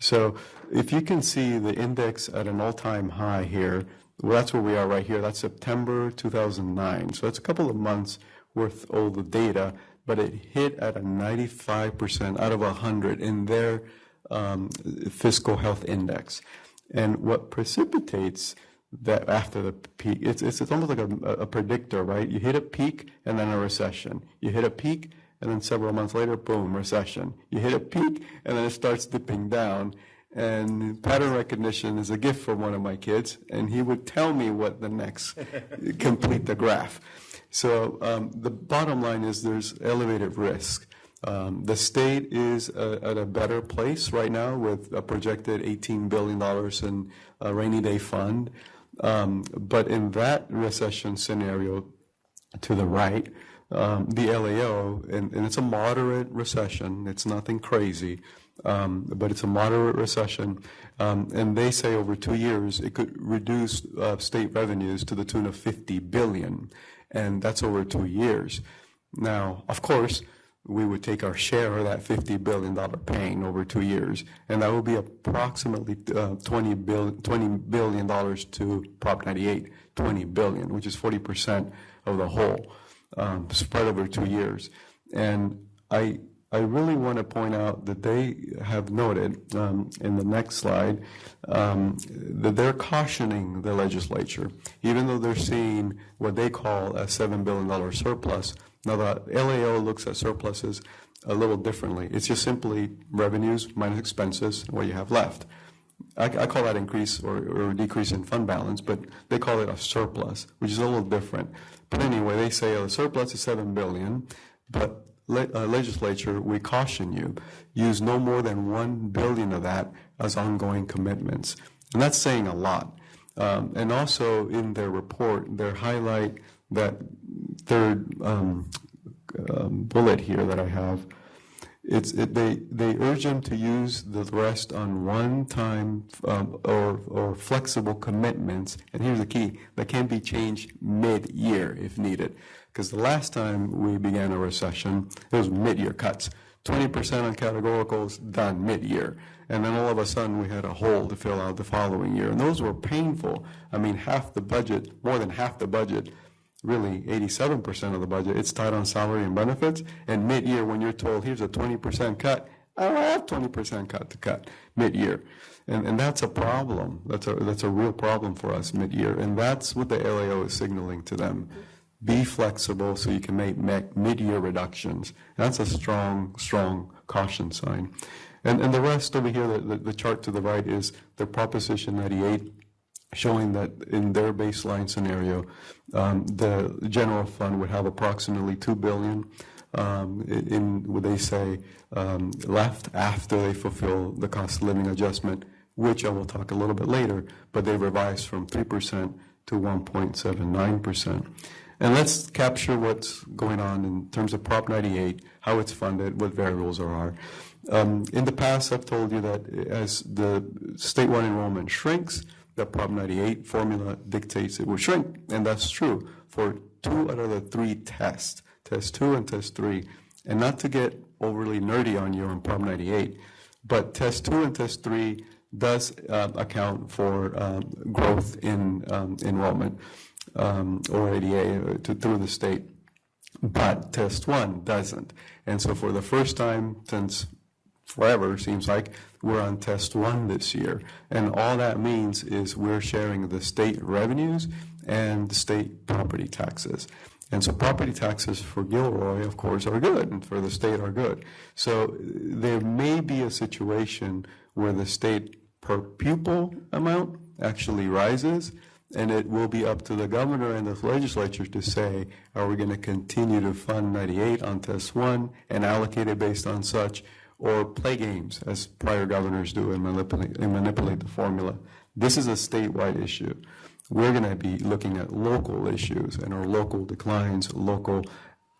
[SPEAKER 20] So if you can see the index at an all-time high here, well, that's where we are right here. That's September 2009. So it's a couple of months worth of the data, but it hit at a 95% out of 100 in their fiscal health index. And what precipitates that after the peak, it's almost like a predictor, right? You hit a peak and then a recession. You hit a peak and then several months later, boom, recession. You hit a peak and then it starts dipping down. And pattern recognition is a gift from one of my kids, and he would tell me what the next complete the graph. So the bottom line is there's elevated risk. The state is at a better place right now with a projected $18 billion in a rainy day fund. But in that recession scenario to the right, the LAO, and it's a moderate recession, it's nothing crazy, but it's a moderate recession, and they say over 2 years it could reduce state revenues to the tune of $50 billion, and that's over 2 years. Now, of course, we would take our share of that $50 billion pain over 2 years, and that would be approximately $20 billion to Prop 98, $20 billion, which is 40% of the whole, spread over 2 years. And I really want to point out that they have noted in the next slide that they're cautioning the legislature, even though they're seeing what they call a $7 billion surplus. Now, the LAO looks at surpluses a little differently. It's just simply revenues minus expenses, what you have left. I call that increase or decrease in fund balance, but they call it a surplus, which is a little different. But anyway, they say the surplus is $7 billion, but legislature, we caution you, use no more than $1 billion of that as ongoing commitments. And that's saying a lot. And also in their report, they highlight that third bullet here that I have. They urge them to use the rest on one-time or flexible commitments. And here's the key: that can be changed mid-year if needed. Because the last time we began a recession, it was mid-year cuts. 20% on categoricals done mid-year. And then all of a sudden we had a hole to fill out the following year. And those were painful. I mean, half the budget, more than half the budget, really 87% of the budget, it's tied on salary and benefits. And mid-year, when you're told, here's a 20% cut, I don't have 20% cut to cut mid-year. And that's a problem. That's a real problem for us mid-year. And that's what the LAO is signaling to them. Be flexible so you can make mid-year reductions. That's a strong caution sign. And the rest over here, the chart to the right is the Proposition 98, showing that in their baseline scenario, the general fund would have approximately $2 billion in what they say left after they fulfill the cost of living adjustment, which I will talk a little bit later, but they revised from 3% to 1.79%. And let's capture what's going on in terms of Prop 98, how it's funded, what variables there are. In the past, I've told you that as the statewide enrollment shrinks, the Prop 98 formula dictates it will shrink, and that's true for 2 out of the 3 tests, Test 2 and Test 3. And not to get overly nerdy on you on Prop 98, but Test 2 and Test 3 does account for growth in enrollment. or ADA through the state. But Test 1 doesn't. And so for the first time since forever, seems like, we're on Test 1 this year. And all that means is we're sharing the state revenues and the state property taxes. And so property taxes for Gilroy, of course, are good, and for the state are good. So there may be a situation where the state per pupil amount actually rises, and it will be up to the governor and the legislature to say, are we going to continue to fund 98 on Test 1 and allocate it based on such, or play games, as prior governors do, and manipulate the formula. This is a statewide issue. We're going to be looking at local issues and our local declines, local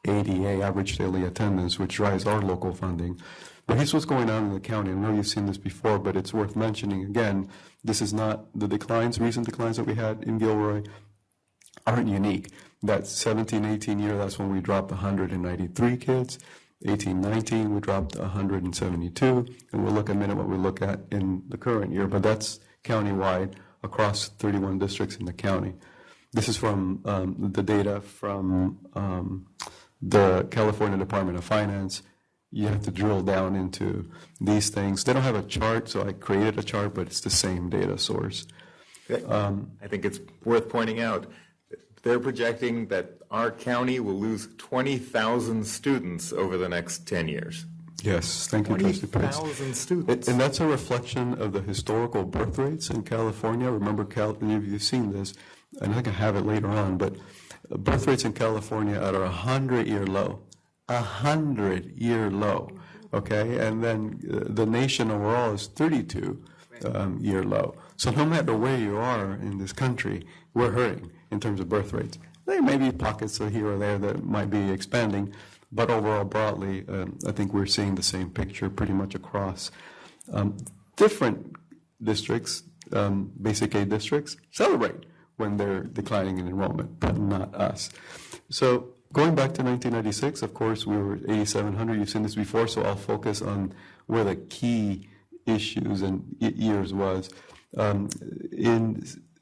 [SPEAKER 20] ADA, average daily attendance, which drives our local funding. But here's what's going on in the county. I know you've seen this before, but it's worth mentioning again. This is not the declines, recent declines that we had in Gilroy aren't unique. That 17-18 year, that's when we dropped 193 kids. 18-19, we dropped 172, and we'll look in a minute what we look at in the current year, but that's countywide across 31 districts in the county. This is from the data from the California Department of Finance. You have to drill down into these things. They don't have a chart, so I created a chart, but it's the same data source.
[SPEAKER 1] I think it's worth pointing out, they're projecting that our county will lose 20,000 students over the next 10 years.
[SPEAKER 20] Yes, thank you, Trustee Pitts.
[SPEAKER 1] 20,000 students.
[SPEAKER 20] And that's a reflection of the historical birth rates in California. Remember, you've seen this, and I think I have it later on, but birth rates in California are at a 100-year low. 100-year low, okay? And then the nation overall is 32-year low. So no matter where you are in this country, we're hurting in terms of birth rates. There may be pockets here or there that might be expanding, but overall, broadly, I think we're seeing the same picture pretty much across. Different districts, basic aid districts, celebrate when they're declining in enrollment, but not us. So going back to 1996, of course, we were 8,700. You've seen this before, so I'll focus on where the key issues and years was. In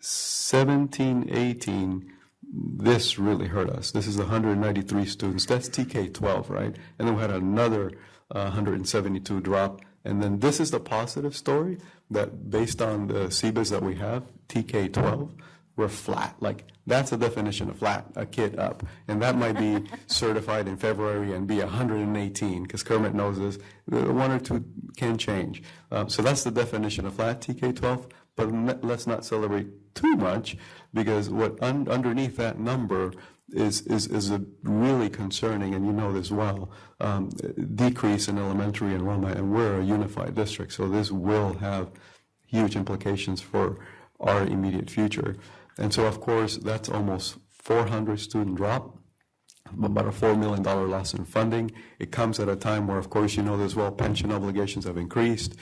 [SPEAKER 20] 17-18, this really hurt us. This is 193 students. That's TK-12, right? And then we had another 172 drop. And then this is the positive story, that based on the CBIS that we have, TK-12, we're flat. Like, that's the definition of flat, a kid up. And that might be certified in February and be 118, because Kermit knows this. One or two can change. So that's the definition of flat, TK-12. But let's not celebrate too much, because what underneath that number is a really concerning, and you know this well, decrease in elementary enrollment, and we're a unified district, so this will have huge implications for our immediate future. And so, of course, that's almost 400 student drop, about a $4 million loss in funding. It comes at a time where, of course, you know this well, pension obligations have increased.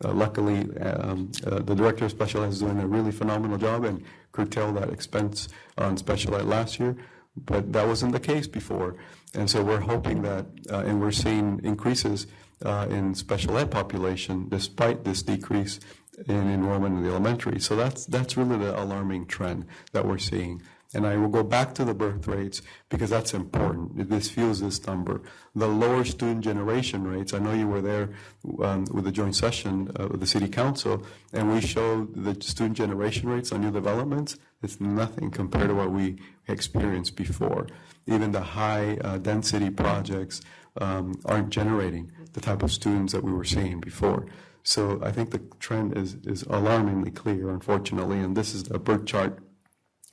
[SPEAKER 20] Luckily, the director of special ed is doing a really phenomenal job and curtailed that expense on special ed last year, but that wasn't the case before. And so we're hoping that, and we're seeing increases in special ed population despite this decrease in enrollment in the elementary. So that's really the alarming trend that we're seeing. And I will go back to the birth rates because that's important. This fuels this number. The lower student generation rates, I know you were there with the joint session with the City Council, and we showed the student generation rates on new developments. It's nothing compared to what we experienced before. Even the high density projects aren't generating the type of students that we were seeing before. So I think the trend is alarmingly clear, unfortunately, and this is a birth chart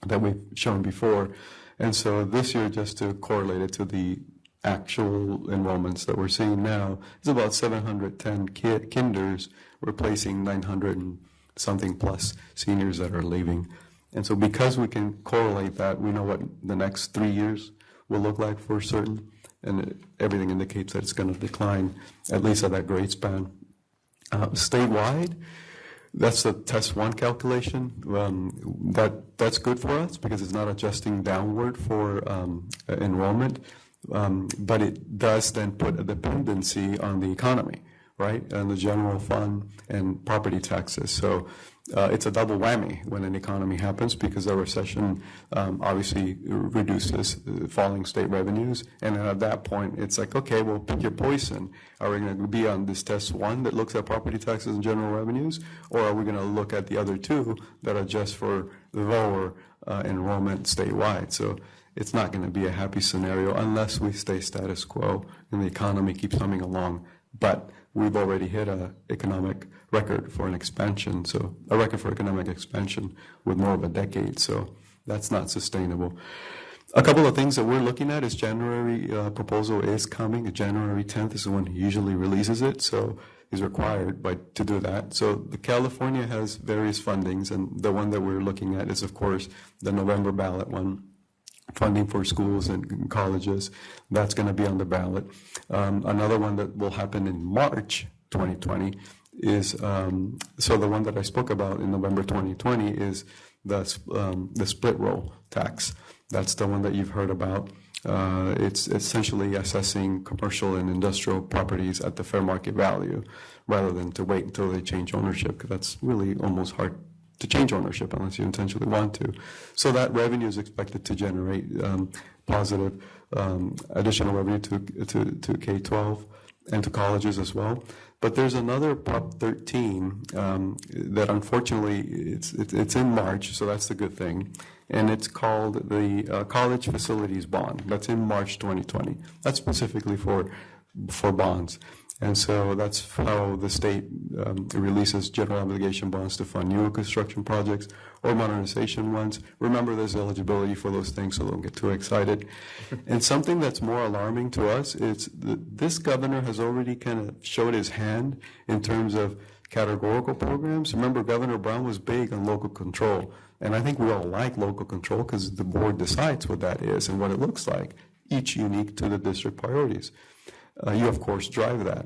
[SPEAKER 20] that we've shown before. And so this year, just to correlate it to the actual enrollments that we're seeing now, it's about 710 kinders replacing 900 and something plus seniors that are leaving. And so because we can correlate that, we know what the next 3 years will look like for certain, and everything indicates that it's going to decline, at least at that grade span. Statewide, that's the Test 1 calculation. That's good for us because it's not adjusting downward for enrollment, but it does then put a dependency on the economy, right? And the general fund and property taxes. So it's a double whammy when an economy happens, because a recession obviously reduces falling state revenues. And then at that point, it's like, okay, well, pick your poison. Are we going to be on this test one that looks at property taxes and general revenues? Or are we going to look at the other two that are just for lower enrollment statewide? So it's not going to be a happy scenario unless we stay status quo and the economy keeps humming along. But we've already hit a economic record for an expansion, so a record for economic expansion with more of a decade. So that's not sustainable. A couple of things that we're looking at is January proposal is coming. January 10th is when he usually releases it, so he's required to do that. So the California has various fundings, and the one that we're looking at is, of course, the November ballot one. Funding for schools and colleges, that's going to be on the ballot. Another one that will happen in March 2020 is, so the one that I spoke about in November 2020 is the split roll tax. That's the one that you've heard about. It's essentially assessing commercial and industrial properties at the fair market value rather than to wait until they change ownership, because that's really almost hard to change ownership unless you intentionally want to. So that revenue is expected to generate positive additional revenue to K-12 and to colleges as well. But there's another Prop 13 that unfortunately it's in March, so that's the good thing. And it's called the College Facilities Bond. That's in March 2020. That's specifically for bonds. And so that's how the state releases general obligation bonds to fund new construction projects or modernization ones. Remember, there's eligibility for those things, so don't get too excited. And something that's more alarming to us is this governor has already kind of showed his hand in terms of categorical programs. Remember, Governor Brown was big on local control. And I think we all like local control because the board decides what that is and what it looks like, each unique to the district priorities. You, of course, drive that.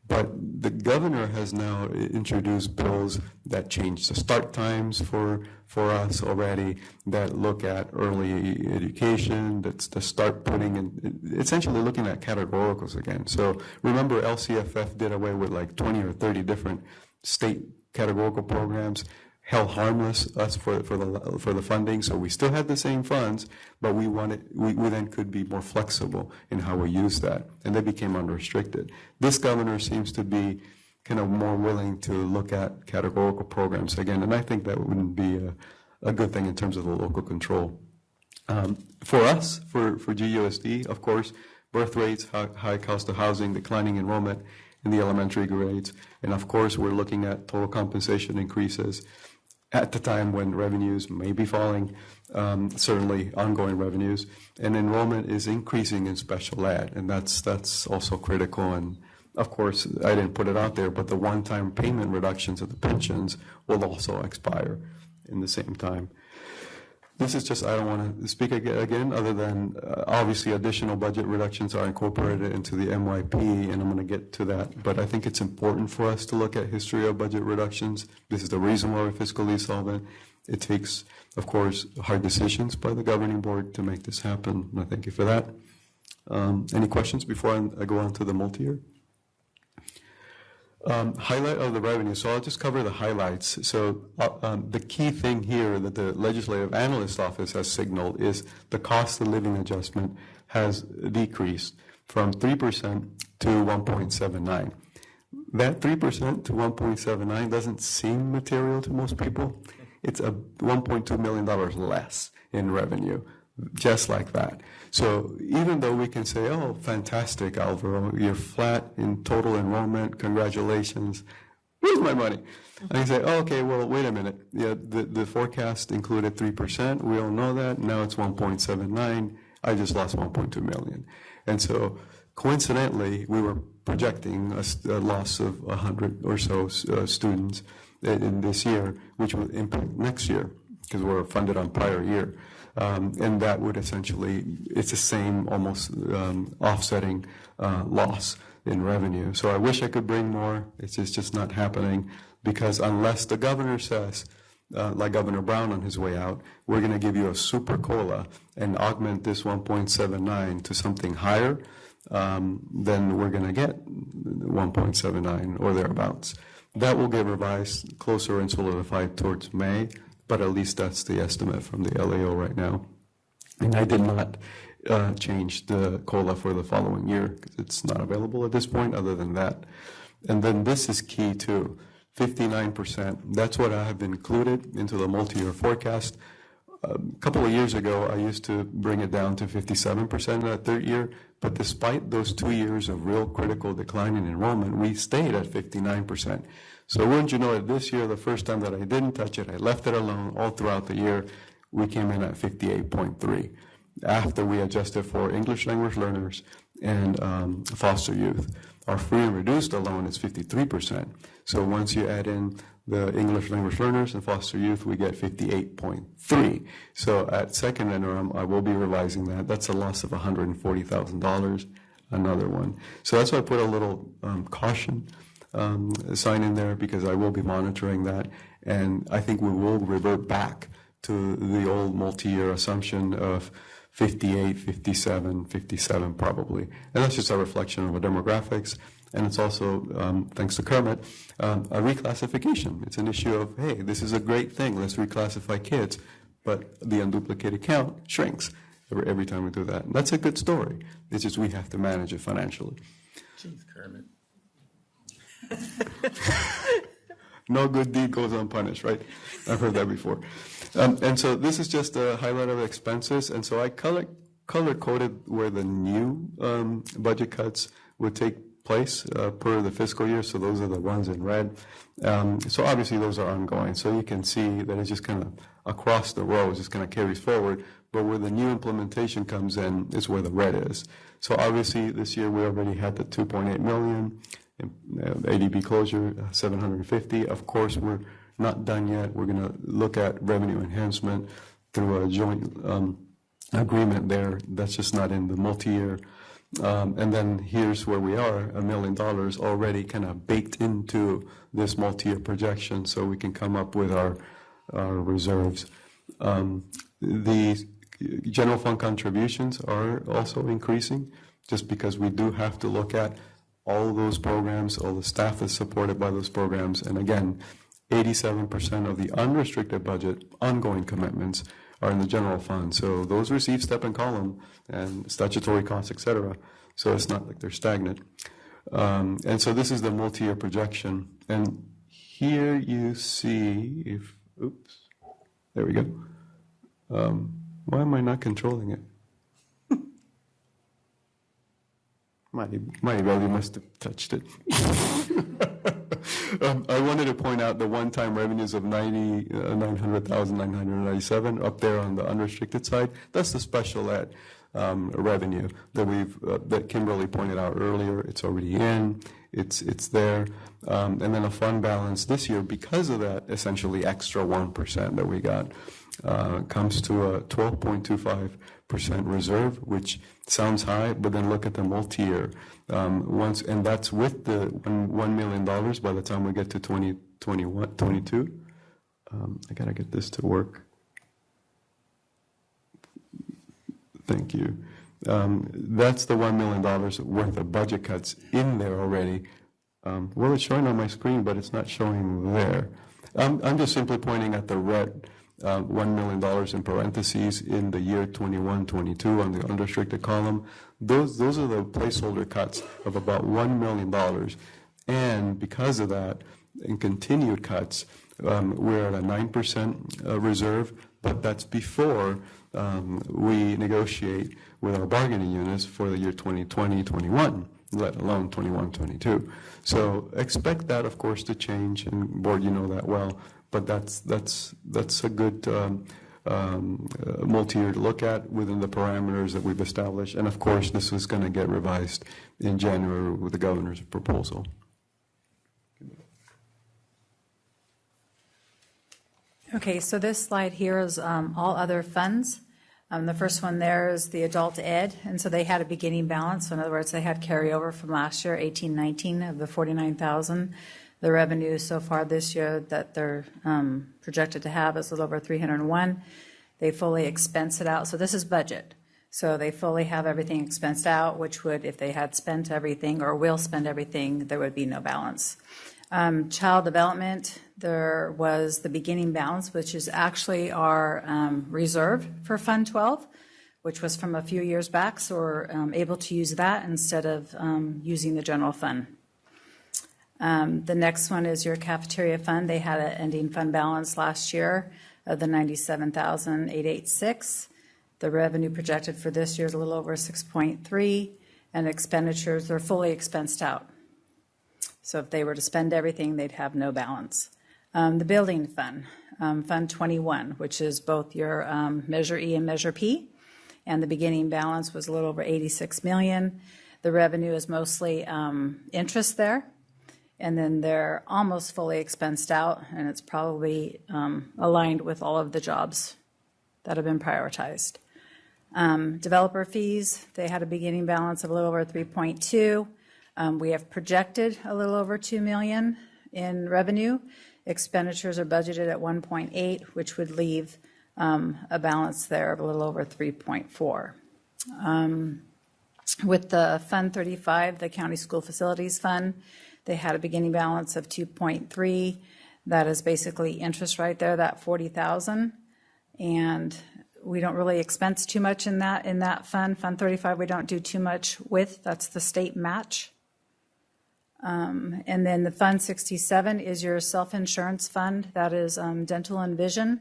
[SPEAKER 20] But the governor has now introduced bills that change the start times for us already, that look at early education, that's to start putting in, essentially looking at categoricals again. So remember, LCFF did away with like 20 or 30 different state categorical programs, held harmless us for the funding, so we still had the same funds, but we then could be more flexible in how we use that, and they became unrestricted. This governor seems to be kind of more willing to look at categorical programs again, and I think that wouldn't be a good thing in terms of the local control. For us, for GUSD, of course, birth rates, high cost of housing, declining enrollment in the elementary grades, and of course we're looking at total compensation increases at the time when revenues may be falling, certainly ongoing revenues, and enrollment is increasing in special ed, and that's also critical. And of course, I didn't put it out there, but the one-time payment reductions of the pensions will also expire in the same time. This is just, I don't want to speak again, other than obviously additional budget reductions are incorporated into the MYP, and I'm going to get to that. But I think it's important for us to look at history of budget reductions. This is the reason why we're fiscally solvent. It takes, of course, hard decisions by the governing board to make this happen, and I thank you for that. Any questions before I go on to the multi-year? Highlight of the revenue. So I'll just cover the highlights. So the key thing here that the Legislative Analyst Office has signaled is the cost of living adjustment has decreased from 3% to 1.79. That 3% to 1.79 doesn't seem material to most people. It's a $1.2 million less in revenue, just like that. So even though we can say, oh, fantastic, Alvaro, you're flat in total enrollment, congratulations, where's my money? I can say, oh, okay, well, wait a minute. Yeah, the forecast included 3%. We all know that. Now it's 1.79. I just lost 1.2 million. And so coincidentally, we were projecting a loss of 100 or so students in this year, which will impact next year because we're funded on prior year. And that would essentially, it's the same almost offsetting loss in revenue. So I wish I could bring more. It's just not happening because unless the governor says like Governor Brown on his way out, we're going to give you a super COLA and augment this 1.79 to something higher, then we're going to get 1.79 or thereabouts. That will get revised closer and solidified towards May, but at least that's the estimate from the LAO right now. And I did not change the COLA for the following year because it's not available at this point other than that. And then this is key too, 59%. That's what I have included into the multi-year forecast. A couple of years ago, I used to bring it down to 57% in that third year, but despite those 2 years of real critical decline in enrollment, we stayed at 59%. So wouldn't you know it, this year, the first time that I didn't touch it, I left it alone all throughout the year, we came in at 58.3 after we adjusted for English language learners and foster youth. Our free and reduced alone is 53%. So once you add in the English language learners and foster youth, we get 58.3. So at second interim, I will be revising that. That's a loss of $140,000, another one. So that's why I put a little caution sign in there, because I will be monitoring that. And I think we will revert back to the old multi-year assumption of 58, 57, 57 probably. And that's just a reflection of our demographics. And it's also, thanks to Kermit, a reclassification. It's an issue of, hey, this is a great thing. Let's reclassify kids. But the unduplicated count shrinks every time we do that. And that's a good story. It's just we have to manage it financially.
[SPEAKER 1] Jeez, Kermit.
[SPEAKER 20] No good deed goes unpunished, right? I've heard that before. And so this is just a highlight of expenses. And so I color-coded where the new budget cuts would take place per the fiscal year. So those are the ones in red. So obviously those are ongoing. So you can see that it's just kind of across the row, it just kind of carries forward. But where the new implementation comes in is where the red is. So obviously this year we already had the 2.8 million. ADB closure, 750. Of course, we're not done yet. We're going to look at revenue enhancement through a joint agreement there. That's just not in the multi-year. And then here's where we are, $1 million already kind of baked into this multi-year projection, so we can come up with our reserves. The general fund contributions are also increasing, just because we do have to look at all those programs, all the staff that's supported by those programs. And again, 87% of the unrestricted budget ongoing commitments are in the general fund. So those receive step and column and statutory costs, et cetera. So it's not like they're stagnant. And so this is the multi-year projection. And here you see if, oops, there we go. Why am I not controlling it? Maribel, you must have touched it. I wanted to point out the one-time revenues of $900,997 up there on the unrestricted side. That's the special ed revenue that that Kimberly pointed out earlier. It's already in. It's there. And then a fund balance this year, because of that essentially extra 1% that we got, comes to a 12.25% reserve, which sounds high, but then look at the multi-year and that's with the $1 million by the time we get to 2021, 22. I gotta get this to work. Thank you. That's the $1 million worth of budget cuts in there already. Well, it's showing on my screen, but it's not showing there. I'm just simply pointing at the red $1 million in parentheses in the year 21-22 on the unrestricted column. Those are the placeholder cuts of about $1 million. And because of that, in continued cuts, we're at a 9% reserve, but that's before we negotiate with our bargaining units for the year 2020-21, let alone 21-22. So expect that, of course, to change, and board, you know that well. But that's a good multi-year to look at within the parameters that we've established. And of course, this is going to get revised in January with the governor's proposal.
[SPEAKER 4] Okay, so this slide here is all other funds. The first one there is the adult ed, and so they had a beginning balance. So in other words, they had carryover from last year, 18-19, of the $49,000. The revenue so far this year that they're projected to have is a little over 301. They fully expense it out. So this is budget. So they fully have everything expensed out, which would, if they had spent everything or will spend everything, there would be no balance. Child development, there was the beginning balance, which is actually our reserve for Fund 12, which was from a few years back. So we're able to use that instead of using the general fund. The next one is your cafeteria fund. They had an ending fund balance last year of the $97,886. The revenue projected for this year is a little over 6.3, and expenditures are fully expensed out. So if they were to spend everything, they'd have no balance. The building fund, Fund 21, which is both your Measure E and Measure P, and the beginning balance was a little over 86 million. The revenue is mostly interest there, and then they're almost fully expensed out, and it's probably aligned with all of the jobs that have been prioritized. Developer fees, they had a beginning balance of a little over 3.2. We have projected a little over 2 million in revenue. Expenditures are budgeted at 1.8, which would leave a balance there of a little over 3.4. With the Fund 35, the County School Facilities Fund, they had a beginning balance of 2.3. That is basically interest right there, that 40,000. And we don't really expense too much in that fund. Fund 35, we don't do too much with. That's the state match. And then the Fund 67 is your self-insurance fund. That is dental and vision.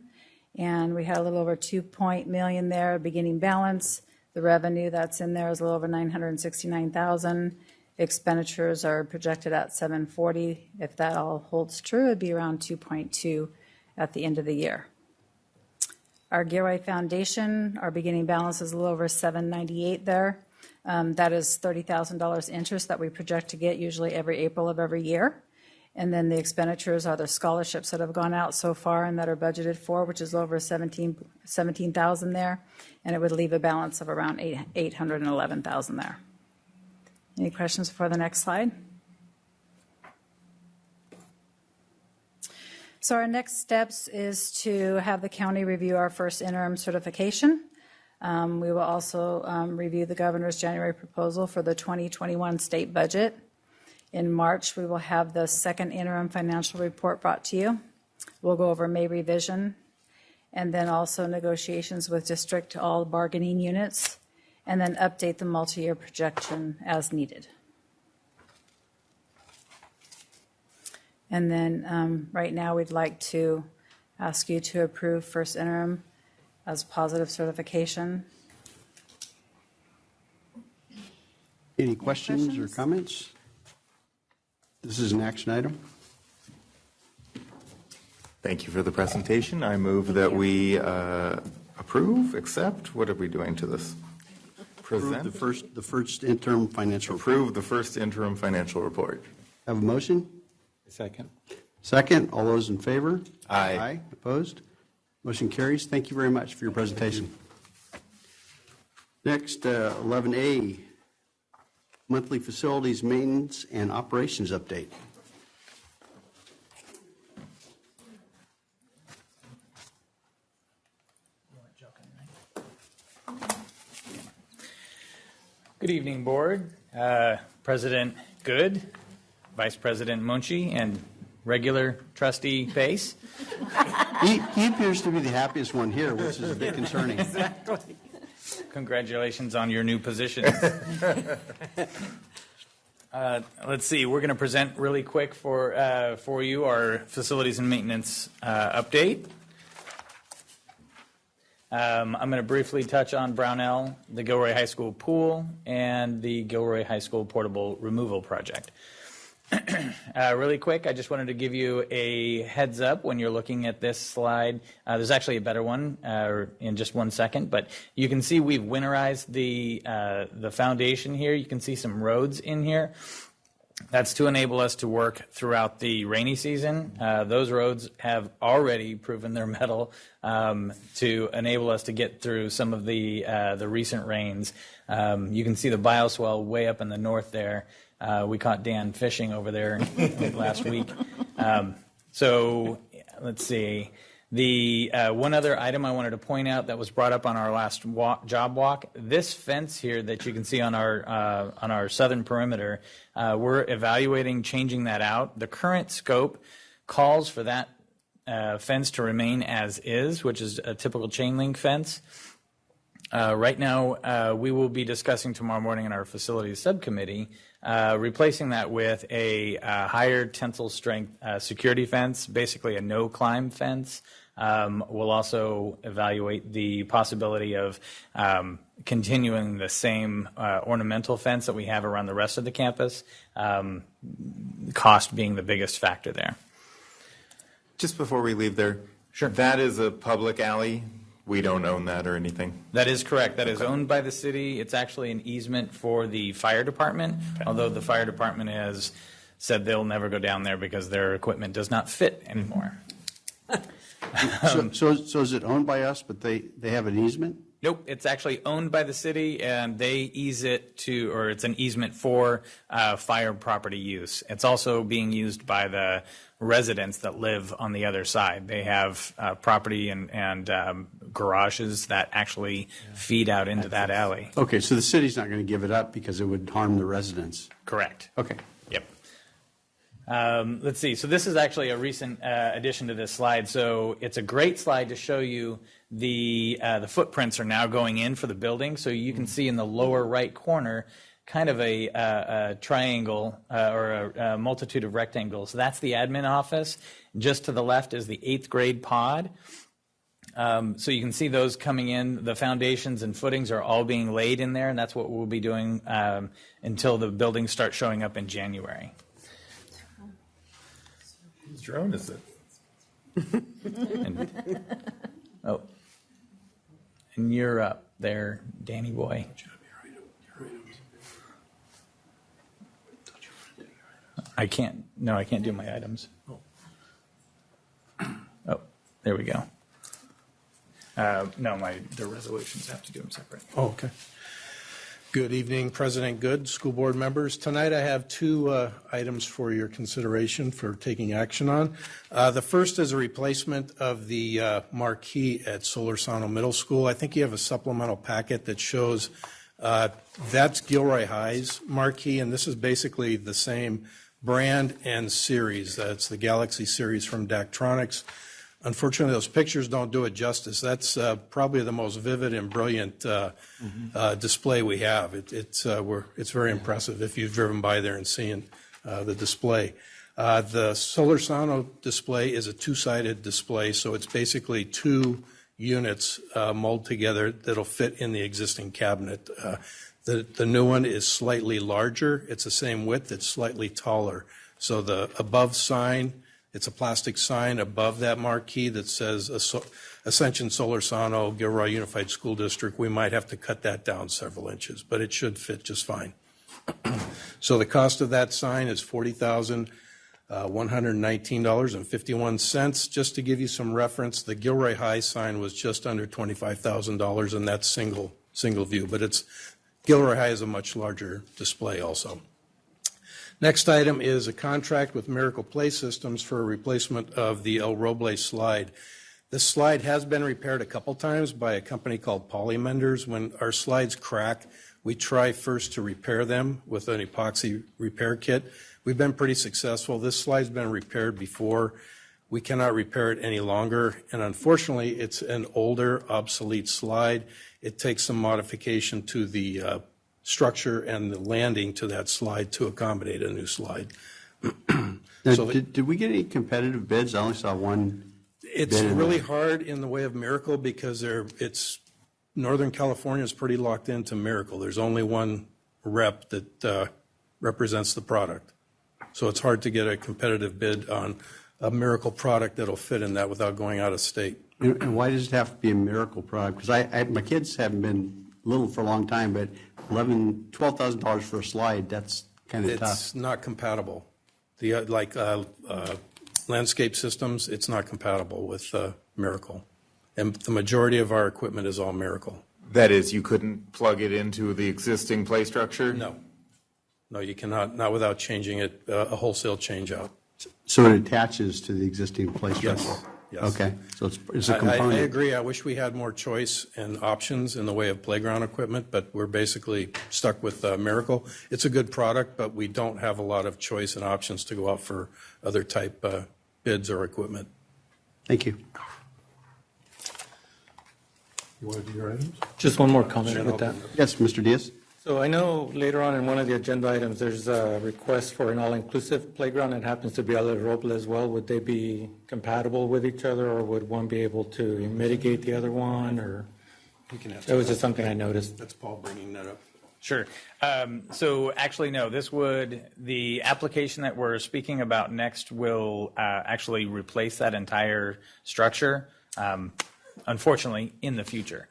[SPEAKER 4] And we had a little over 2 million there, beginning balance. The revenue that's in there is a little over 969,000. Expenditures are projected at 740. If that all holds true, it'd be around 2.2 at the end of the year. Our Gilroy Foundation, our beginning balance is a little over 798 there. That is $30,000 interest that we project to get usually every April of every year. And then the expenditures are the scholarships that have gone out so far and that are budgeted for, which is over 17,000 there. And it would leave a balance of around 811,000 there. Any questions for the next slide? So our next steps is to have the county review our first interim certification. We will also review the governor's January proposal for the 2021 state budget. In March, we will have the second interim financial report brought to you. We'll go over May revision, and then also negotiations with district all bargaining units, and then update the multi-year projection as needed. And then right now we'd like to ask you to approve first interim as positive certification.
[SPEAKER 9] Any questions or comments? This is an action item.
[SPEAKER 1] Thank you for the presentation. I move that we approve, accept, what are we doing to this? Present?
[SPEAKER 9] Approve the first interim financial report.
[SPEAKER 1] Approve the first interim financial report.
[SPEAKER 9] Have a motion?
[SPEAKER 11] Second.
[SPEAKER 9] Second. All those in favor?
[SPEAKER 1] Aye.
[SPEAKER 9] Aye. Opposed? Motion carries. Thank you very much for your presentation. Next, 11A, monthly facilities maintenance and operations update.
[SPEAKER 3] Good evening, Board. President Good, Vice President Munchie, and regular Trustee Pace.
[SPEAKER 9] He appears to be the happiest one here, which is a bit concerning.
[SPEAKER 3] Exactly. Congratulations on your new position. Let's see. We're going to present really quick for you our facilities and maintenance update. I'm going to briefly touch on Brownell, the Gilroy High School pool, and the Gilroy High School portable removal project. Really quick, I just wanted to give you a heads up when you're looking at this slide. There's actually a better one in just 1 second, but you can see we've winterized the foundation here. You can see some roads in here. That's to enable us to work throughout the rainy season. Those roads have already proven their mettle to enable us to get through some of the recent rains. You can see the bioswale way up in the north there. We caught Dan fishing over there last week. So let's see. The one other item I wanted to point out that was brought up on our last job walk, this fence here that you can see on our southern perimeter, we're evaluating changing that out. The current scope calls for that fence to remain as is, which is a typical chain link fence. Right now, we will be discussing tomorrow morning in our facilities subcommittee replacing that with a higher tensile strength security fence, basically a no-climb fence. We'll also evaluate the possibility of continuing the same ornamental fence that we have around the rest of the campus, cost being the biggest factor there.
[SPEAKER 1] Just before we leave there, sure. That is a public alley. We don't own that or anything?
[SPEAKER 3] That is correct. That is owned by the city. It's actually an easement for the fire department, although the fire department has said they'll never go down there because their equipment does not fit anymore.
[SPEAKER 9] So is it owned by us, but they have an easement?
[SPEAKER 3] Nope, it's actually owned by the city, and they ease it to, or it's an easement for fire property use. It's also being used by the residents that live on the other side. They have property and garages that actually feed out into that alley.
[SPEAKER 9] Okay, so the city's not going to give it up because it would harm the residents?
[SPEAKER 3] Correct.
[SPEAKER 9] Okay.
[SPEAKER 3] Yep. Let's see. So this is actually a recent addition to this slide. So it's a great slide to show you the footprints are now going in for the building. So you can see in the lower right corner kind of a triangle or a multitude of rectangles. That's the admin office. Just to the left is the 8th grade pod. So you can see those coming in. The foundations and footings are all being laid in there, and that's what we'll be doing until the buildings start showing up in January.
[SPEAKER 1] Whose drone is it?
[SPEAKER 3] And you're up there, Danny boy. I can't do my items. Oh, there we go. No, the resolutions have to do them separate.
[SPEAKER 8] Oh, okay. Good evening, President Good, school board members. Tonight I have two items for your consideration for taking action on. The first is a replacement of the marquee at Solorzano Middle School. I think you have a supplemental packet that shows that's Gilroy High's marquee, and this is basically the same brand and series. That's the Galaxy series from Daktronics. Unfortunately, those pictures don't do it justice. That's probably the most vivid and brilliant display we have. It's very impressive if you've driven by there and seen the display. The Solorzano display is a two-sided display, so it's basically two units molded together that'll fit in the existing cabinet. The new one is slightly larger. It's the same width. It's slightly taller. So the above sign, it's a plastic sign above that marquee that says Ascension Solorzano Gilroy Unified School District. We might have to cut that down several inches, but it should fit just fine. So the cost of that sign is $40,119.51. Just to give you some reference, the Gilroy High sign was just under $25,000, and that's single view. But Gilroy High is a much larger display also. Next item is a contract with Miracle Play Systems for a replacement of the El Roble slide. This slide has been repaired a couple times by a company called Polymenders. When our slides crack, we try first to repair them with an epoxy repair kit. We've been pretty successful. This slide's been repaired before. We cannot repair it any longer, and unfortunately, it's an older, obsolete slide. It takes some modification to the structure and the landing to that slide to accommodate a new slide.
[SPEAKER 9] Did we get any competitive bids? I only saw one.
[SPEAKER 8] It's really hard in the way of Miracle because Northern California is pretty locked into Miracle. There's only one rep that represents the product. So it's hard to get a competitive bid on a Miracle product that'll fit in that without going out of state.
[SPEAKER 9] And why does it have to be a Miracle product? Because my kids haven't been little for a long time, but $12,000 for a slide, that's kind of tough.
[SPEAKER 8] It's not compatible. Landscape Systems, it's not compatible with Miracle. And the majority of our equipment is all Miracle.
[SPEAKER 1] That is, you couldn't plug it into the existing play structure?
[SPEAKER 8] No, you cannot, not without changing it, a wholesale change out.
[SPEAKER 9] So it attaches to the existing play structure?
[SPEAKER 8] Yes.
[SPEAKER 9] Okay, so it's a component.
[SPEAKER 8] I agree. I wish we had more choice and options in the way of playground equipment, but we're basically stuck with Miracle. It's a good product, but we don't have a lot of choice and options to go out for other type bids or equipment.
[SPEAKER 9] Thank you.
[SPEAKER 8] You want to do your items?
[SPEAKER 11] Just one more comment with that.
[SPEAKER 9] Yes, Mr. Diaz?
[SPEAKER 11] So I know later on in one of the agenda items, there's a request for an all-inclusive playground. It happens to be a little Roble as well. Would they be compatible with each other, or would one be able to mitigate the other one? Or it was just something I noticed.
[SPEAKER 8] That's Paul bringing that up.
[SPEAKER 3] Sure. So actually, no, the application that we're speaking about next will actually replace that entire structure, unfortunately, in the future.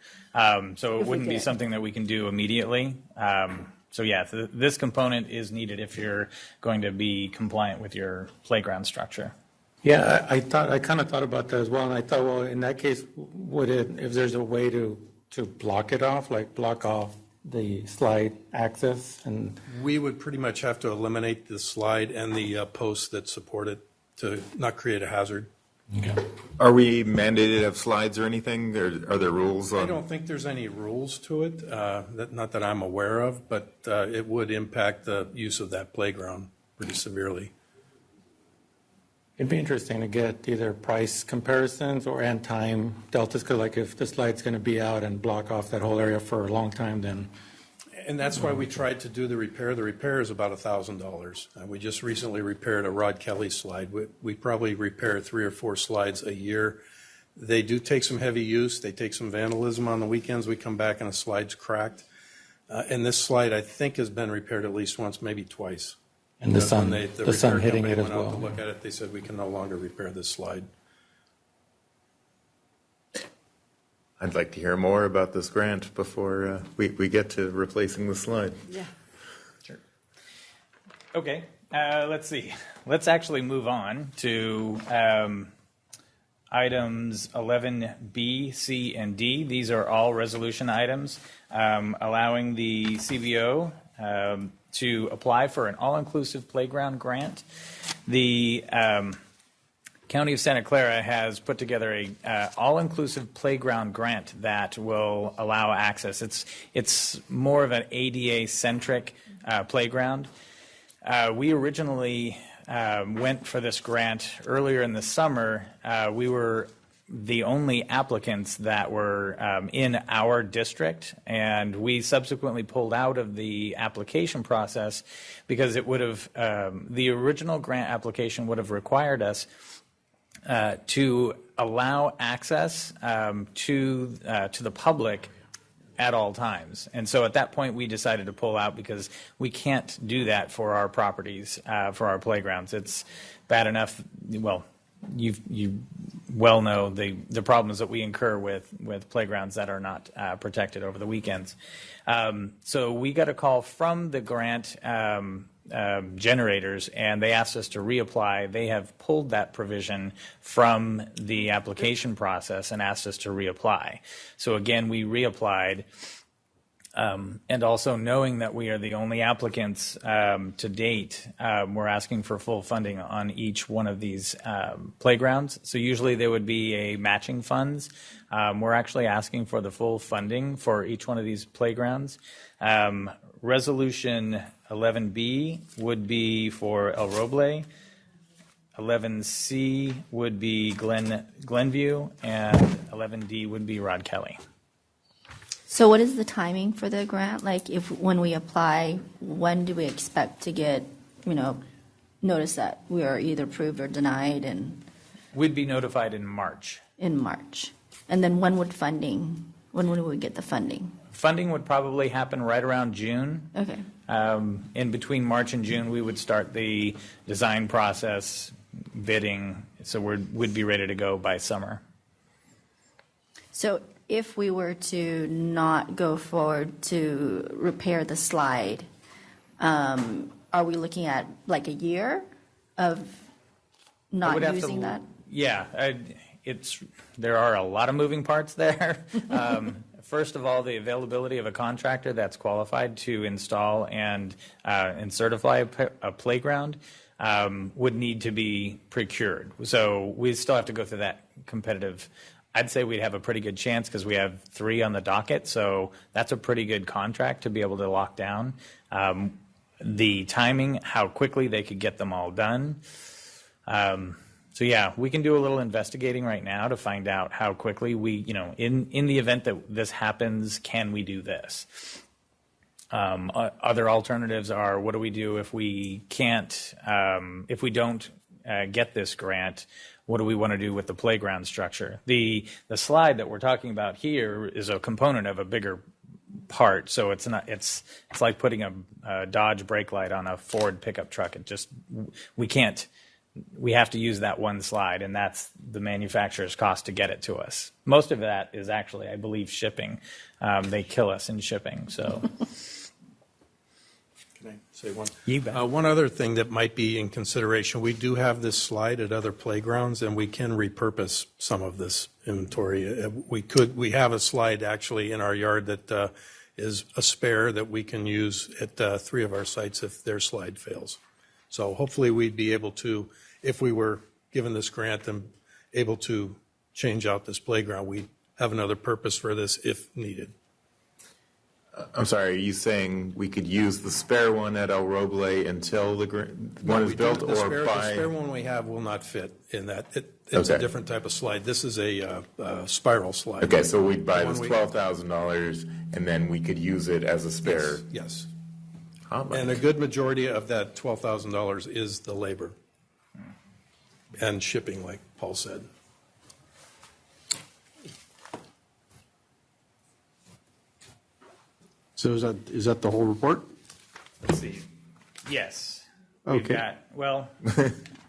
[SPEAKER 3] So it wouldn't be something that we can do immediately. So yeah, this component is needed if you're going to be compliant with your playground structure.
[SPEAKER 11] Yeah, I kind of thought about that as well, and I thought, well, in that case, if there's a way to block it off, like block off the slide access, and
[SPEAKER 8] we would pretty much have to eliminate the slide and the posts that support it to not create a hazard.
[SPEAKER 11] Okay.
[SPEAKER 1] Are we mandated to have slides or anything? Are there rules on?
[SPEAKER 8] I don't think there's any rules to it, not that I'm aware of, but it would impact the use of that playground pretty severely.
[SPEAKER 11] It'd be interesting to get either price comparisons and time deltas, because like if the slide's going to be out and block off that whole area for a long time, then.
[SPEAKER 8] And that's why we tried to do the repair. The repair is about $1,000. We just recently repaired a Rod Kelly slide. We probably repair 3 or 4 slides a year. They do take some heavy use. They take some vandalism on the weekends. We come back and the slide's cracked. And this slide, I think, has been repaired at least once, maybe twice.
[SPEAKER 11] And the sun hitting it as
[SPEAKER 8] went out
[SPEAKER 11] well.
[SPEAKER 8] to look at it, they said we can no longer repair this slide.
[SPEAKER 1] I'd like to hear more about this grant before we get to replacing the slide.
[SPEAKER 3] Yeah. Sure. Okay, let's see. Let's actually move on to items 11B, C, and D. These are all resolution items allowing the CBO to apply for an all-inclusive playground grant. The County of Santa Clara has put together a all-inclusive playground grant that will allow access. It's more of an ADA-centric playground. We originally went for this grant earlier in the summer. We were the only applicants that were in our district, and we subsequently pulled out of the application process because it would have the original grant application would have required us to allow access to the public at all times. And so at that point, we decided to pull out because we can't do that for our properties, for our playgrounds. It's bad enough, well, you well know the problems that we incur with playgrounds that are not protected over the weekends. So we got a call from the grant generators, and they asked us to reapply. They have pulled that provision from the application process and asked us to reapply. So again, we reapplied. And also knowing that we are the only applicants to date, we're asking for full funding on each one of these playgrounds. So usually there would be a matching funds. We're actually asking for the full funding for each one of these playgrounds. Resolution 11B would be for El Roble. 11C would be Glenview, and 11D would be Rod Kelly.
[SPEAKER 7] So what is the timing for the grant? Like when we apply, when do we expect to get, notice that we are either approved or denied? And
[SPEAKER 3] we'd be notified in March.
[SPEAKER 7] In March. And then when would we get the funding?
[SPEAKER 3] Funding would probably happen right around June.
[SPEAKER 7] Okay.
[SPEAKER 3] In between March and June, we would start the design process, bidding, so we'd be ready to go by summer.
[SPEAKER 7] So if we were to not go forward to repair the slide, are we looking at like a year of not using that?
[SPEAKER 3] Yeah, there are a lot of moving parts there. First of all, the availability of a contractor that's qualified to install and certify a playground. would need to be procured. So we still have to go through that competitive. I'd say we'd have a pretty good chance because we have 3 on the docket. So that's a pretty good contract to be able to lock down. The timing, how quickly they could get them all done. So yeah, we can do a little investigating right now to find out how quickly we, in the event that this happens, can we do this? Other alternatives are, what do we do if we can't, if we don't get this grant? What do we want to do with the playground structure? The slide that we're talking about here is a component of a bigger part, so it's like putting a Dodge brake light on a Ford pickup truck. We have to use that one slide, and that's the manufacturer's cost to get it to us. Most of that is actually, I believe, shipping. They kill us in shipping, so.
[SPEAKER 8] Can I say one?
[SPEAKER 3] You bet.
[SPEAKER 8] One other thing that might be in consideration, we do have this slide at other playgrounds, and we can repurpose some of this inventory. We have a slide actually in our yard that is a spare that we can use at 3 of our sites if their slide fails. So hopefully we'd be able to, if we were given this grant and able to change out this playground, we'd have another purpose for this if needed.
[SPEAKER 1] I'm sorry, are you saying we could use the spare one at El Roble until the one is built,
[SPEAKER 8] The spare one we have will not fit in that. It's a different type of slide. This is a spiral slide.
[SPEAKER 1] Okay, so we'd buy this $12,000 and then we could use it as a spare.
[SPEAKER 8] Yes. And a good majority of that $12,000 is the labor and shipping, like Paul said.
[SPEAKER 9] So is that the whole report?
[SPEAKER 3] Let's see. Yes.
[SPEAKER 9] Okay.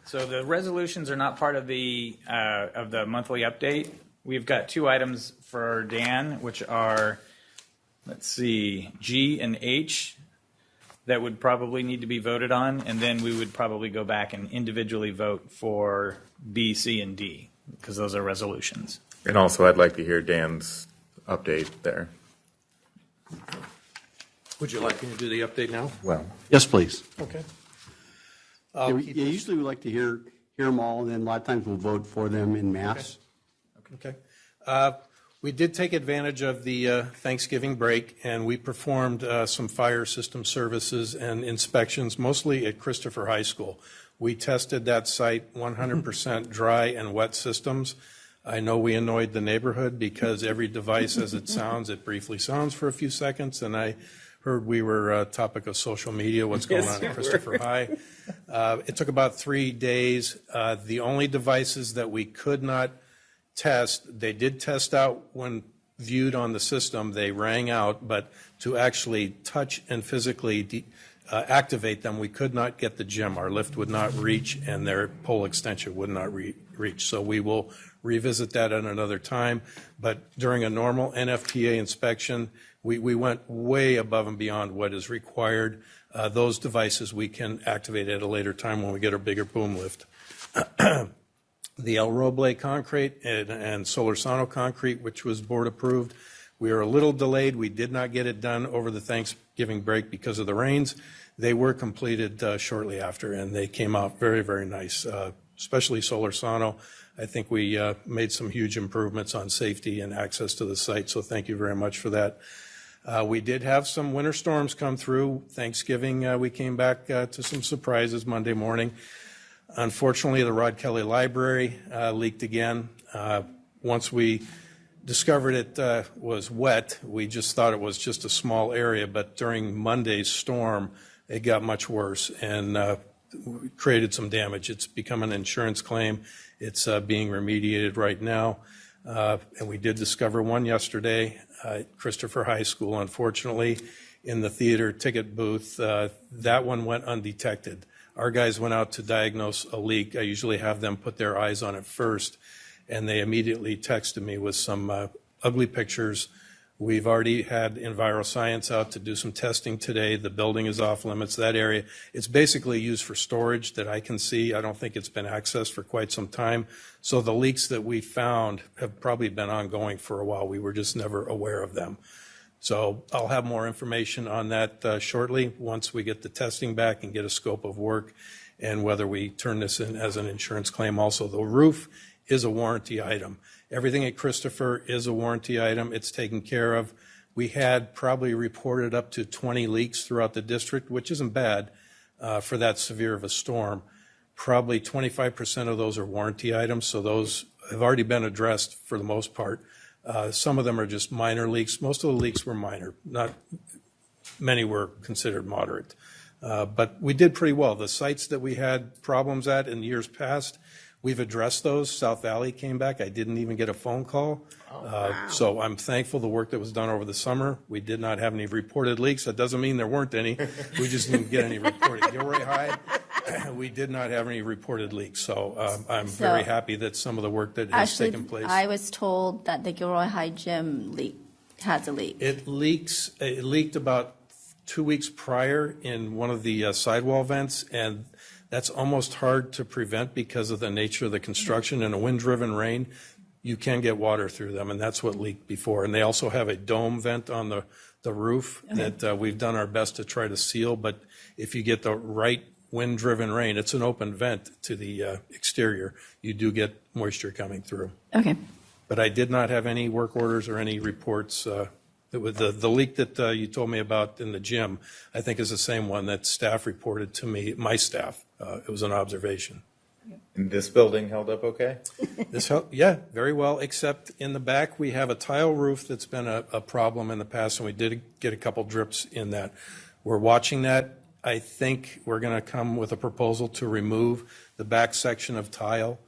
[SPEAKER 3] So the resolutions are not part of the monthly update. We've got 2 items for Dan, which are, let's see, G and H, that would probably need to be voted on, and then we would probably go back and individually vote for B, C, and D, because those are resolutions.
[SPEAKER 1] And also, I'd like to hear Dan's update there.
[SPEAKER 8] Would you like me to do the update now?
[SPEAKER 1] Well,
[SPEAKER 9] yes, please.
[SPEAKER 8] Okay.
[SPEAKER 9] Usually we like to hear them all, and then a lot of times we'll vote for them in mass.
[SPEAKER 8] Okay. We did take advantage of the Thanksgiving break, and we performed some fire system services and inspections, mostly at Christopher High School. We tested that site 100% dry and wet systems. I know we annoyed the neighborhood because every device, as it sounds, it briefly sounds for a few seconds, and I heard we were a topic of social media, what's going on at Christopher High. It took about 3 days. The only devices that we could not test, they did test out when viewed on the system, they rang out, but to actually touch and physically activate them, we could not get the gym. Our lift would not reach, and their pole extension would not reach. So we will revisit that at another time. But during a normal NFPA inspection, we went way above and beyond what is required. Those devices we can activate at a later time when we get our bigger boom lift. The El Roble concrete and Solorzano concrete, which was board approved, we are a little delayed. We did not get it done over the Thanksgiving break because of the rains. They were completed shortly after, and they came out very, very nice, especially Solorzano. I think we made some huge improvements on safety and access to the site, so thank you very much for that. We did have some winter storms come through. Thanksgiving, we came back to some surprises Monday morning. Unfortunately, the Rod Kelly Library leaked again. Once we discovered it was wet, we just thought it was just a small area, but during Monday's storm, it got much worse and created some damage. It's become an insurance claim. It's being remediated right now. And we did discover one yesterday at Christopher High School, unfortunately, in the theater ticket booth. That one went undetected. Our guys went out to diagnose a leak. I usually have them put their eyes on it first, and they immediately texted me with some ugly pictures. We've already had EnviroScience out to do some testing today. The building is off limits, that area. It's basically used for storage that I can see. I don't think it's been accessed for quite some time. So the leaks that we found have probably been ongoing for a while. We were just never aware of them. So I'll have more information on that shortly once we get the testing back and get a scope of work. and whether we turn this in as an insurance claim also. The roof is a warranty item. Everything at Christopher is a warranty item. It's taken care of. We had probably reported up to 20 leaks throughout the district, which isn't bad for that severe of a storm. Probably 25% of those are warranty items, so those have already been addressed for the most part. Some of them are just minor leaks. Most of the leaks were minor. Not many were considered moderate. But we did pretty well. The sites that we had problems at in years past, we've addressed those. South Valley came back. I didn't even get a phone call. So I'm thankful the work that was done over the summer. We did not have any reported leaks. That doesn't mean there weren't any. We just didn't get any reported. Gilroy High, we did not have any reported leaks. So I'm very happy that some of the work that has taken place.
[SPEAKER 7] I was told that the Gilroy High gym has a leak.
[SPEAKER 8] It leaked about 2 weeks prior in one of the sidewall vents, and that's almost hard to prevent because of the nature of the construction. In a wind-driven rain, you can get water through them, and that's what leaked before. And they also have a dome vent on the roof that we've done our best to try to seal, but if you get the right wind-driven rain, it's an open vent to the exterior, you do get moisture coming through.
[SPEAKER 7] Okay.
[SPEAKER 8] But I did not have any work orders or any reports. The leak that you told me about in the gym, I think is the same one that staff reported to me, my staff. It was an observation.
[SPEAKER 1] And this building held up okay?
[SPEAKER 8] Yeah, very well, except in the back, we have a tile roof that's been a problem in the past, and we did get a couple drips in that. We're watching that. I think we're going to come with a proposal to remove the back section of tile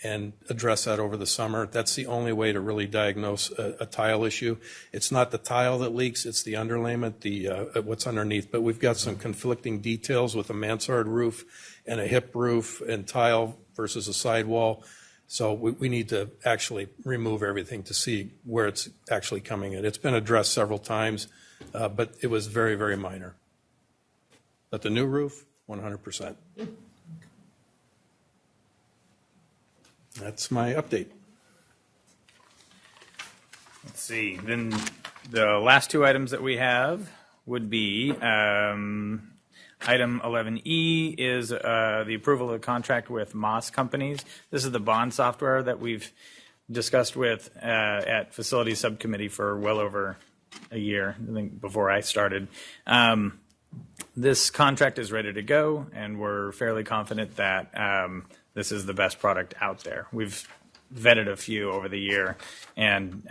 [SPEAKER 8] and address that over the summer. That's the only way to really diagnose a tile issue. It's not the tile that leaks, it's the underlayment, what's underneath. But we've got some conflicting details with a mansard roof and a hip roof and tile versus a sidewall. So we need to actually remove everything to see where it's actually coming in. It's been addressed several times, but it was very, very minor. But the new roof, 100%. That's my update.
[SPEAKER 3] Let's see. Then the last two items that we have would be item 11E is the approval of the contract with Moss Companies. This is the bond software that we've discussed with at Facilities Subcommittee for well over a year, I think, before I started. This contract is ready to go, and we're fairly confident that this is the best product out there. We've vetted a few over the year, and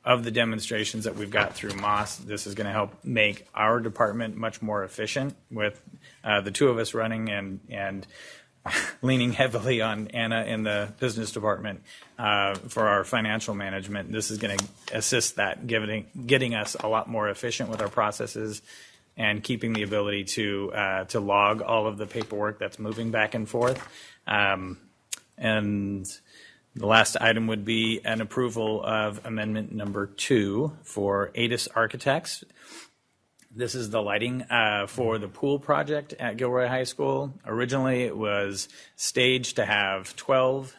[SPEAKER 3] of the demonstrations that we've got through Moss, this is going to help make our department much more efficient with the two of us running and leaning heavily on Anna in the business department for our financial management. This is going to assist that, getting us a lot more efficient with our processes and keeping the ability to log all of the paperwork that's moving back and forth. And the last item would be an approval of amendment number 2 for ADIS Architects. This is the lighting for the pool project at Gilroy High School. Originally, it was staged to have 12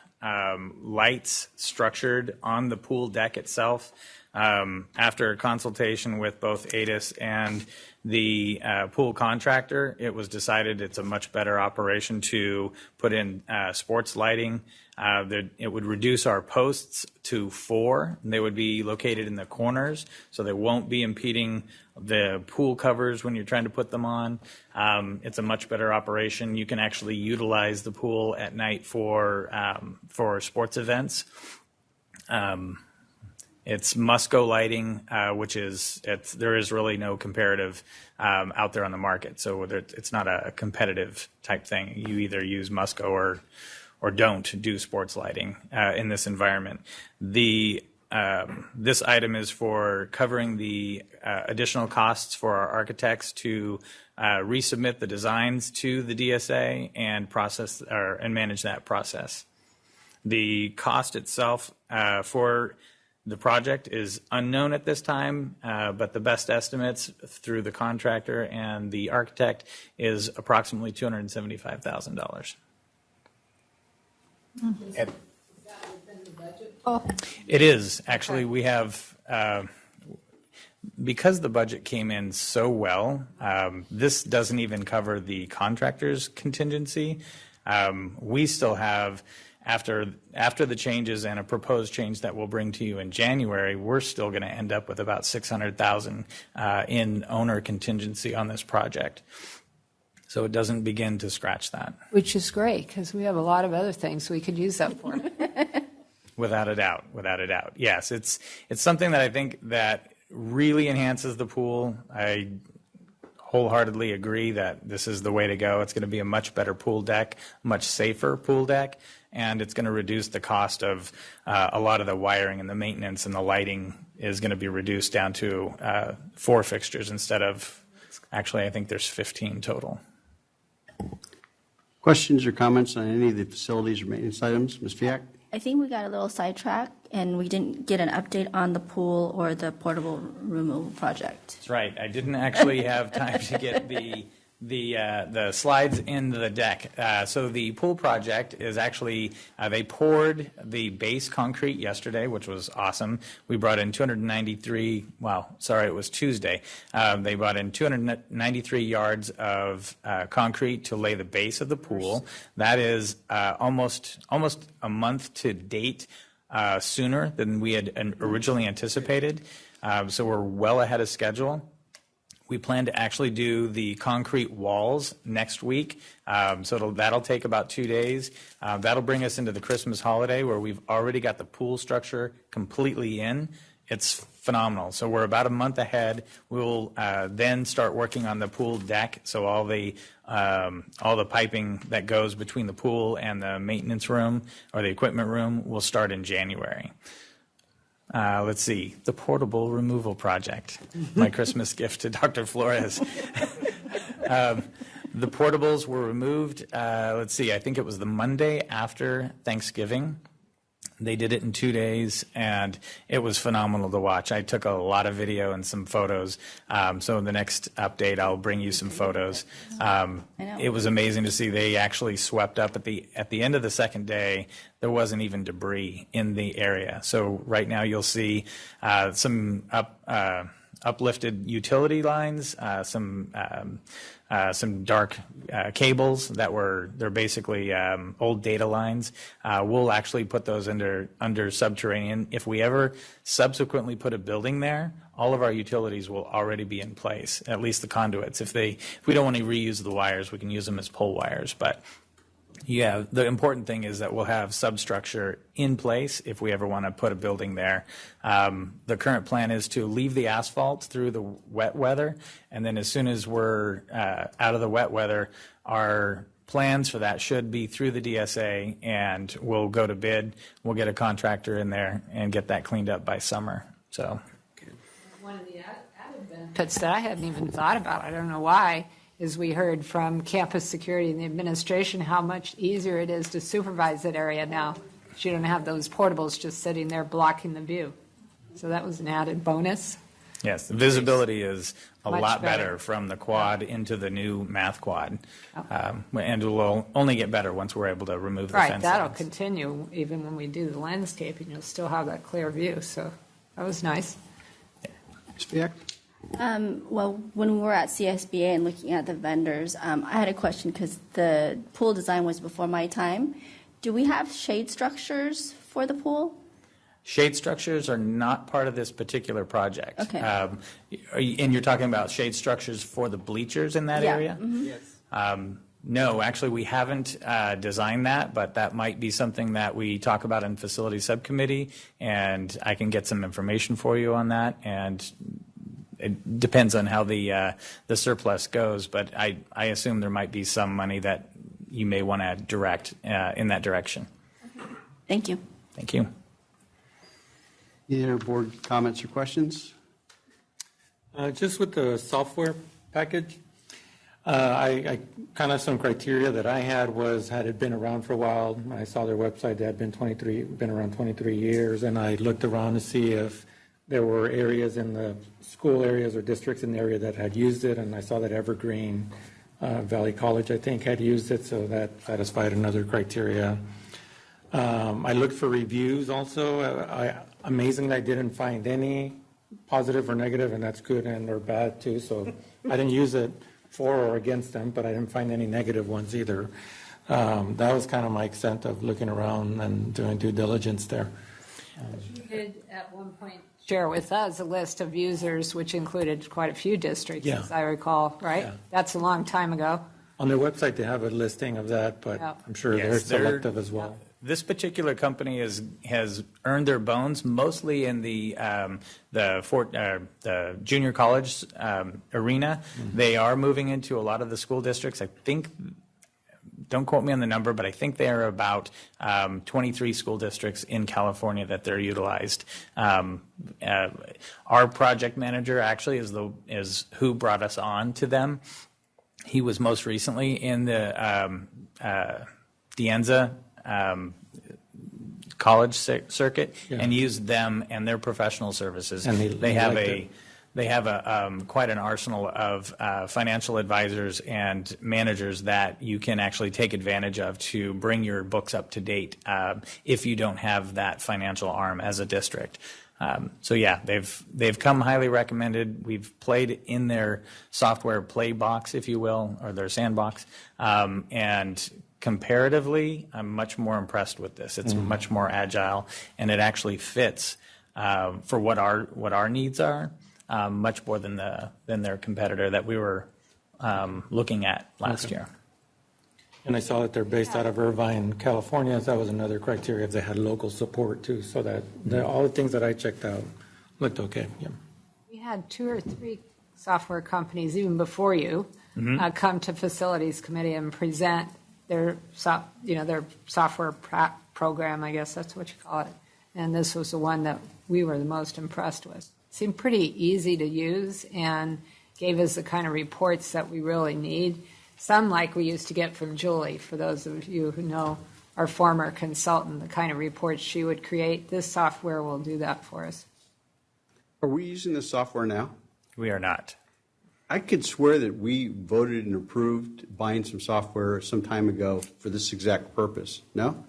[SPEAKER 3] lights structured on the pool deck itself. After consultation with both ADIS and the pool contractor, it was decided it's a much better operation to put in sports lighting. It would reduce our posts to 4. And they would be located in the corners, so they won't be impeding the pool covers when you're trying to put them on. It's a much better operation. You can actually utilize the pool at night for sports events. It's Musco lighting, which is there is really no comparative out there on the market. So it's not a competitive type thing. You either use Musco or don't do sports lighting in this environment. This item is for covering the additional costs for our architects to resubmit the designs to the DSA and process and manage that process. The cost itself for the project is unknown at this time, but the best estimates through the contractor and the architect is approximately $275,000. It is. Actually, we have because the budget came in so well, this doesn't even cover the contractor's contingency. We still have, after the changes and a proposed change that we'll bring to you in January, we're still going to end up with about $600,000 in owner contingency on this project. So it doesn't begin to scratch that.
[SPEAKER 5] Which is great, because we have a lot of other things we could use that for.
[SPEAKER 3] Without a doubt, without a doubt. Yes, it's something that I think that really enhances the pool. I wholeheartedly agree that this is the way to go. It's going to be a much better pool deck, much safer pool deck, and it's going to reduce the cost of a lot of the wiring and the maintenance, and the lighting is going to be reduced down to 4 fixtures instead of, actually, I think there's 15 total.
[SPEAKER 9] Questions or comments on any of the facilities or maintenance items? Ms. Fiac?
[SPEAKER 7] I think we got a little sidetracked and we didn't get an update on the pool or the portable removal project.
[SPEAKER 3] That's right. I didn't actually have time to get the slides in the deck. So the pool project is actually, they poured the base concrete yesterday, which was awesome. We brought in 293, it was Tuesday. They brought in 293 yards of concrete to lay the base of the pool. That is almost a month to date sooner than we had originally anticipated. So we're well ahead of schedule. We plan to actually do the concrete walls next week, so that'll take about 2 days. That'll bring us into the Christmas holiday, where we've already got the pool structure completely in. It's phenomenal. So we're about a month ahead. We'll then start working on the pool deck, so all the piping that goes between the pool and the maintenance room or the equipment room will start in January. Let's see, the portable removal project, my Christmas gift to Dr. Flores. The portables were removed, I think it was the Monday after Thanksgiving. They did it in 2 days, and it was phenomenal to watch. I took a lot of video and some photos. So in the next update, I'll bring you some photos. It was amazing to see. They actually swept up at the end of the second day. There wasn't even debris in the area. So right now you'll see some uplifted utility lines, some dark cables they're basically old data lines. We'll actually put those under subterranean. If we ever subsequently put a building there, all of our utilities will already be in place, at least the conduits. If we don't want to reuse the wires, we can use them as pole wires. But yeah, the important thing is that we'll have substructure in place if we ever want to put a building there. The current plan is to leave the asphalt through the wet weather, and then as soon as we're out of the wet weather, our plans for that should be through the DSA, and we'll go to bid. We'll get a contractor in there and get that cleaned up by summer. So
[SPEAKER 5] one of the added benefits that I hadn't even thought about, I don't know why, is we heard from campus security and the administration how much easier it is to supervise that area now. You don't have those portables just sitting there blocking the view. So that was an added bonus.
[SPEAKER 3] Yes, the visibility is a
[SPEAKER 5] Much
[SPEAKER 3] lot
[SPEAKER 5] better.
[SPEAKER 3] better from the quad into the new math quad. And it will only get better once we're able to remove the
[SPEAKER 5] Right,
[SPEAKER 3] fence
[SPEAKER 5] that'll
[SPEAKER 3] lines.
[SPEAKER 5] continue even when we do the landscaping. You'll still have that clear view. So that was nice.
[SPEAKER 9] Ms. Fiac?
[SPEAKER 7] Well, when we were at CSBA and looking at the vendors, I had a question because the pool design was before my time. Do we have shade structures for the pool?
[SPEAKER 3] Shade structures are not part of this particular project.
[SPEAKER 7] Okay.
[SPEAKER 3] And you're talking about shade structures for the bleachers in that
[SPEAKER 7] Yeah.
[SPEAKER 3] area?
[SPEAKER 7] Mhm.
[SPEAKER 3] Yes. No, actually, we haven't designed that, but that might be something that we talk about in facility subcommittee, and I can get some information for you on that. And it depends on how the surplus goes, but I assume there might be some money that you may want to direct in that direction.
[SPEAKER 7] Thank you.
[SPEAKER 3] Thank you.
[SPEAKER 9] Any other board comments or questions?
[SPEAKER 11] Just with the software package, I kind of some criteria that I had was, had it been around for a while? I saw their website, they had been around 23 years, and I looked around to see if there were areas in the school areas or districts in the area that had used it, and I saw that Evergreen Valley College, I think, had used it, so that satisfied another criteria. I looked for reviews also. Amazingly, I didn't find any positive or negative, and that's good and or bad too. So I didn't use it for or against them, but I didn't find any negative ones either. That was kind of my extent of looking around and doing due diligence there.
[SPEAKER 5] You did at one point share with us a list of users, which included quite a few districts,
[SPEAKER 11] Yeah.
[SPEAKER 5] as I recall, right?
[SPEAKER 11] Yeah.
[SPEAKER 5] That's a long time ago.
[SPEAKER 11] On their website, they have a listing of that, but
[SPEAKER 5] Yeah.
[SPEAKER 11] I'm sure
[SPEAKER 3] Yes,
[SPEAKER 11] they're selective as well.
[SPEAKER 3] This particular company has earned their bones mostly in the junior college arena.
[SPEAKER 11] Mm-hmm.
[SPEAKER 3] They are moving into a lot of the school districts. I think, don't quote me on the number, but I think they are about 23 school districts in California that they're utilized. Our project manager actually is who brought us on to them. He was most recently in the Dienza college circuit and used them and their professional services.
[SPEAKER 11] And
[SPEAKER 3] they have quite an arsenal of financial advisors and managers that you can actually take advantage of to bring your books up to date if you don't have that financial arm as a district. So yeah, they've come highly recommended. We've played in their software play box, if you will, or their sandbox, and comparatively, I'm much more impressed with this. It's much more agile, and it actually fits for what our needs are much more than their competitor that we were looking at last year.
[SPEAKER 11] And I saw that they're based out of Irvine, California. That was another criteria if they had local support too. So that all the things that I checked out looked okay. Yeah.
[SPEAKER 5] We had 2 or 3 software companies, even before you, come to facilities committee and present their software program, I guess that's what you call it. And this was the one that we were the most impressed with. It seemed pretty easy to use and gave us the kind of reports that we really need. Some like we used to get from Julie, for those of you who know our former consultant, the kind of reports she would create. This software will do that for us.
[SPEAKER 9] Are we using this software now?
[SPEAKER 3] We are not.
[SPEAKER 9] I could swear that we voted and approved buying some software some time ago for this exact purpose. No?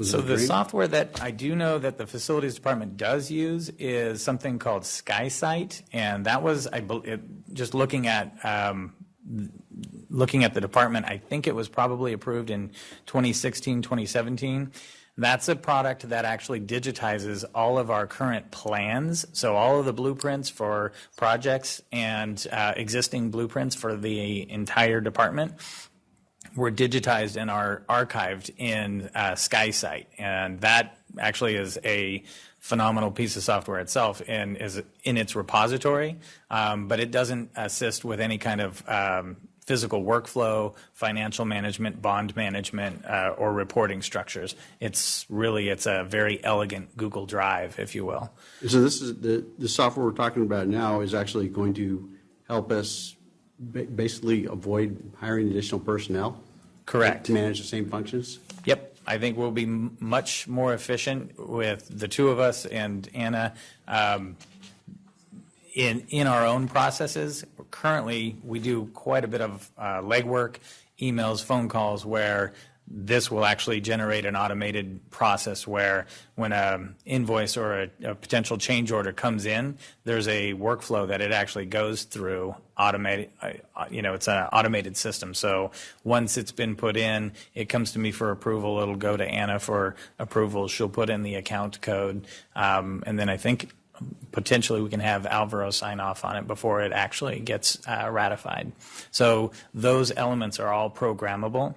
[SPEAKER 3] So the software that I do know that the facilities department does use is something called SkySight, and that was just looking at the department. I think it was probably approved in 2016, 2017. That's a product that actually digitizes all of our current plans, so all of the blueprints for projects and existing blueprints for the entire department were digitized and are archived in SkySight, and that actually is a phenomenal piece of software itself and is in its repository, but it doesn't assist with any kind of physical workflow, financial management, bond management, or reporting structures. It's a very elegant Google Drive, if you will.
[SPEAKER 9] So this is the software we're talking about now is actually going to help us basically avoid hiring additional personnel?
[SPEAKER 3] Correct.
[SPEAKER 9] To manage the same functions?
[SPEAKER 3] Yep. I think we'll be much more efficient with the two of us and Anna in our own processes. Currently, we do quite a bit of legwork, emails, phone calls, where this will actually generate an automated process where when an invoice or a potential change order comes in, there's a workflow that it actually goes through automated. It's an automated system. So once it's been put in, it comes to me for approval. It'll go to Anna for approval. She'll put in the account code. And then I think potentially we can have Alvaro sign off on it before it actually gets ratified. So those elements are all programmable.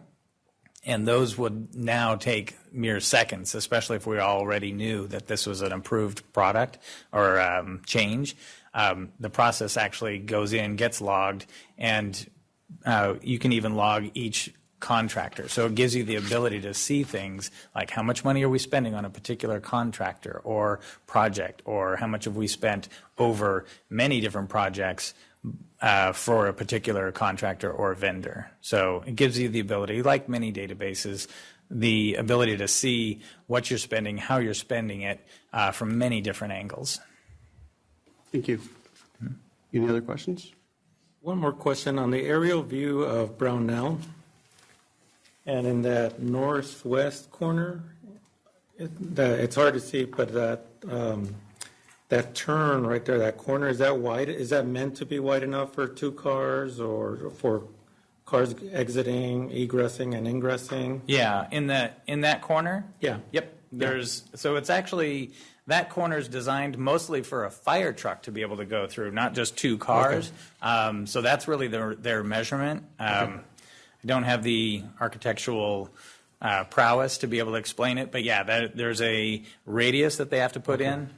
[SPEAKER 3] And those would now take mere seconds, especially if we already knew that this was an approved product or change. The process actually goes in, gets logged, and you can even log each contractor. So it gives you the ability to see things like how much money are we spending on a particular contractor or project, or how much have we spent over many different projects for a particular contractor or vendor. So it gives you the ability, like many databases, the ability to see what you're spending, how you're spending it from many different angles.
[SPEAKER 9] Thank you. Any other questions?
[SPEAKER 11] One more question on the aerial view of Brownell. And in that northwest corner, it's hard to see, but that that turn right there, that corner, is that wide? Is that meant to be wide enough for 2 cars or for cars exiting, egressing, and ingressing?
[SPEAKER 3] Yeah, in that corner?
[SPEAKER 11] Yeah.
[SPEAKER 3] Yep. So it's actually, that corner is designed mostly for a fire truck to be able to go through, not just 2 cars. So that's really their measurement. I don't have the architectural prowess to be able to explain it, but yeah, there's a radius that they have to put in.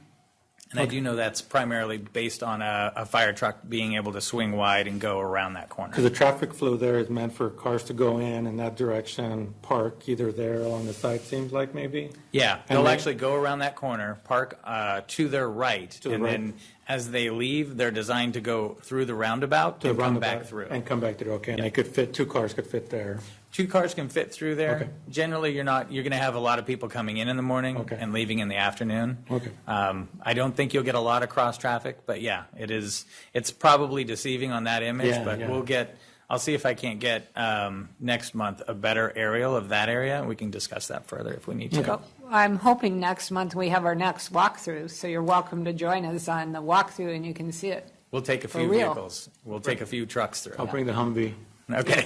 [SPEAKER 3] And I do know that's primarily based on a fire truck being able to swing wide and go around that corner.
[SPEAKER 11] Because the traffic flow there is meant for cars to go in that direction, park either there along the side, seems like maybe?
[SPEAKER 3] Yeah, they'll actually go around that corner, park to their right, then as they leave, they're designed to go through the roundabout and come back through.
[SPEAKER 11] And come back through, okay. And they could fit, 2 cars could fit there.
[SPEAKER 3] 2 cars can fit through there.
[SPEAKER 11] Okay.
[SPEAKER 3] Generally, you're going to have a lot of people coming in the morning and leaving in the afternoon.
[SPEAKER 11] Okay.
[SPEAKER 3] I don't think you'll get a lot of cross traffic, but yeah, it's probably deceiving on that image, I'll see if I can't get next month a better aerial of that area. We can discuss that further if we need to.
[SPEAKER 5] Well, I'm hoping next month we have our next walkthrough, so you're welcome to join us on the walkthrough and you can see it.
[SPEAKER 3] We'll take a few vehicles. We'll take a few trucks through.
[SPEAKER 11] I'll bring the Humvee.
[SPEAKER 3] Okay.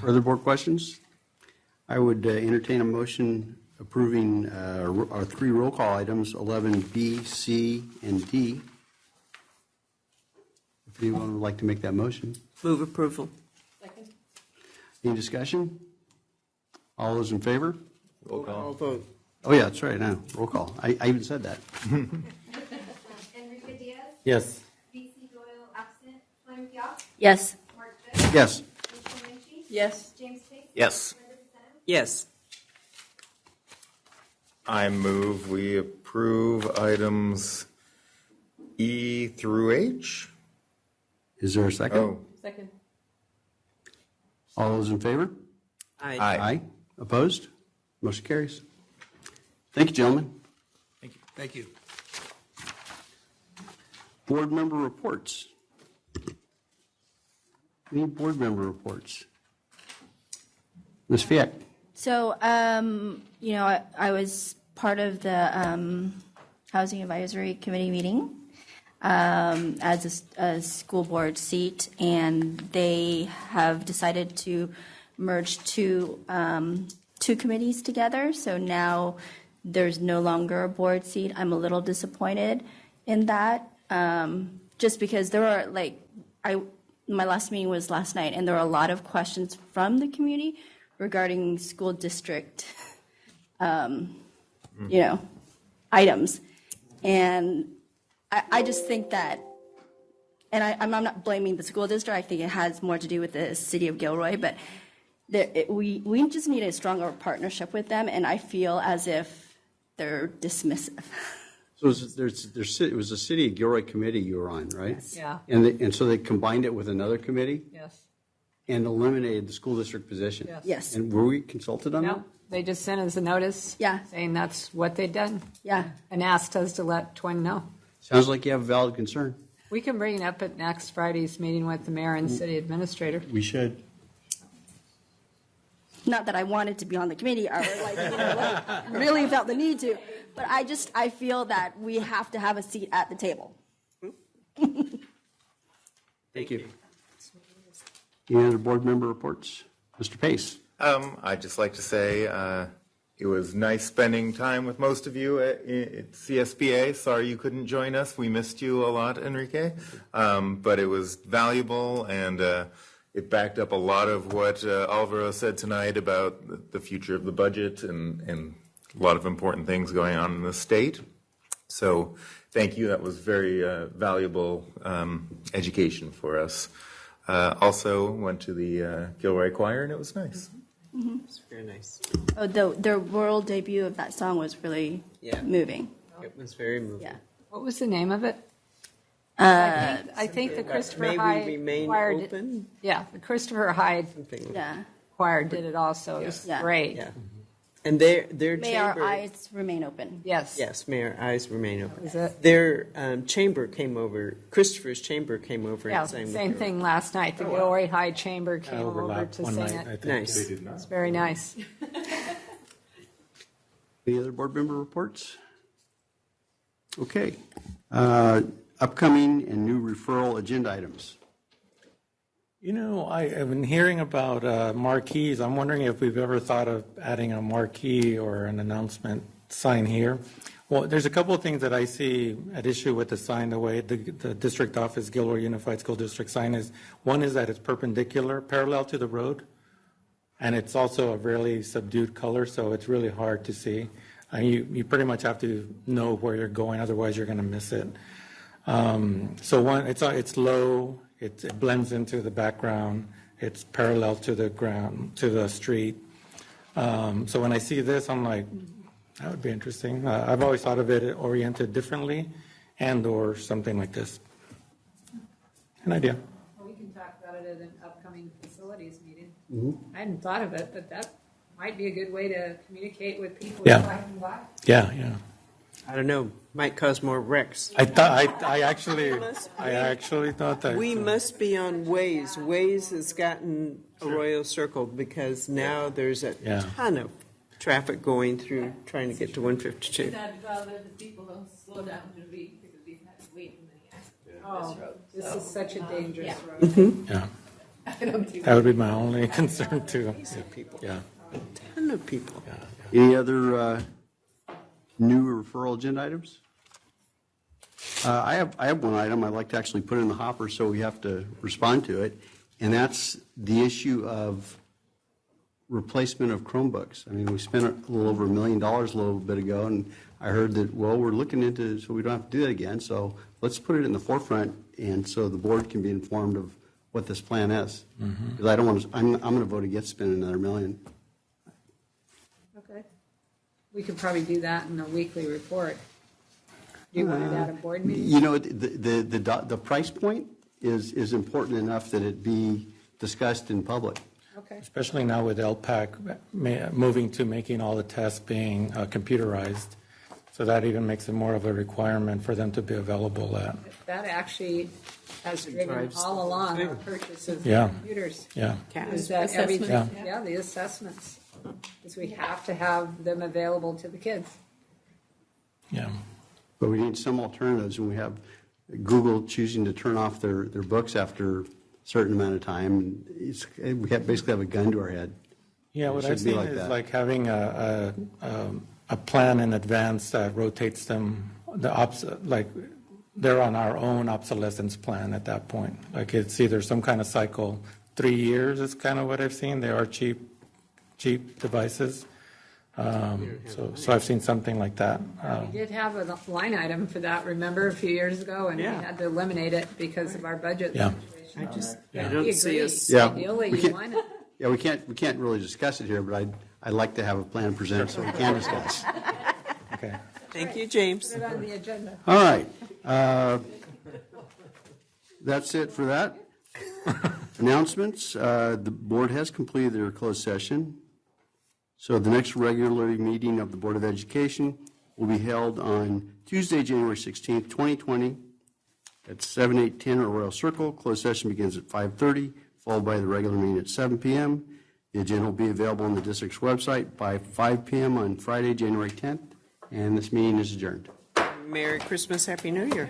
[SPEAKER 9] Further board questions? I would entertain a motion approving our 3 roll call items, 11B, C, and D. If anyone would like to make that motion.
[SPEAKER 21] Move approval.
[SPEAKER 10] Second.
[SPEAKER 9] Any discussion? All those in favor?
[SPEAKER 1] Roll call.
[SPEAKER 21] All vote.
[SPEAKER 9] Oh, yeah, that's right, now, roll call. I even said that.
[SPEAKER 14] Enrique Diaz?
[SPEAKER 21] Yes.
[SPEAKER 14] B.C. Doyle absent. Fleming Piaf?
[SPEAKER 4] Yes.
[SPEAKER 14] Mark Good?
[SPEAKER 9] Yes.
[SPEAKER 14] Rachel Lynchie?
[SPEAKER 10] Yes.
[SPEAKER 14] James Pace?
[SPEAKER 1] Yes.
[SPEAKER 21] Yes.
[SPEAKER 1] I move we approve items E through H.
[SPEAKER 9] Is there a second?
[SPEAKER 1] Oh,
[SPEAKER 10] Second.
[SPEAKER 9] All those in favor?
[SPEAKER 21] Aye.
[SPEAKER 9] Aye. Opposed? Motion carries. Thank you, gentlemen.
[SPEAKER 8] Thank you. Thank you.
[SPEAKER 9] Board member reports. Any board member reports? Ms. Fiat.
[SPEAKER 7] So, I was part of the Housing Advisory Committee meeting as a school board seat, and they have decided to merge two committees together. So now there's no longer a board seat. I'm a little disappointed in that, just because there are my last meeting was last night, and there are a lot of questions from the community regarding school district, items. And I just think that, and I'm not blaming the school district, I think it has more to do with the city of Gilroy, but we just need a stronger partnership with them, and I feel as if they're dismissive.
[SPEAKER 9] So it was a city of Gilroy committee you were on, right?
[SPEAKER 5] Yes. Yeah.
[SPEAKER 9] And so they combined it with another committee?
[SPEAKER 5] Yes.
[SPEAKER 9] And eliminated the school district position?
[SPEAKER 7] Yes.
[SPEAKER 9] And were we consulted on that?
[SPEAKER 5] No, they just sent us a notice.
[SPEAKER 7] Yeah.
[SPEAKER 5] Saying that's what they'd done.
[SPEAKER 7] Yeah.
[SPEAKER 5] And asked us to let Twin know.
[SPEAKER 9] Sounds like you have a valid concern.
[SPEAKER 5] We can bring it up at next Friday's meeting with the mayor and city administrator.
[SPEAKER 9] We should.
[SPEAKER 7] Not that I wanted to be on the committee or really felt the need to, but I feel that we have to have a seat at the table.
[SPEAKER 9] Thank you. Any other board member reports? Mr. Pace.
[SPEAKER 1] I'd just like to say it was nice spending time with most of you at CSBA. Sorry you couldn't join us. We missed you a lot, Enrique. But it was valuable, and it backed up a lot of what Alvaro said tonight about the future of the budget and a lot of important things going on in the state. So thank you. That was very valuable education for us. Also went to the Gilroy Choir, and it was nice.
[SPEAKER 7] Mm-hmm.
[SPEAKER 21] It's very nice.
[SPEAKER 7] Oh, the world debut of that song was really moving.
[SPEAKER 21] It was very moving.
[SPEAKER 7] Yeah.
[SPEAKER 5] What was the name of it? I think the Christopher
[SPEAKER 21] May
[SPEAKER 5] Hyde
[SPEAKER 21] we remain
[SPEAKER 5] choir
[SPEAKER 21] open?
[SPEAKER 5] the Christopher Hyde choir did it also. It was great.
[SPEAKER 21] Yeah. And their
[SPEAKER 7] May
[SPEAKER 21] chamber.
[SPEAKER 7] our eyes remain open.
[SPEAKER 5] Yes.
[SPEAKER 21] Yes, may our eyes remain open.
[SPEAKER 5] Is it?
[SPEAKER 21] Their chamber came over, Christopher's chamber came over
[SPEAKER 5] Yeah,
[SPEAKER 21] and sang
[SPEAKER 5] same
[SPEAKER 21] with her.
[SPEAKER 5] thing last night. The Gilroy High Chamber came over
[SPEAKER 11] overlapped
[SPEAKER 5] to
[SPEAKER 11] one
[SPEAKER 5] sing
[SPEAKER 11] night,
[SPEAKER 5] it.
[SPEAKER 11] I think.
[SPEAKER 21] Nice.
[SPEAKER 1] They did not.
[SPEAKER 5] It's very nice.
[SPEAKER 9] Any other board member reports? Okay. Upcoming and new referral agenda items.
[SPEAKER 11] You know, I've been hearing about marquees. I'm wondering if we've ever thought of adding a marquee or an announcement sign here. Well, there's a couple of things that I see at issue with the sign, the way the district office, Gilroy Unified School District sign is. One is that it's perpendicular, parallel to the road, and it's also a really subdued color, so it's really hard to see. You pretty much have to know where you're going, otherwise you're going to miss it. So one, it's low, it blends into the background, it's parallel to the ground, to the street. So when I see this, I'm like, that would be interesting. I've always thought of it oriented differently and or something like this. An idea.
[SPEAKER 5] Well, we can talk about it at an upcoming facilities meeting.
[SPEAKER 9] Mm-hmm.
[SPEAKER 5] I hadn't thought of it, but that might be a good way to communicate with people driving by.
[SPEAKER 11] Yeah.
[SPEAKER 21] I don't know, might cause more wrecks.
[SPEAKER 11] I actually thought that.
[SPEAKER 21] We must be on Waze. Waze has gotten Arroyo Circle because now there's a ton of traffic going through trying to get to 152.
[SPEAKER 12] I'd rather the people don't slow down to read because we've had way too many accidents on this road.
[SPEAKER 5] This is such a dangerous road.
[SPEAKER 21] Mm-hmm.
[SPEAKER 11] Yeah. That would be my only concern too.
[SPEAKER 21] People.
[SPEAKER 11] Yeah.
[SPEAKER 21] A ton of people.
[SPEAKER 9] Any other new referral agenda items? I have one item I'd like to actually put in the hopper, so we have to respond to it, and that's the issue of replacement of Chromebooks. I mean, we spent a little over $1 million a little bit ago, and I heard that, well, we're looking into, so we don't have to do that again, so let's put it in the forefront, and so the board can be informed of what this plan is. Because I don't want to, I'm going to vote against spending another $1 million.
[SPEAKER 5] Okay. We could probably do that in a weekly report. Do you want it at a board meeting?
[SPEAKER 9] You know, the price point is important enough that it be discussed in public.
[SPEAKER 5] Okay.
[SPEAKER 11] Especially now with LCAP moving to making all the tests being computerized. So that even makes it more of a requirement for them to be available at.
[SPEAKER 5] That actually has driven all along our purchases of computers.
[SPEAKER 11] Yeah.
[SPEAKER 5] Is that everything? Yeah, the assessments. Because we have to have them available to the kids.
[SPEAKER 11] Yeah.
[SPEAKER 9] But we need some alternatives, and we have Google choosing to turn off their books after a certain amount of time. We basically have a gun to our head.
[SPEAKER 11] Yeah, what I've seen is like having a plan in advance that rotates them. Like they're on our own obsolescence plan at that point. Like it's either some kind of cycle. 3 years is kind of what I've seen. They are cheap devices. So I've seen something like that.
[SPEAKER 5] We did have a line item for that, remember, a few years ago, and we had to eliminate it because of our budget situation.
[SPEAKER 21] I don't see us.
[SPEAKER 5] Ideally, you want it.
[SPEAKER 9] Yeah, we can't really discuss it here, but I'd like to have a plan presented so we can discuss.
[SPEAKER 11] Okay.
[SPEAKER 21] Thank you, James.
[SPEAKER 5] Put it on the agenda.
[SPEAKER 9] All right. That's it for that. Announcements. The board has completed their closed session. So the next regular meeting of the Board of Education will be held on Tuesday, January 16th, 2020 at 7810 Arroyo Circle. Closed session begins at 5:30, followed by the regular meeting at 7 p.m. The agenda will be available on the district's website by 5 p.m. on Friday, January 10th, and this meeting is adjourned.
[SPEAKER 21] Merry Christmas, Happy New Year.